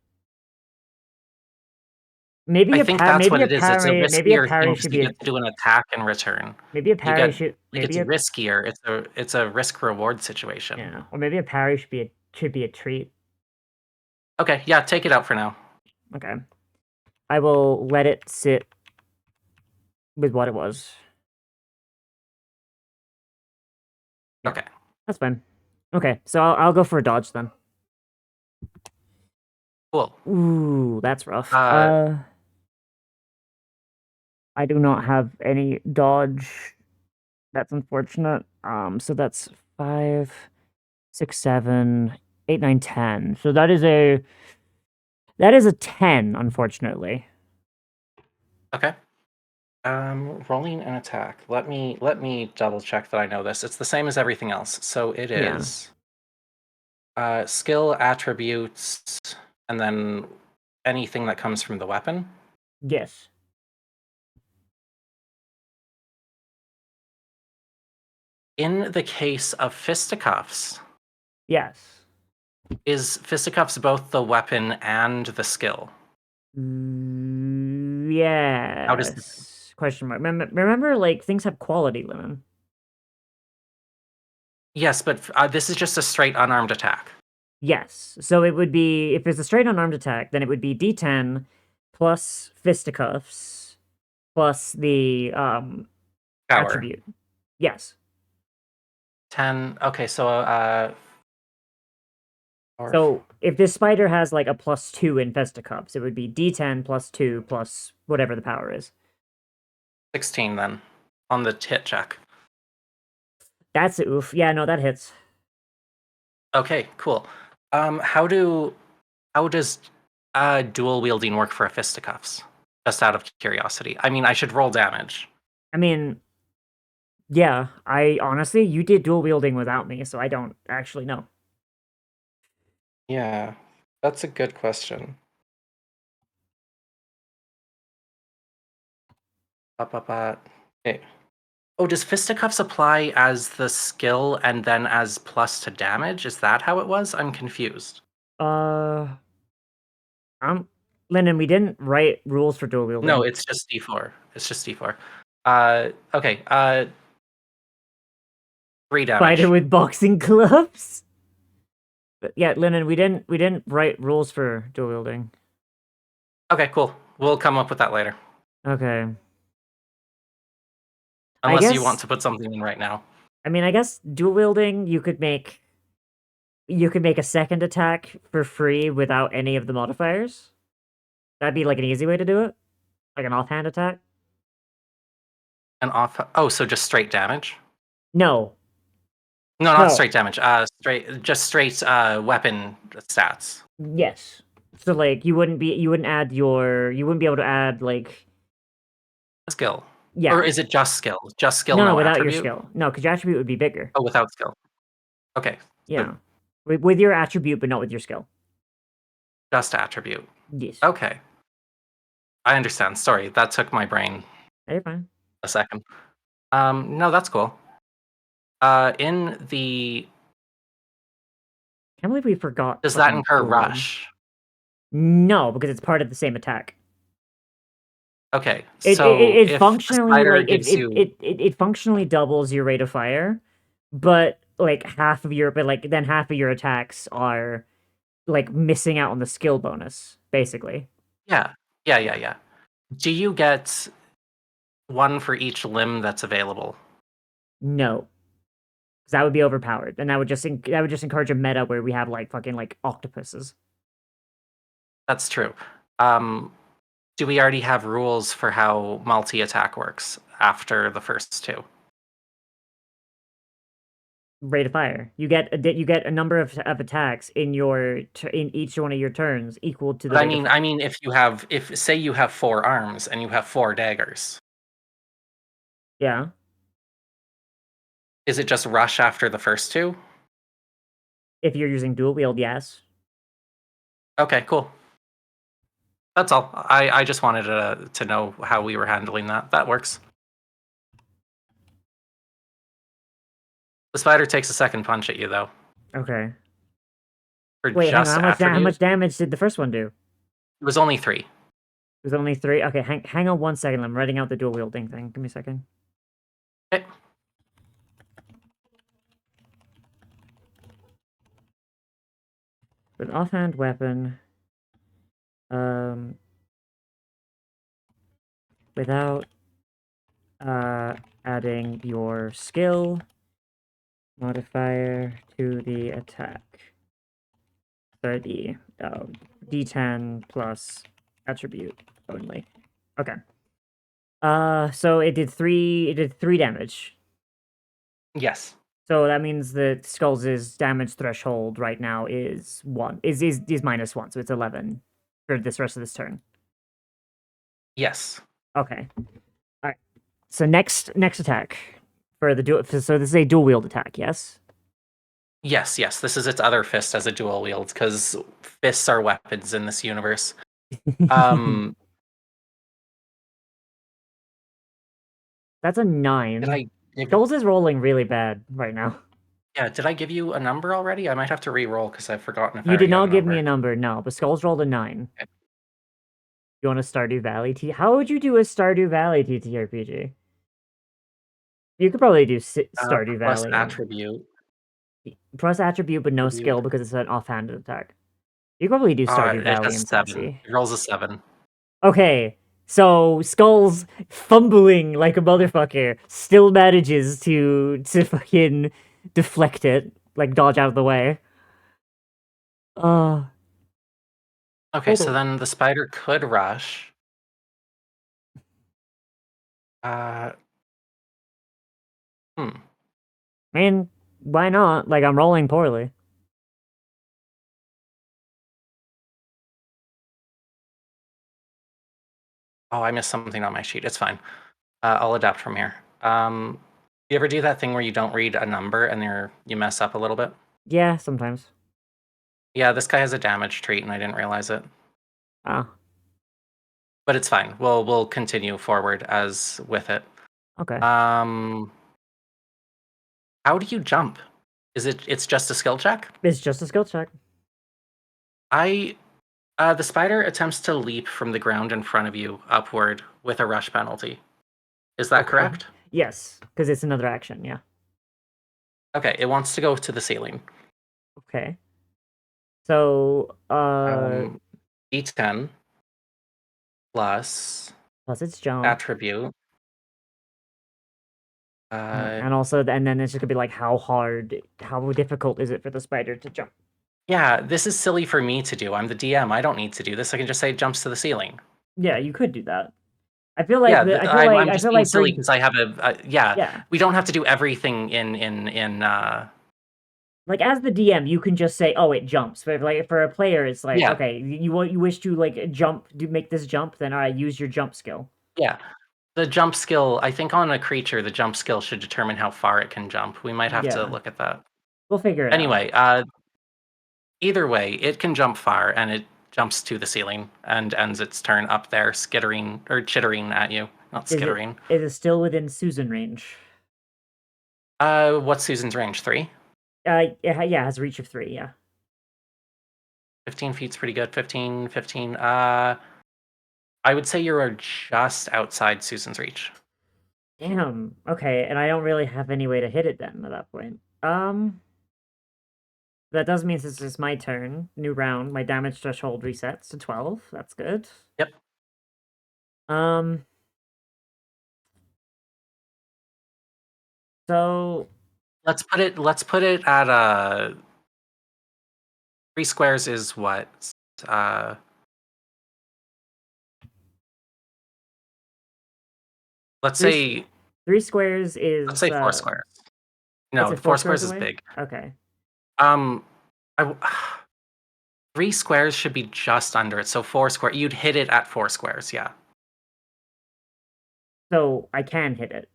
Maybe I a think that's what maybe a it is. It's a parry maybe a riskier parry thing because should you be get to do an attack in return. maybe a You parry get should like maybe it's a riskier. It's a risk reward situation. yeah, or maybe a parry should be a treat. Okay, yeah, take it out for now. Okay. I will let it sit with what it was. Yeah. Okay. That's fine. Okay, so I'll go for a dodge then. Cool. Ooh, that's rough. Uh, I do not have any dodge. That's unfortunate. So that's 5, 6, 7, 8, 9, 10. So that is a 10, unfortunately. Okay. Rolling an attack. Let me double check that I know this. It's the same as everything else. So it Yeah. is skill attributes and then anything that comes from the weapon. Yes. In the case of fisticuffs, Yes. is fisticuffs both the weapon and the skill? How does Yes. Question mark. Remember, like, things have quality, Lemon. Yes, but this is just a straight unarmed attack. Yes. So it would be, if it's a straight unarmed attack, then it would be D10 plus fisticuffs plus the Power. attribute. Yes. 10. Okay, so So if this spider has like a +2 in fisticuffs, it would be D10 plus 2 plus whatever the power is. 16 then on the hit check. That's oof. Yeah, no, that hits. Okay, cool. How does dual wielding work for a fisticuffs? Just out of curiosity. I mean, I should roll damage. I mean, yeah, I honestly, you did dual wielding without me, so I don't actually know. Yeah, that's a good question. Okay. Oh, does fisticuffs apply as the skill and then as plus to damage? Is that how it was? I'm confused. Lyndon, we didn't write rules for dual wielding. No, it's just D4. It's just D4. Okay. 3 damage. Spider with boxing gloves. But yeah, Lyndon, we didn't write rules for dual wielding. Okay, cool. We'll come up with that later. Okay. Unless you want to put something in right now. I mean, I guess dual wielding, you could make a second attack for free without any of the modifiers. That'd be like an easy way to do it, like an offhand attack. Oh, so just straight damage? No. No, not straight damage. Straight weapon stats. Yes. So like you wouldn't be able to add like skill. Yeah. Or is it just skill? Just skill, no without attribute? your skill. No, because your attribute would be bigger. Oh, without skill. Okay. Yeah. With your attribute, but not with your skill. Just attribute. Yes. Okay. I understand. Sorry, that took my brain You're fine. a second. No, that's cool. In the... I can't believe we forgot. Does that incur rush? No, because it's part of the same attack. Okay, so it if functionally like it it functionally doubles your rate of fire, but like half of your attacks are like missing out on the skill bonus, basically. Yeah. Do you get one for each limb that's available? No, because that would be overpowered, and that would just encourage a meta where we have like fucking like octopuses. That's true. Do we already have rules for how multi-attack works after the first two? Rate of fire. You get a number of attacks in each one of your turns equal to the. But I mean, if say you have 4 arms and you have 4 daggers, Yeah. Is it just rush after the first two? If you're using dual wield, yes. Okay, cool. That's all. I just wanted to know how we were handling that. That works. The spider takes a second punch at you, though. Okay. For Wait, hang on. just How attribute, much damage did the first one do? it was only 3. It was only 3. Okay, hang on 1 second. I'm writing out the dual wielding thing. Give me a second. Okay. With offhand weapon, without adding your skill modifier to the attack. 30. D10 plus attribute only. Okay. So it did 3 damage. Yes. So that means that Skulls' damage threshold right now is 1. Is -1, so it's 11 for this rest of this turn. Yes. Okay. Alright. So next attack. For the dual, so this is a dual wield attack, yes? Yes, yes. This is its other fist as a dual wield, because fists are weapons in this universe. That's a 9. Did I give, Skulls is rolling really bad right now. yeah, did I give you a number already? I might have to re-roll because I've forgotten if I You did already had not a give me a number. number, no, but Skulls rolled a 9. Okay. You want a Stardew Valley T? How would you do a Stardew Valley TTRPG? You could probably do Stardew Plus Valley. attribute. Plus attribute, but no skill because it's an offhanded attack. You could probably do Stardew It Valley has and 7. SASS-C. It rolls a 7. Okay, so Skulls fumbling like a motherfucker still manages to fucking deflect it, like dodge out of the way. Okay, so Hold on. then the spider could rush. Hmm. I mean, why not? Like, I'm rolling poorly. Oh, I missed something on my sheet. It's fine. I'll adapt from here. You ever do that thing where you don't read a number and you mess up a little bit? Yeah, sometimes. Yeah, this guy has a damage trait and I didn't realize it. Ah, But it's fine. We'll continue forward as with it. okay. How do you jump? It's just a skill check? It's just a skill check. The spider attempts to leap from the ground in front of you upward with a rush penalty. Is that Okay. correct? Yes, because it's another action, yeah. Okay, it wants to go to the ceiling. Okay. So, D10 plus plus its jump. attribute. And also, and then it's just gonna be like, how difficult is it for the spider to jump? Yeah, this is silly for me to do. I'm the DM. I don't need to do this. I can just say it jumps to the ceiling. Yeah, you could do that. I feel like Yeah, I'm I just feel being like silly because I have yeah. yeah. We don't have to do everything in Like as the DM, you can just say, "Oh, it jumps." But like for a player, it's like, Yeah. okay, you wish to like jump, make this jump, then use your jump skill. Yeah. The jump skill, I think on a creature, the jump skill should determine how far it can jump. We might have to Yeah. look at that. We'll figure it out. Anyway, either way, it can jump far and it jumps to the ceiling and ends its turn up there, skittering or chittering at you. Not skittering. Is it still within Susan range? What's Susan's range? 3? Yeah, it has reach of 3, yeah. 15 feet's pretty good. 15. I would say you're just outside Susan's reach. Damn. Okay, and I don't really have any way to hit it then at that point. That does mean since it's my turn, new round, my damage threshold resets to 12. That's good. Yep. So let's put it at 3 squares is what? Let's say 3 squares is let's say 4 squares. No, it's 4 squares is big. Okay. I 3 squares should be just under it. So 4 square, you'd hit it at 4 squares, yeah. So I can hit it.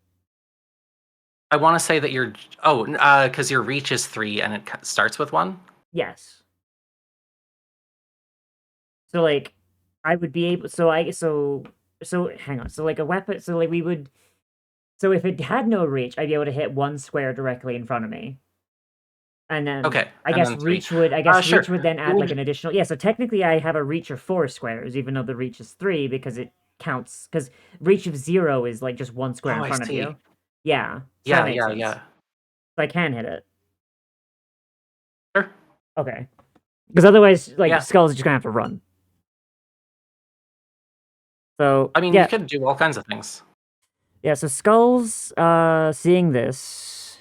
I want to say that you're because your reach is 3 and it starts with 1. Yes. So like, I would be able. So hang on. So like a weapon. So like we would. So if it had no reach, I'd be able to hit one square directly in front of me. And then Okay, I and guess then 3. reach would Sure. reach would then You add like would- an additional. Yeah. So technically, I have a reach of 4 squares, even though the reach is 3 because it counts. Because reach of 0 is like just 1 square Oh, in I front of see. you. Yeah. So that Yeah, makes yeah, sense. yeah. So I can hit it. Sure. Okay. Because otherwise, like Yeah. Skull's just gonna have to run. So I mean, yeah. you could do all kinds of things. Yeah, so Skull's seeing this.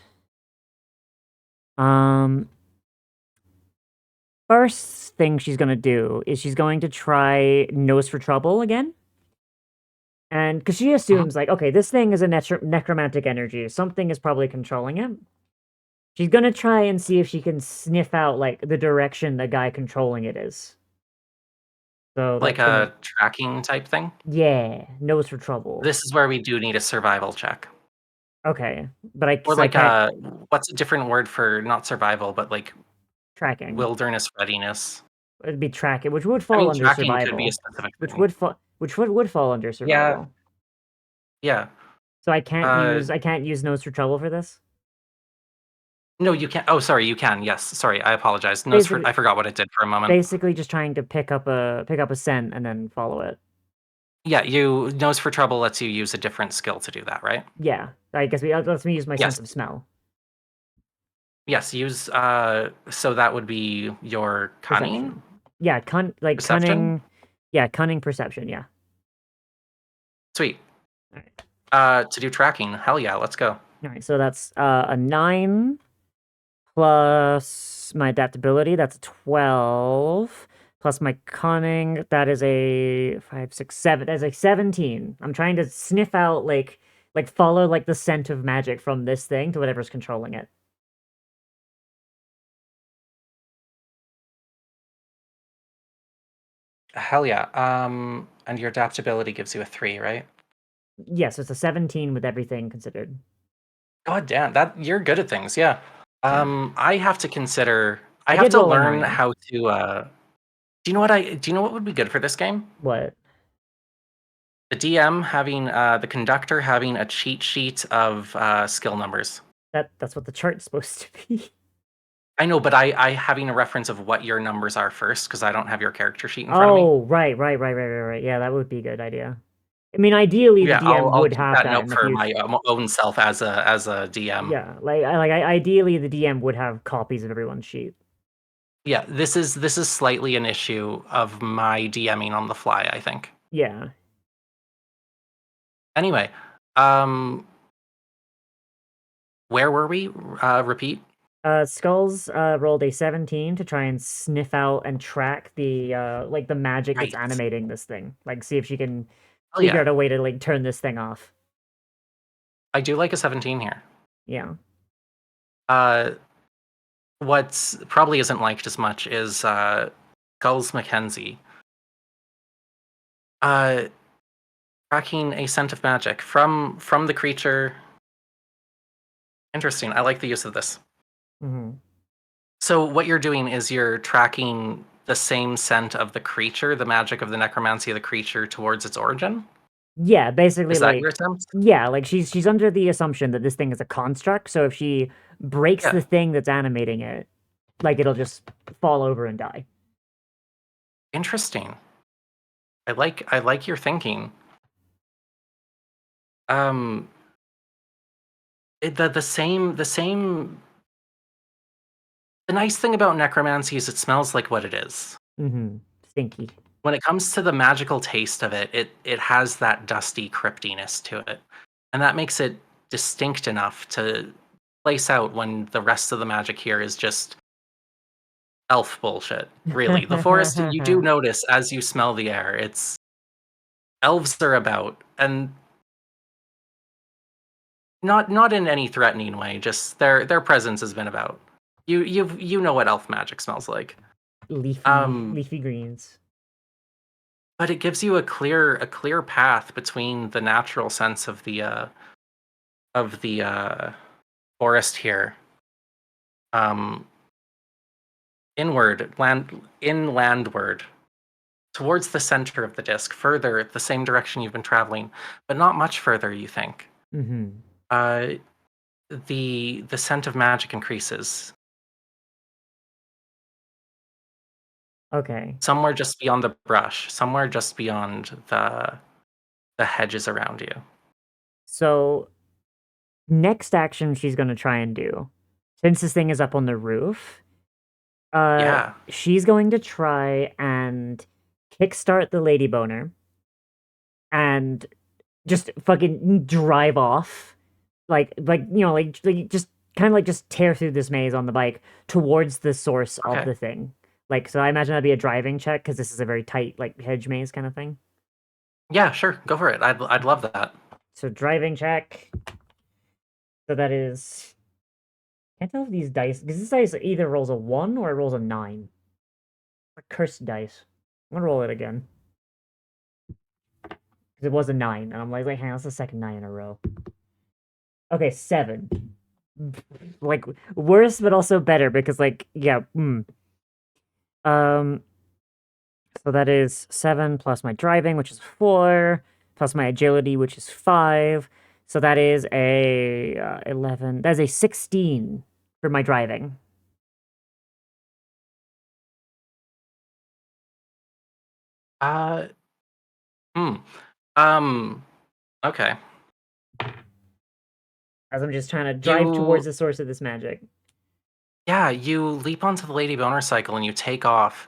First thing she's gonna do is she's going to try Nose for Trouble again. And because she assumes, like, okay, this thing is a necromantic energy. Something is probably controlling it. She's gonna try and see if she can sniff out, like, the direction the guy controlling it is. So Like that's gonna... a tracking type thing. Yeah, Nose for Trouble. This is where we do need a survival check. Okay, but I, Or so I like can't... what's a different word for not survival, but like Tracking. wilderness readiness? It'd be tracking, which would I fall mean, under tracking could be a survival. specific Which thing. would fall under survival. Yeah. So I can't Uh, use Nose for Trouble for this? No, you can't. Oh, sorry, you can. Yes, sorry, I apologize. Basically- I forgot what it did for a moment. Basically just trying to pick up a scent and then follow it. Yeah, Nose for Trouble lets you use a different skill to do that, right? Yeah. I guess lets me use my Yes. sense of smell. Yes, use so that would be your cunning? Perception. Yeah, Perception? cunning. Yeah, cunning perception, yeah. Sweet. Alright. To do tracking, hell yeah, let's go. Alright, so that's a 9 plus my adaptability, that's a 12. Plus my cunning, that is a 5, 6, 7. That's a 17. I'm trying to sniff out like follow like the scent of magic from this thing to whatever's controlling it. Hell yeah. And your adaptability gives you a 3, right? Yes, it's a 17 with everything considered. God damn, you're good at things, yeah. I have to consider. I I have did to roll a learn 9. how to. Do you know what would be good for this game? What? The DM having the conductor having a cheat sheet of skill numbers. That's what the chart's supposed to be. I know, but I having a reference of what your numbers are first because I don't have your character sheet in front of me. Oh, right. Yeah, that would be a good idea. I mean, ideally, Yeah, the DM I'll would keep have that that note in the for future. my own self as a DM. Yeah, ideally, the DM would have copies of everyone's sheet. Yeah, this is slightly an issue of my DMing on the fly, I think. Yeah. Anyway, where were we? Repeat. Skulls rolled a 17 to try and sniff out and track the like the magic that's Right. animating this thing. Like, see if she can Oh figure yeah, out a way to like turn this thing off. I do like a 17 here. Yeah. What's probably isn't liked as much is Gulls Mackenzie. Tracking a scent of magic from the creature. Interesting. I like the use of this. Mm-hmm. So what you're doing is you're tracking the same scent of the creature, the magic of the necromancy of the creature towards its origin. Yeah, basically, Is that like, your attempt? yeah, like she's under the assumption that this thing is a construct. So if she breaks Yeah. the thing that's animating it, like it'll just fall over and die. Interesting. I like your thinking. The nice thing about necromancy is it smells like what it is. Mm-hmm. Stinky. When it comes to the magical taste of it, it has that dusty cryptiness to it. And that makes it distinct enough to place out when the rest of the magic here is just elf bullshit. Really. The forest, you do notice as you smell the air, it's elves are about, and not in any threatening way, just their presence has been about. You know what elf magic smells like. Leafy greens. But it gives you a clear path between the natural sense of the forest here. Inlandward, towards the center of the disc, further the same direction you've been traveling, but not much further, you think. Mm-hmm. The scent of magic increases. Okay. Somewhere just beyond the brush, somewhere just beyond the hedges around you. So next action she's gonna try and do, since this thing is up on the roof, Yeah. she's going to try and kickstart the lady boner and just fucking drive off, like just kind of like just tear through this maze on the bike towards the source of Okay. the thing. Like, so I imagine that'd be a driving check because this is a very tight like hedge maze kind of thing. Yeah, sure. Go for it. I'd love that. So driving check. So that is. Can't tell if these dice, because this dice either rolls a 1 or it rolls a 9. A cursed dice. I'm gonna roll it again. Because it was a 9, and I'm like, hang on, that's the second 9 in a row. Okay, 7. Like, worse, but also better, because, like, yeah, So that is 7 plus my driving, which is 4, plus my agility, which is 5. So that is a 11. That is a 16 for my driving. Okay. As I'm just trying to drive towards the source of this magic. Yeah, you leap onto the Lady Boner cycle and you take off.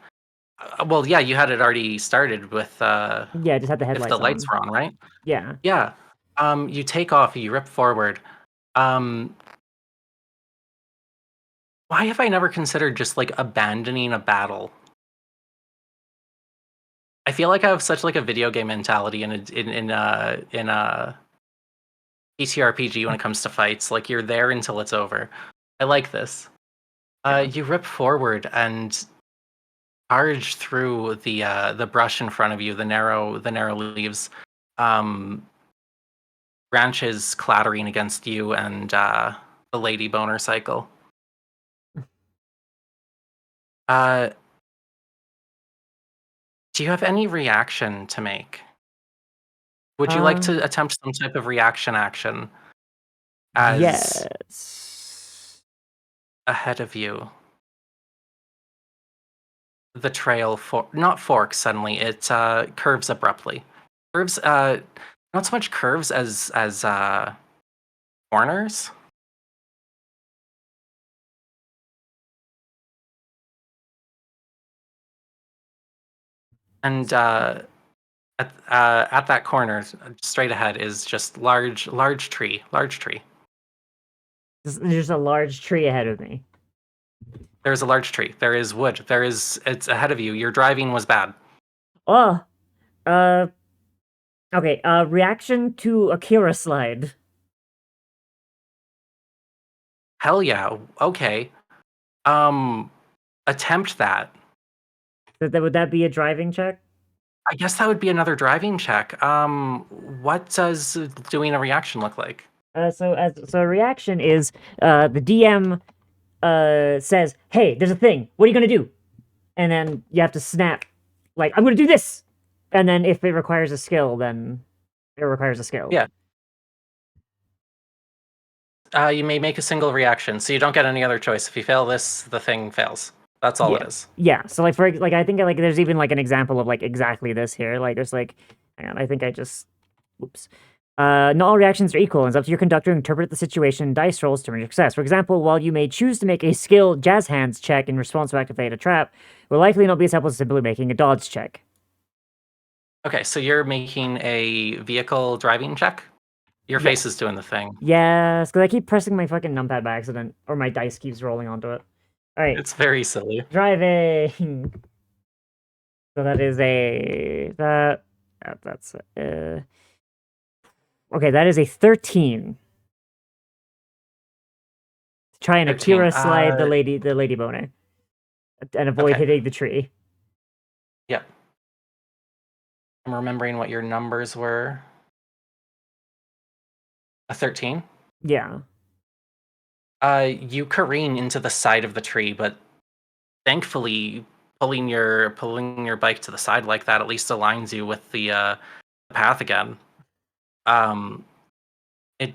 Well, yeah, you had it already started with Yeah, just had the if headlights the lights were on, right? Yeah. Yeah. You take off, you rip forward. Why have I never considered just like abandoning a battle? I feel like I have such like a video game mentality in a TTRPG when it comes to fights. Like you're there until it's over. I like this. You rip forward and charge through the brush in front of you, the narrow leaves, branches clattering against you and the Lady Boner cycle. Do you have any reaction to make? Would you like to attempt some type of reaction action as Yes. ahead of you? The trail not forks suddenly, it curves abruptly. Curves not so much curves as corners. And at that corner, straight ahead, is just large tree. There's a large tree ahead of me. There's a large tree. There is wood. It's ahead of you. Your driving was bad. Oh, okay. Reaction to Akira slide. Hell yeah. Okay. Attempt that. Would that be a driving check? I guess that would be another driving check. What does doing a reaction look like? So a reaction is the DM says, "Hey, there's a thing. What are you gonna do?" And then you have to snap, like, "I'm gonna do this." And then if it requires a skill, then it requires a skill. Yeah. You may make a single reaction, so you don't get any other choice. If you fail this, the thing fails. That's all it is. Yeah. So like I think like there's even like an example of like exactly this here. Like there's like, hang on, I think I just, whoops. Not all reactions are equal, and it's up to your conductor to interpret the situation. Dice rolls to determine your success. For example, while you may choose to make a skill jazz hands check in response to activate a trap, will likely not be as helpful as simply making a dodge check. Okay, so you're making a vehicle driving check? Your face is doing the thing. Yes, because I keep pressing my fucking numpad by accident, or my dice keeps rolling onto it. All right. It's very silly. Driving. So that is that's okay, that is a 13. Try and 13, Akira slide the lady boner and avoid hitting the tree. Yep. I'm remembering what your numbers were. A 13? Yeah. You careen into the side of the tree, but thankfully, pulling your bike to the side like that at least aligns you with the path again. It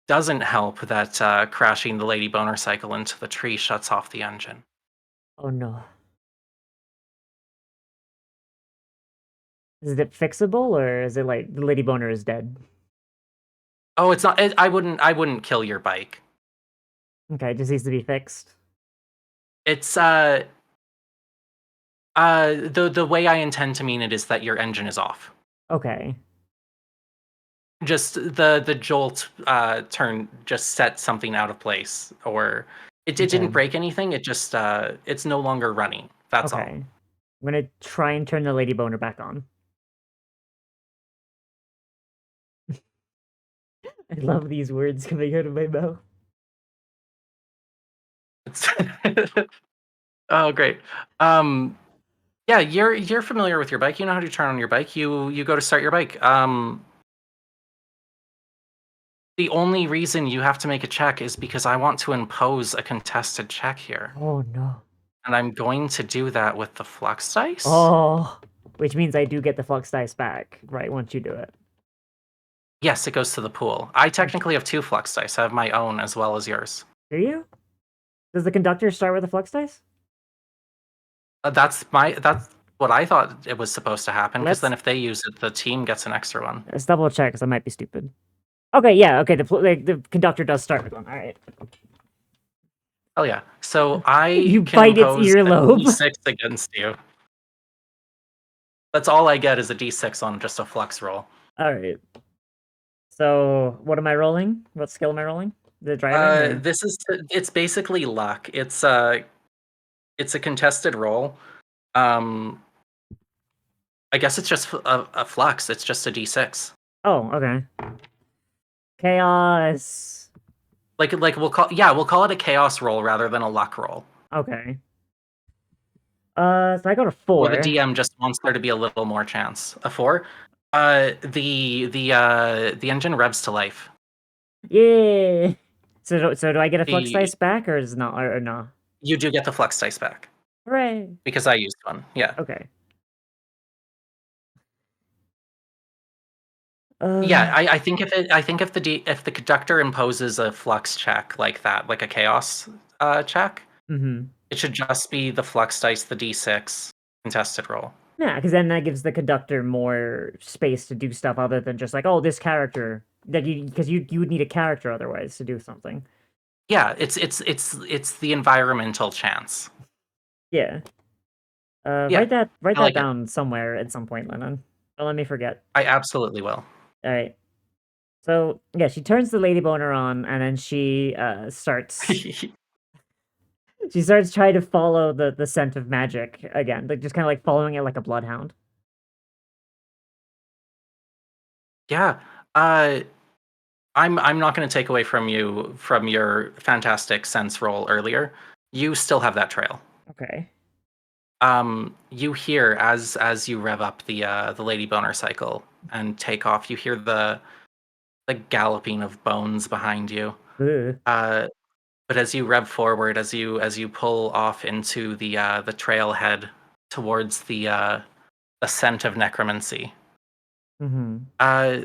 doesn't help that crashing the Lady Boner cycle into the tree shuts off the engine. Oh no. Is it fixable, or is it like the Lady Boner is dead? Oh, it's not. I wouldn't kill your bike. Okay, it just needs to be fixed. It's the way I intend to mean it is that your engine is off. Okay. Just the jolt turn just set something out of place, or it didn't Okay. break anything. It just it's no longer running. That's all. Okay. I'm gonna try and turn the Lady Boner back on. I love these words coming out of my mouth. It's oh, great. Yeah, you're familiar with your bike. You know how to turn on your bike. You go to start your bike. The only reason you have to make a check is because I want to impose a contested check here. Oh no. And I'm going to do that with the flux dice. Oh, which means I do get the flux dice back, right, once you do it. Yes, it goes to the pool. I technically have 2 flux dice. I have my own as well as yours. Do you? Does the conductor start with the flux dice? That's what I thought it was supposed to happen, because then Let's- if they use it, the team gets an extra one. Let's double check, because I might be stupid. Okay, yeah, okay, the conductor does start with one. Alright. Oh yeah. So I You can bite its impose a earlobe. D6 against you. That's all I get is a D6 on just a flux roll. Alright. So, what am I rolling? What skill am I rolling? The driving? It's basically luck. It's a contested roll. I guess it's just a flux. It's just a D6. Oh, okay. Chaos. Like we'll call it a chaos roll rather than a luck roll. Okay. So I got a 4. Or the DM just wants there to be a little more chance. A 4. The engine revs to life. Yeah. So do I get a flux The- dice back, or is not, or no? You do get the flux dice back Hooray. because I used one. Yeah. Okay. Yeah, I think if the conductor imposes a flux check like that, like a chaos check, Mm-hmm. it should just be the flux dice, the D6 contested roll. Yeah, because then that gives the conductor more space to do stuff other than just like, oh, this character. Like because you would need a character otherwise to do something. Yeah, it's the environmental chance. Yeah. Yeah, write that like it. down somewhere at some point, Lennon. Don't let me forget. I absolutely will. All right. So yeah, she turns the Lady Boner on, and then she starts. She starts trying to follow the scent of magic again, like just kind of like following it like a bloodhound. Yeah. I'm not going to take away from you from your fantastic sense roll earlier. You still have that trail. Okay. You hear as you rev up the Lady Boner cycle and take off, you hear the galloping of bones behind you. Ugh. But as you rev forward, as you pull off into the trailhead towards the ascent of necromancy, Mm-hmm.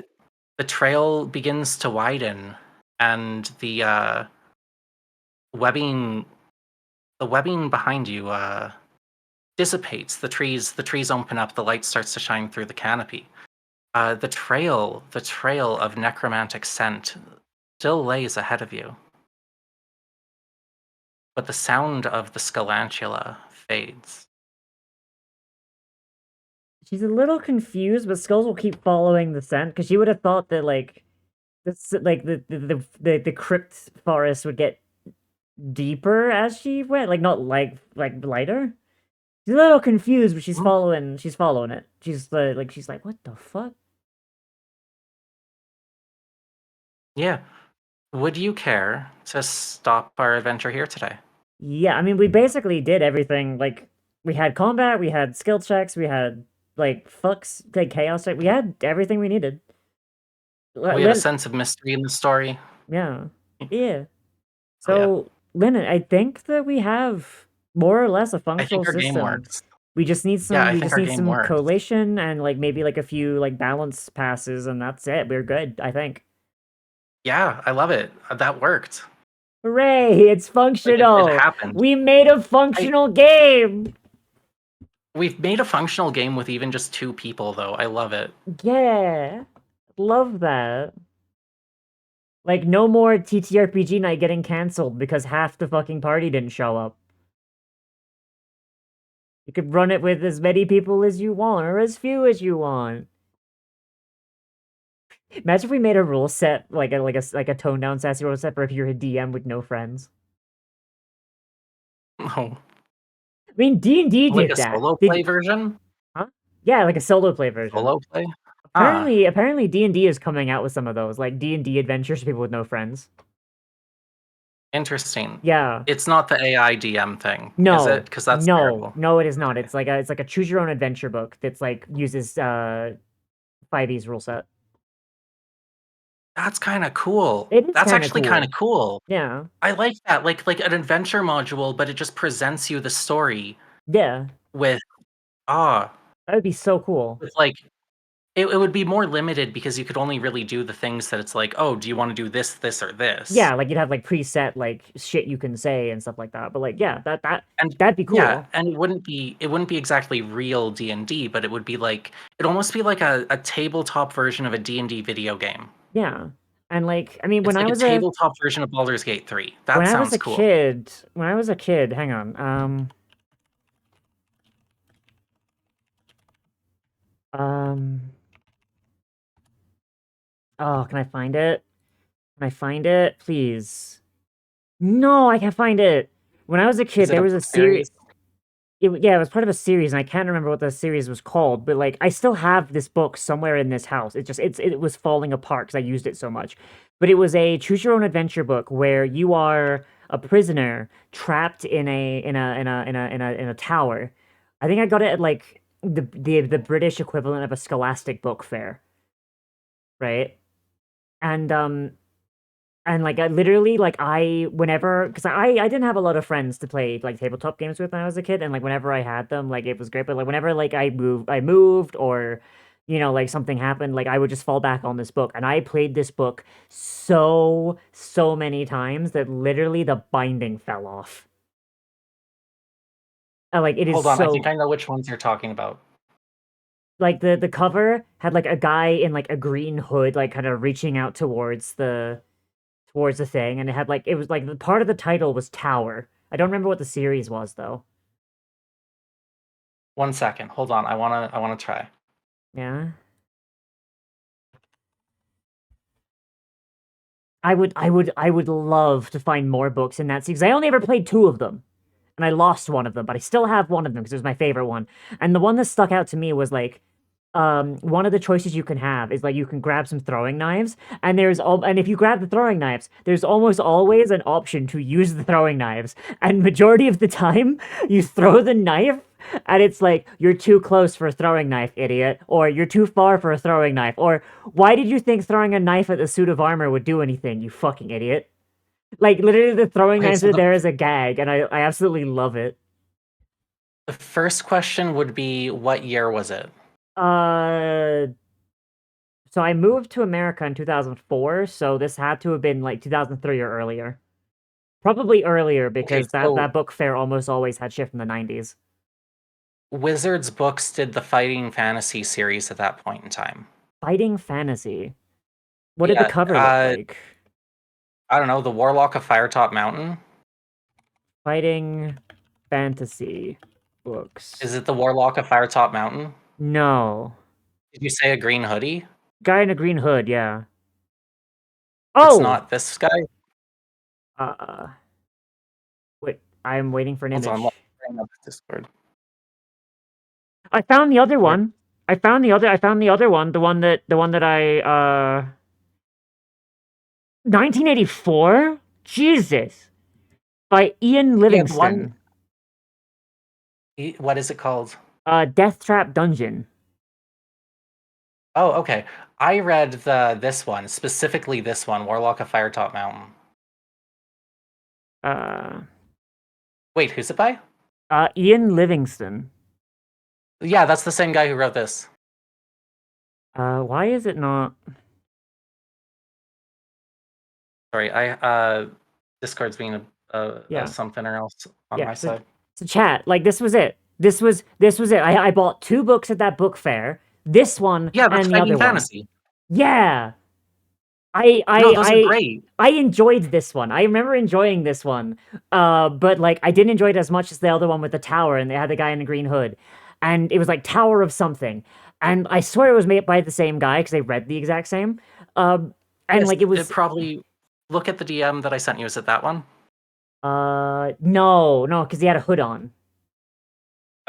the trail begins to widen, and the webbing behind you dissipates. The trees open up. The light starts to shine through the canopy. The trail of necromantic scent still lays ahead of you, but the sound of the scalantula fades. She's a little confused, but Skulls will keep following the scent because she would have thought that like this like the crypt forest would get deeper as she went, like not like lighter. She's a little confused, but she's following it. She's she's like, what the fuck? Yeah. Would you care to stop our adventure here today? Yeah, I mean we basically did everything. Like we had combat, we had skill checks, we had like fucks, like chaos check. We had everything we needed. We have a sense of mystery in the story. Yeah. Yeah. Oh, yeah. So, Lennon, I think that we have more or less a I functional think our game system. works. We just need Yeah, some I we think just our need game some works. collation and like maybe like a few like balance passes and that's it. We're good, I think. Yeah, I love it. That worked. Hooray, it's Like, it functional. happened. We made a functional game. We've made a functional game with even just 2 people, though. I love it. Yeah. Love that. Like no more TTRPG night getting canceled because half the fucking party didn't show up. You could run it with as many people as you want or as few as you want. Imagine if we made a rule set like a toned down sassy rule set for if you're a DM with no friends. Oh, I mean D&D like did a that. solo play version? Huh? Yeah, like a solo play version. Solo play? Ah, Apparently D&D is coming out with some of those, like D&D adventures for people with no friends. interesting. Yeah. It's not the AI DM thing, is it? No. Because that's No. terrible. No, it is not. Okay. It's like a choose your own adventure book that's like uses 5e's rule set. That's kinda cool. It is That's kind of actually kinda cool. cool. Yeah. I like that, like an adventure module, but it just presents you the story Yeah. with ah, That would be so cool. with, like it would be more limited because you could only really do the things that it's like, "Oh, do you wanna do this, this, or this?" Yeah, like you'd have like preset like shit you can say and stuff like that. But like yeah, And that'd be yeah, cool. and it wouldn't be exactly real D&D, but it would be like it'd almost be like a tabletop version of a D&D video game. Yeah. And like I mean It's like a tabletop version of Baldur's Gate 3. when That I was sounds a cool. kid, hang on. Um oh, can I find it? Can I find it? Please. No, I can't find it. When I was a Is kid, it there a was a book series? yeah, it was part of a series, and I can't remember what the series was called, but like I still have this book somewhere in this house. It was falling apart because I used it so much. But it was a choose your own adventure book where you are a prisoner trapped in a tower. I think I got it at like the British equivalent of a Scholastic book fair, right? And like I literally like I whenever because I didn't have a lot of friends to play like tabletop games with when I was a kid, and like whenever I had them, like it was great. But like whenever like I moved or like something happened, like I would just fall back on this book, and I played this book so many times that literally the binding fell off. Like it is Hold on, I think so I know which ones you're talking about. like the cover had like a guy in like a green hood, like kind of reaching out towards the thing, and it was like the part of the title was Tower. I don't remember what the series was though. 1 second. Hold on. I wanna try. Yeah. I would love to find more books in that series. I only ever played 2 of them. And I lost one of them, but I still have one of them because it was my favorite one. And the one that stuck out to me was like one of the choices you can have is like you can grab some throwing knives, and and if you grab the throwing knives, there's almost always an option to use the throwing knives, and majority of the time you throw the knife and it's like you're too close for a throwing knife, idiot, or you're too far for a throwing knife, or why did you think throwing a knife at the suit of armor would do anything, you fucking idiot. Like literally the throwing Okay, knives so are the there as a gag, and I absolutely love it. the first question would be, what year was it? uh So I moved to America in 2004, so this had to have been like 2003 or earlier. Probably earlier Okay, because so that book fair almost always had shit from the 90s. Wizards Books did the Fighting Fantasy series at that point in time. Fighting fantasy. What did the Yeah, cover look like? I don't know, the Warlock of Firetop Mountain? Fighting fantasy books. Is it the Warlock of Firetop Mountain? No. Did you say a green hoodie? Guy in a green hood, yeah. It's Oh! not this guy? Uh, wait, I'm waiting for an Hold on, let image. me bring up Discord. I found the other Where one. I found the other one, the one that I 1984? Jesus. By Ian yeah, the one Livingston. what is it called? Death Trap Dungeon. Oh, okay. I read this one, specifically this one, Warlock of Firetop Mountain. Wait, who's it by? Ian Livingston. Yeah, that's the same guy who wrote this. Why is it not? Sorry, Discord's being a Yeah. something or else on Yeah, my so, side. so chat, like this was it. This was it. I bought 2 books at that book fair. This one Yeah, that's and the Fighting other one. Fantasy. Yeah. No, those are great. I enjoyed this one. I remember enjoying this one. But like I didn't enjoy it as much as the other one with the tower and they had the guy in the green hood. And it was like Tower of something. And I swear it was made by the same guy because they read the exact same. And Yes, like it was probably look at the DM that I sent you. Is it that one? no, because he had a hood on.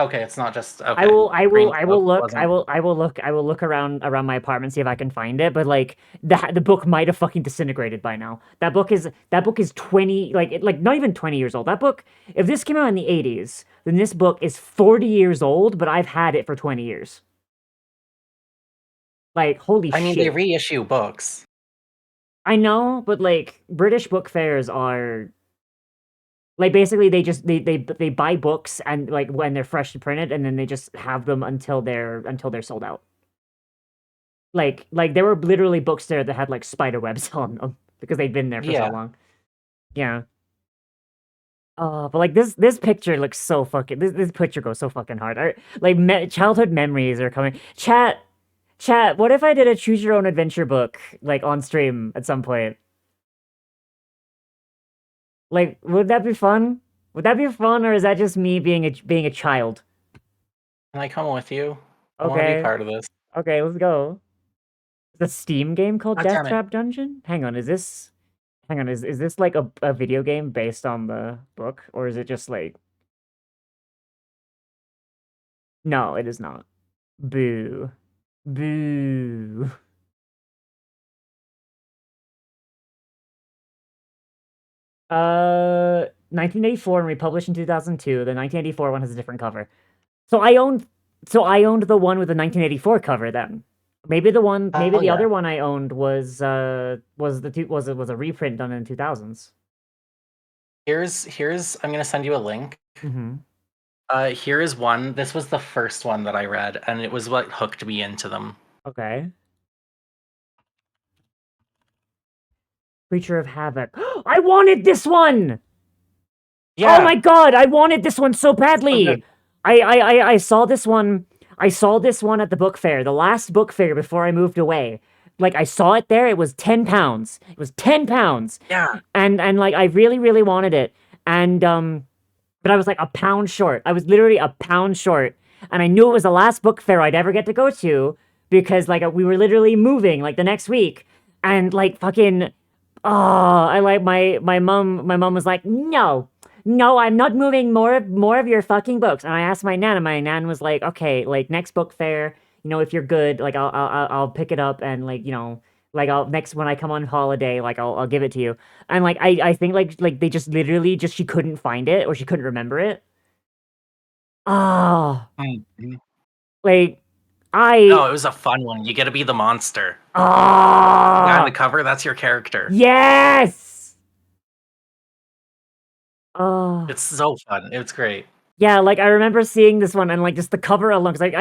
Okay, it's not just okay. I will Green look. wasn't- I will look around my apartment, see if I can find it. But like the book might have fucking disintegrated by now. That book is 20, like not even 20 years old. That book, if this came out in the 80s, then this book is 40 years old, but I've had it for 20 years. Like holy I mean, they shit. reissue books. I know, but like British book fairs are like basically they buy books and like when they're freshly printed and then they just have them until they're sold out. Like there were literally books there that had like spider webs on them because they'd been there for so Yeah. long. Yeah. But like this picture looks so fucking this picture goes so fucking hard. Childhood memories are coming. Chat. What if I did a choose your own adventure book like on stream at some point? Like, would that be fun? Would that be fun, or is that just me being a child? Can I come with you? I want to be Okay. part of this. Okay, let's go. The Steam game called God Death damn it. Trap Dungeon? Hang on, is this like a video game based on the book, or is it just like no, it is not. Boo. Boo. 1984 and republished in 2002. The 1984 one has a different cover. So I owned the one with the 1984 cover then. Maybe the Yeah. other one I owned was a reprint done in 2000s. Here's I'm gonna send you a link. Mm-hmm. Here is one. This was the first one that I read, and it was what hooked me into them. Okay. Creature of Havoc. I wanted this one! Yeah. Oh my god, I wanted this one so badly. good. I saw this one. I saw this one at the book fair, the last book fair before I moved away. Like I saw it there. It was £10. It was £10. Yeah. And like I really really wanted it. And but I was like a pound short. I was literally a pound short. And I knew it was the last book fair I'd ever get to go to because like we were literally moving like the next week. And like fucking I like my mom was like, no, I'm not moving more of your fucking books. And I asked my nan, and my nan was like, okay, like next book fair, if you're good, like I'll pick it up and like like I'll next when I come on holiday, like I'll give it to you. And like I think like they just literally just she couldn't find it or she couldn't remember it. Like No, it was a fun one. You get to be the monster. Behind the cover, that's your character. Yes. It's so fun. It's great. Yeah, like I remember seeing this one and like just the cover alone because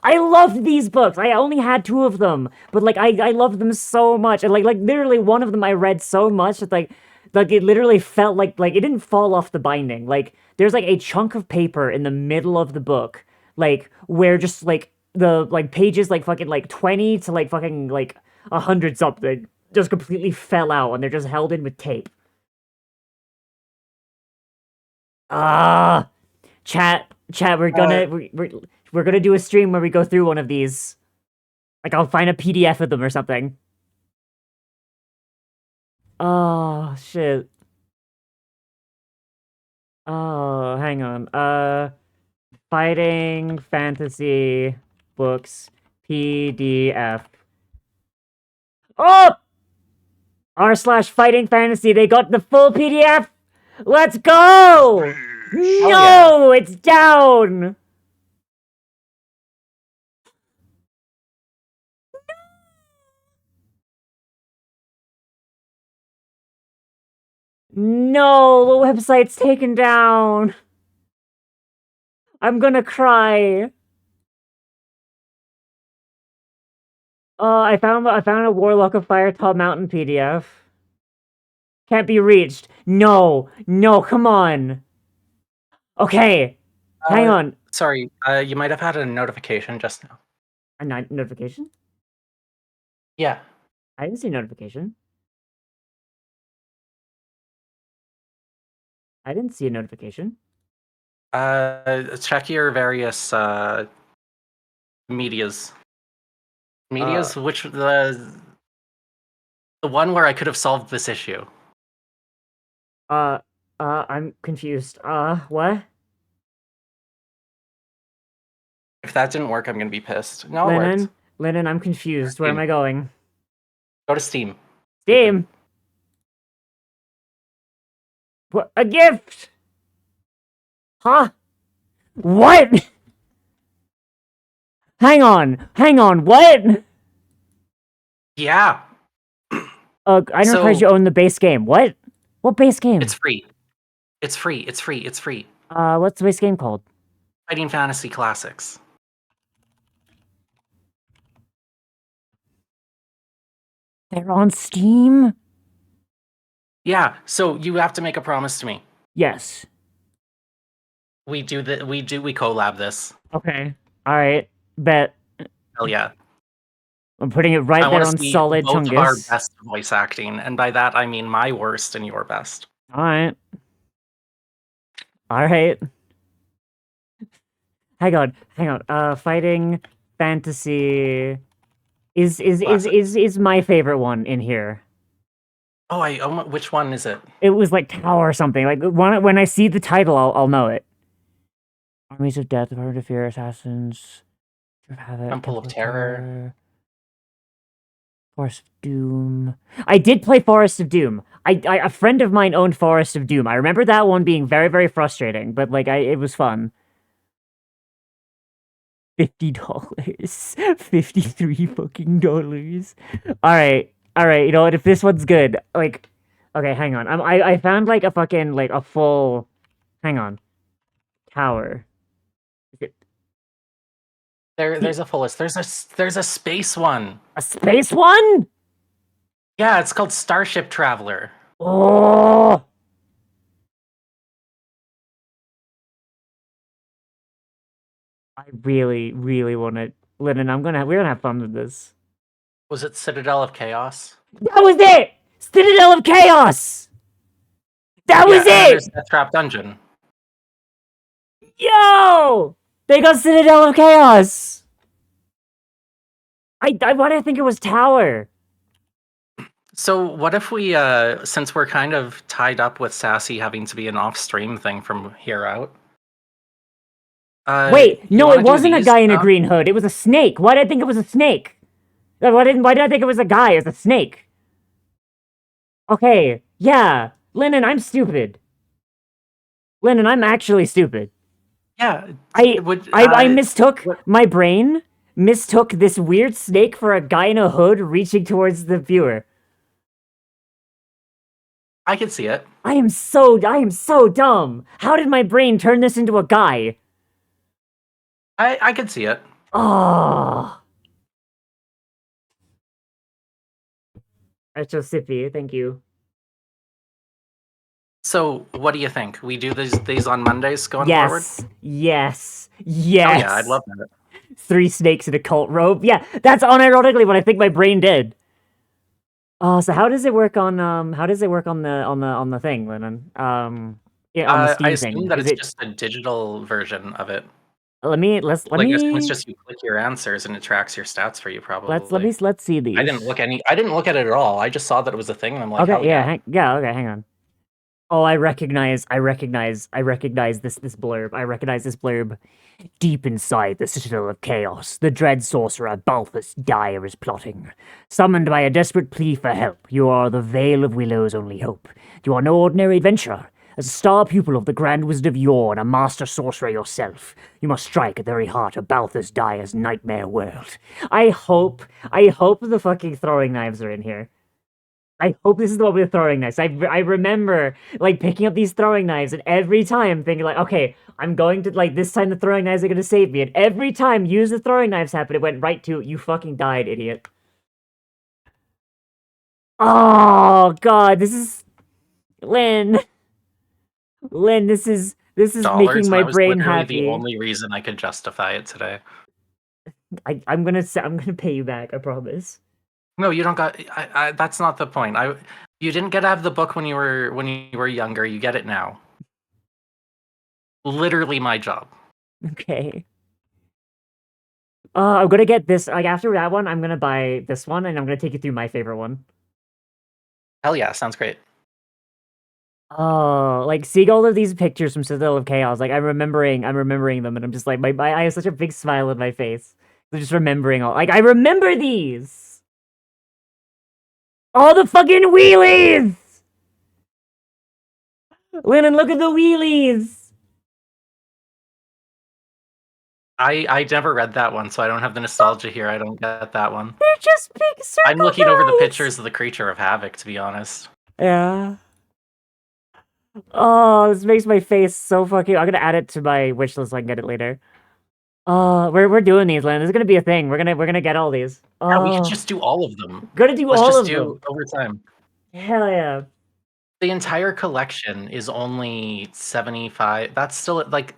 I loved these books. I only had 2 of them, but like I loved them so much and like literally one of them I read so much that like it literally felt like it didn't fall off the binding. Like there's like a chunk of paper in the middle of the book like where just like the like pages like fucking like 20 to like fucking like 100 something just completely fell out and they're just held in with tape. Chat, we're gonna do a stream where we go through one of these. Like I'll find a PDF of them or something. Oh shit. Oh, hang on. Fighting fantasy books PDF. Oh! r/fighting fantasy. They got the full PDF. Let's go! No, it's down. No, the website's taken down. I'm gonna cry. I found a Warlock of Fire Tall Mountain PDF. Can't be reached. No, come on. Okay, hang on. Sorry, you might have had a notification just now. A notification? Yeah. I didn't see a notification. I didn't see a notification. Check your various medias. Which the one where I could have solved this issue. I'm confused. What? If that didn't work, I'm gonna be pissed. No, it worked. Lennon, I'm confused. Where am I going? Go to Steam. Steam! What? A gift! Huh? What? Hang on, what? Yeah. I don't encourage you to own the base game. What? What base game? It's free. It's free. It's free. It's free. What's the base game called? Fighting Fantasy Classics. They're on Steam? Yeah, so you have to make a promise to me. Yes. We collab this. Okay. Alright. Bet. Hell yeah. I'm putting it right there on solid both of our Chungus. best voice acting, and by that I mean my worst and your best. Alright. Alright. Hang on. Fighting Fantasy is my favorite one in here. Oh, which one is it? It was like Tower or something. Like when I see the title, I'll know it. Armies of Death, Hard to Fear, Assassins, Temple of Terror. Forest of Doom. I did play Forest of Doom. A friend of mine owned Forest of Doom. I remember that one being very, very frustrating, but like it was fun. $50. 53 fucking dollars. Alright. You know what? If this one's good, like, okay, hang on. I found like a fucking like a full. Hang on. Tower. There's a full list. There's a space one. A space one? Yeah, it's called Starship Traveler. Oh. I really, really want to. Lennon, we're gonna have fun with this. Was it Citadel of Chaos? That was it! Citadel of Chaos! That was it! Death Trap Dungeon. Yo! They got Citadel of Chaos! Why did I think it was Tower? So what if we, since we're kind of tied up with SASS-C having to be an off-stream thing from here out? Wait, no, it wasn't a guy in a green hood. It was a snake. Why did I think it was a snake? Why did I think it was a guy? It was a snake. Okay, yeah. Lennon, I'm stupid. Lennon, I'm actually stupid. Yeah. I mistook, my brain mistook this weird snake for a guy in a hood reaching towards the viewer. I can see it. I am so dumb. How did my brain turn this into a guy? I can see it. Oh. Retro Sippy, thank you. So, what do you think? We do these on Mondays going forward? Yes. Oh yeah, I'd love that. 3 snakes in a cult robe. Yeah, that's unironically what I think my brain did. Oh, so how does it work on the thing, Lennon? Yeah, on the Steam I thing. assume that it's just a digital version of it. Let me. I assume it's just you click your answers and it tracks your stats for you. Probably. Let's see these. I didn't look at it at all. I just saw that it was a thing, and I'm like, okay, okay, hang on. Oh, I recognize this blurb. I recognize this blurb. Deep inside the Citadel of Chaos, the dread sorcerer Balthus Dire is plotting. Summoned by a desperate plea for help, you are the Vale of Willow's only hope. You are no ordinary adventurer. As a star pupil of the Grand Wizard of Yore and a master sorcerer yourself, you must strike at the very heart of Balthus Dire's nightmare world. I hope the fucking throwing knives are in here. I hope this is the one with the throwing knives. I remember like picking up these throwing knives and every time thinking like, okay, I'm going to like this time the throwing knives are gonna save me. And every time use the throwing knives happened, it went right to you fucking died, idiot. Oh god, this is Lynn. Lynn, this is Dollars, making and my that was brain literally the happy. only reason I could justify it today. I'm gonna pay you back, I promise. No, you don't got. That's not the point. You didn't get to have the book when you were younger. You get it now. Literally my job. Okay. I'm gonna get this like after that one, I'm gonna buy this one and I'm gonna take you through my favorite one. Hell yeah, sounds great. Oh, like seeing all of these pictures from Citadel of Chaos, like I'm remembering them, and I'm just like I have such a big smile on my face. I'm just remembering all like I remember these. All the fucking wheelies! Lennon, look at the wheelies! I never read that one, so I don't have the nostalgia here. I don't get that one. They're just big circle I'm looking over the guys! pictures of the Creature of Havoc, to be honest. Yeah. Oh, this makes my face so fucking. I'm gonna add it to my wish list so I can get it later. We're doing these, Lynn. This is gonna be a thing. We're gonna get all these. Yeah, we could Oh, just do all of them. gonna do Let's all just of them. do over time. Hell yeah. The entire collection is only 75. That's still like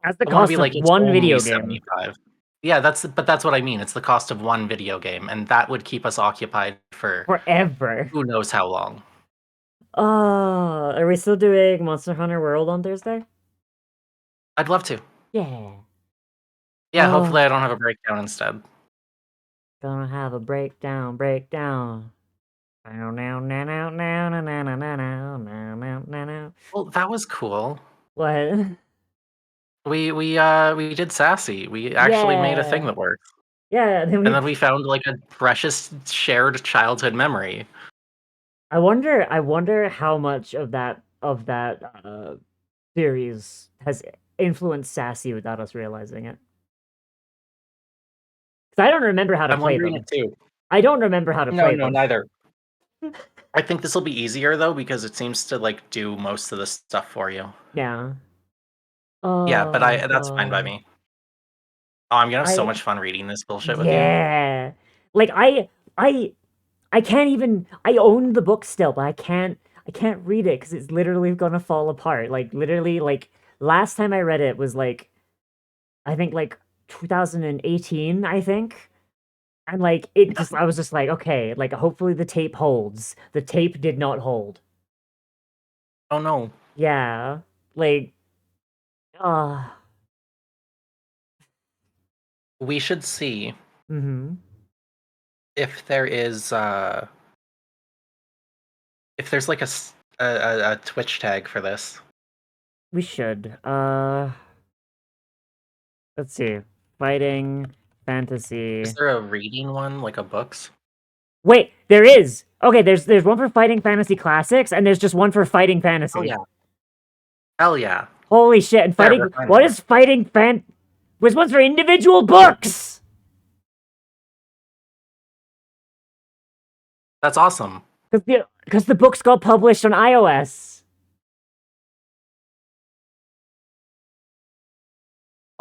That's the I want to cost be of like it's one only video game. 75. Yeah, that's what I mean. It's the cost of one video game, and that would keep us occupied for Forever. who knows how long. Are we still doing Monster Hunter World on Thursday? I'd love to. Yeah. Yeah, hopefully I don't have a breakdown instead. Gonna have a breakdown. Well, that was cool. What? We did SASS-C. We actually made a thing Yeah. that worked. Yeah, And then we found like a precious shared childhood memory. I wonder how much of that series has influenced SASS-C without us realizing it. Because I don't remember how to I'm play wondering them. it too. I don't remember how to play No, them. neither. I think this will be easier though because it seems to like do most of the stuff for you. Yeah. Yeah, but that's fine by me. Oh, I'm gonna have so much fun reading this bullshit with you. Yeah. Like I can't even I own the book still, but I can't read it because it's literally gonna fall apart. Like literally like last time I read it was like I think like 2018, I think. And like it just I was just like, okay, like hopefully the tape holds. The tape did not hold. Oh no. Yeah. Like We should see mm-hmm. if there is if there's like a Twitch tag for this. We should. Let's see. Fighting fantasy. Is there a reading one, like a books? Wait, there is. Okay, there's one for Fighting Fantasy Classics, and there's just one for Fighting Fantasy. Oh yeah. Hell yeah. Holy shit! And There, fighting. What is Fighting Fan? Which one's for individual books? That's awesome. Because the books got published on iOS.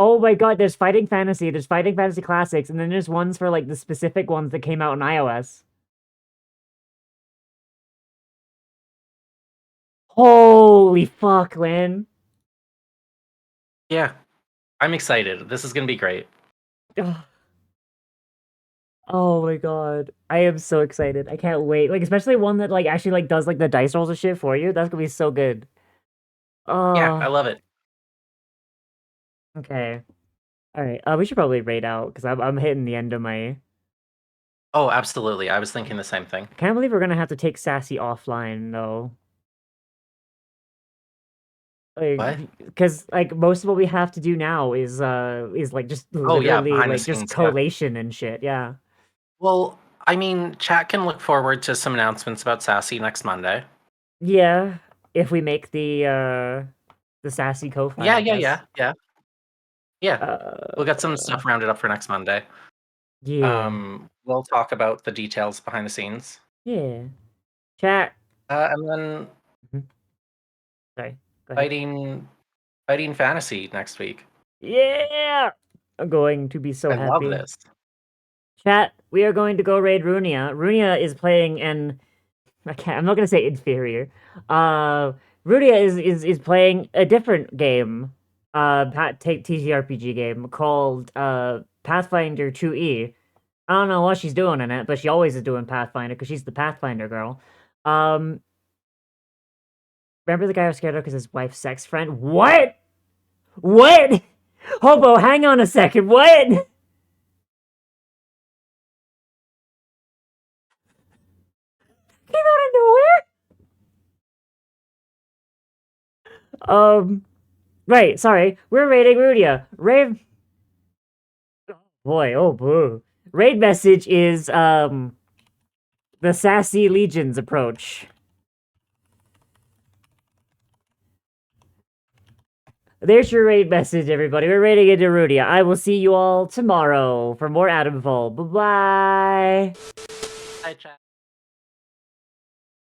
Oh my god, there's Fighting Fantasy, there's Fighting Fantasy Classics, and then there's ones for like the specific ones that came out on iOS. Holy fuck, Lynn. Yeah. I'm excited. This is gonna be great. Oh my god. I am so excited. I can't wait. Like, especially one that like actually like does like the dice rolls and shit for you. That's gonna be so good. Yeah, I love it. Okay. Alright. We should probably raid out because I'm hitting the end of my. Oh, absolutely. I was thinking the same thing. Can't believe we're gonna have to take Sassy offline though. What? Like, because like most of what we have to do now is like just Oh yeah, literally behind the like just scenes, yeah. collation and shit. Yeah. Well, I mean, chat can look forward to some announcements about SASS-C next Monday. Yeah, if we make the Sassy co-file. Yeah. We'll get some stuff rounded up for next Monday. Yeah. We'll talk about the details behind the scenes. Yeah. Chat. And then Sorry. Go ahead. fighting fantasy next week. Yeah. I'm going to be so I happy. love this. Chat, we are going to go raid Runia. Runia is playing an I'm not gonna say inferior. Runia is playing a different game. TTRPG game called Pathfinder 2E. I don't know what she's doing in it, but she always is doing Pathfinder because she's the Pathfinder girl. Remember the guy I was scared of because his wife's sex friend? What? What? Hobo, hang on a second. What? Came out of nowhere? Right, sorry. We're raiding Rudia. Raid... Boy, oh boo. Raid message is, the SASS-C Legions approach. There's your raid message, everybody. We're raiding into Rudia. I will see you all tomorrow for more Adamfall. Bye-bye. Hi, chat.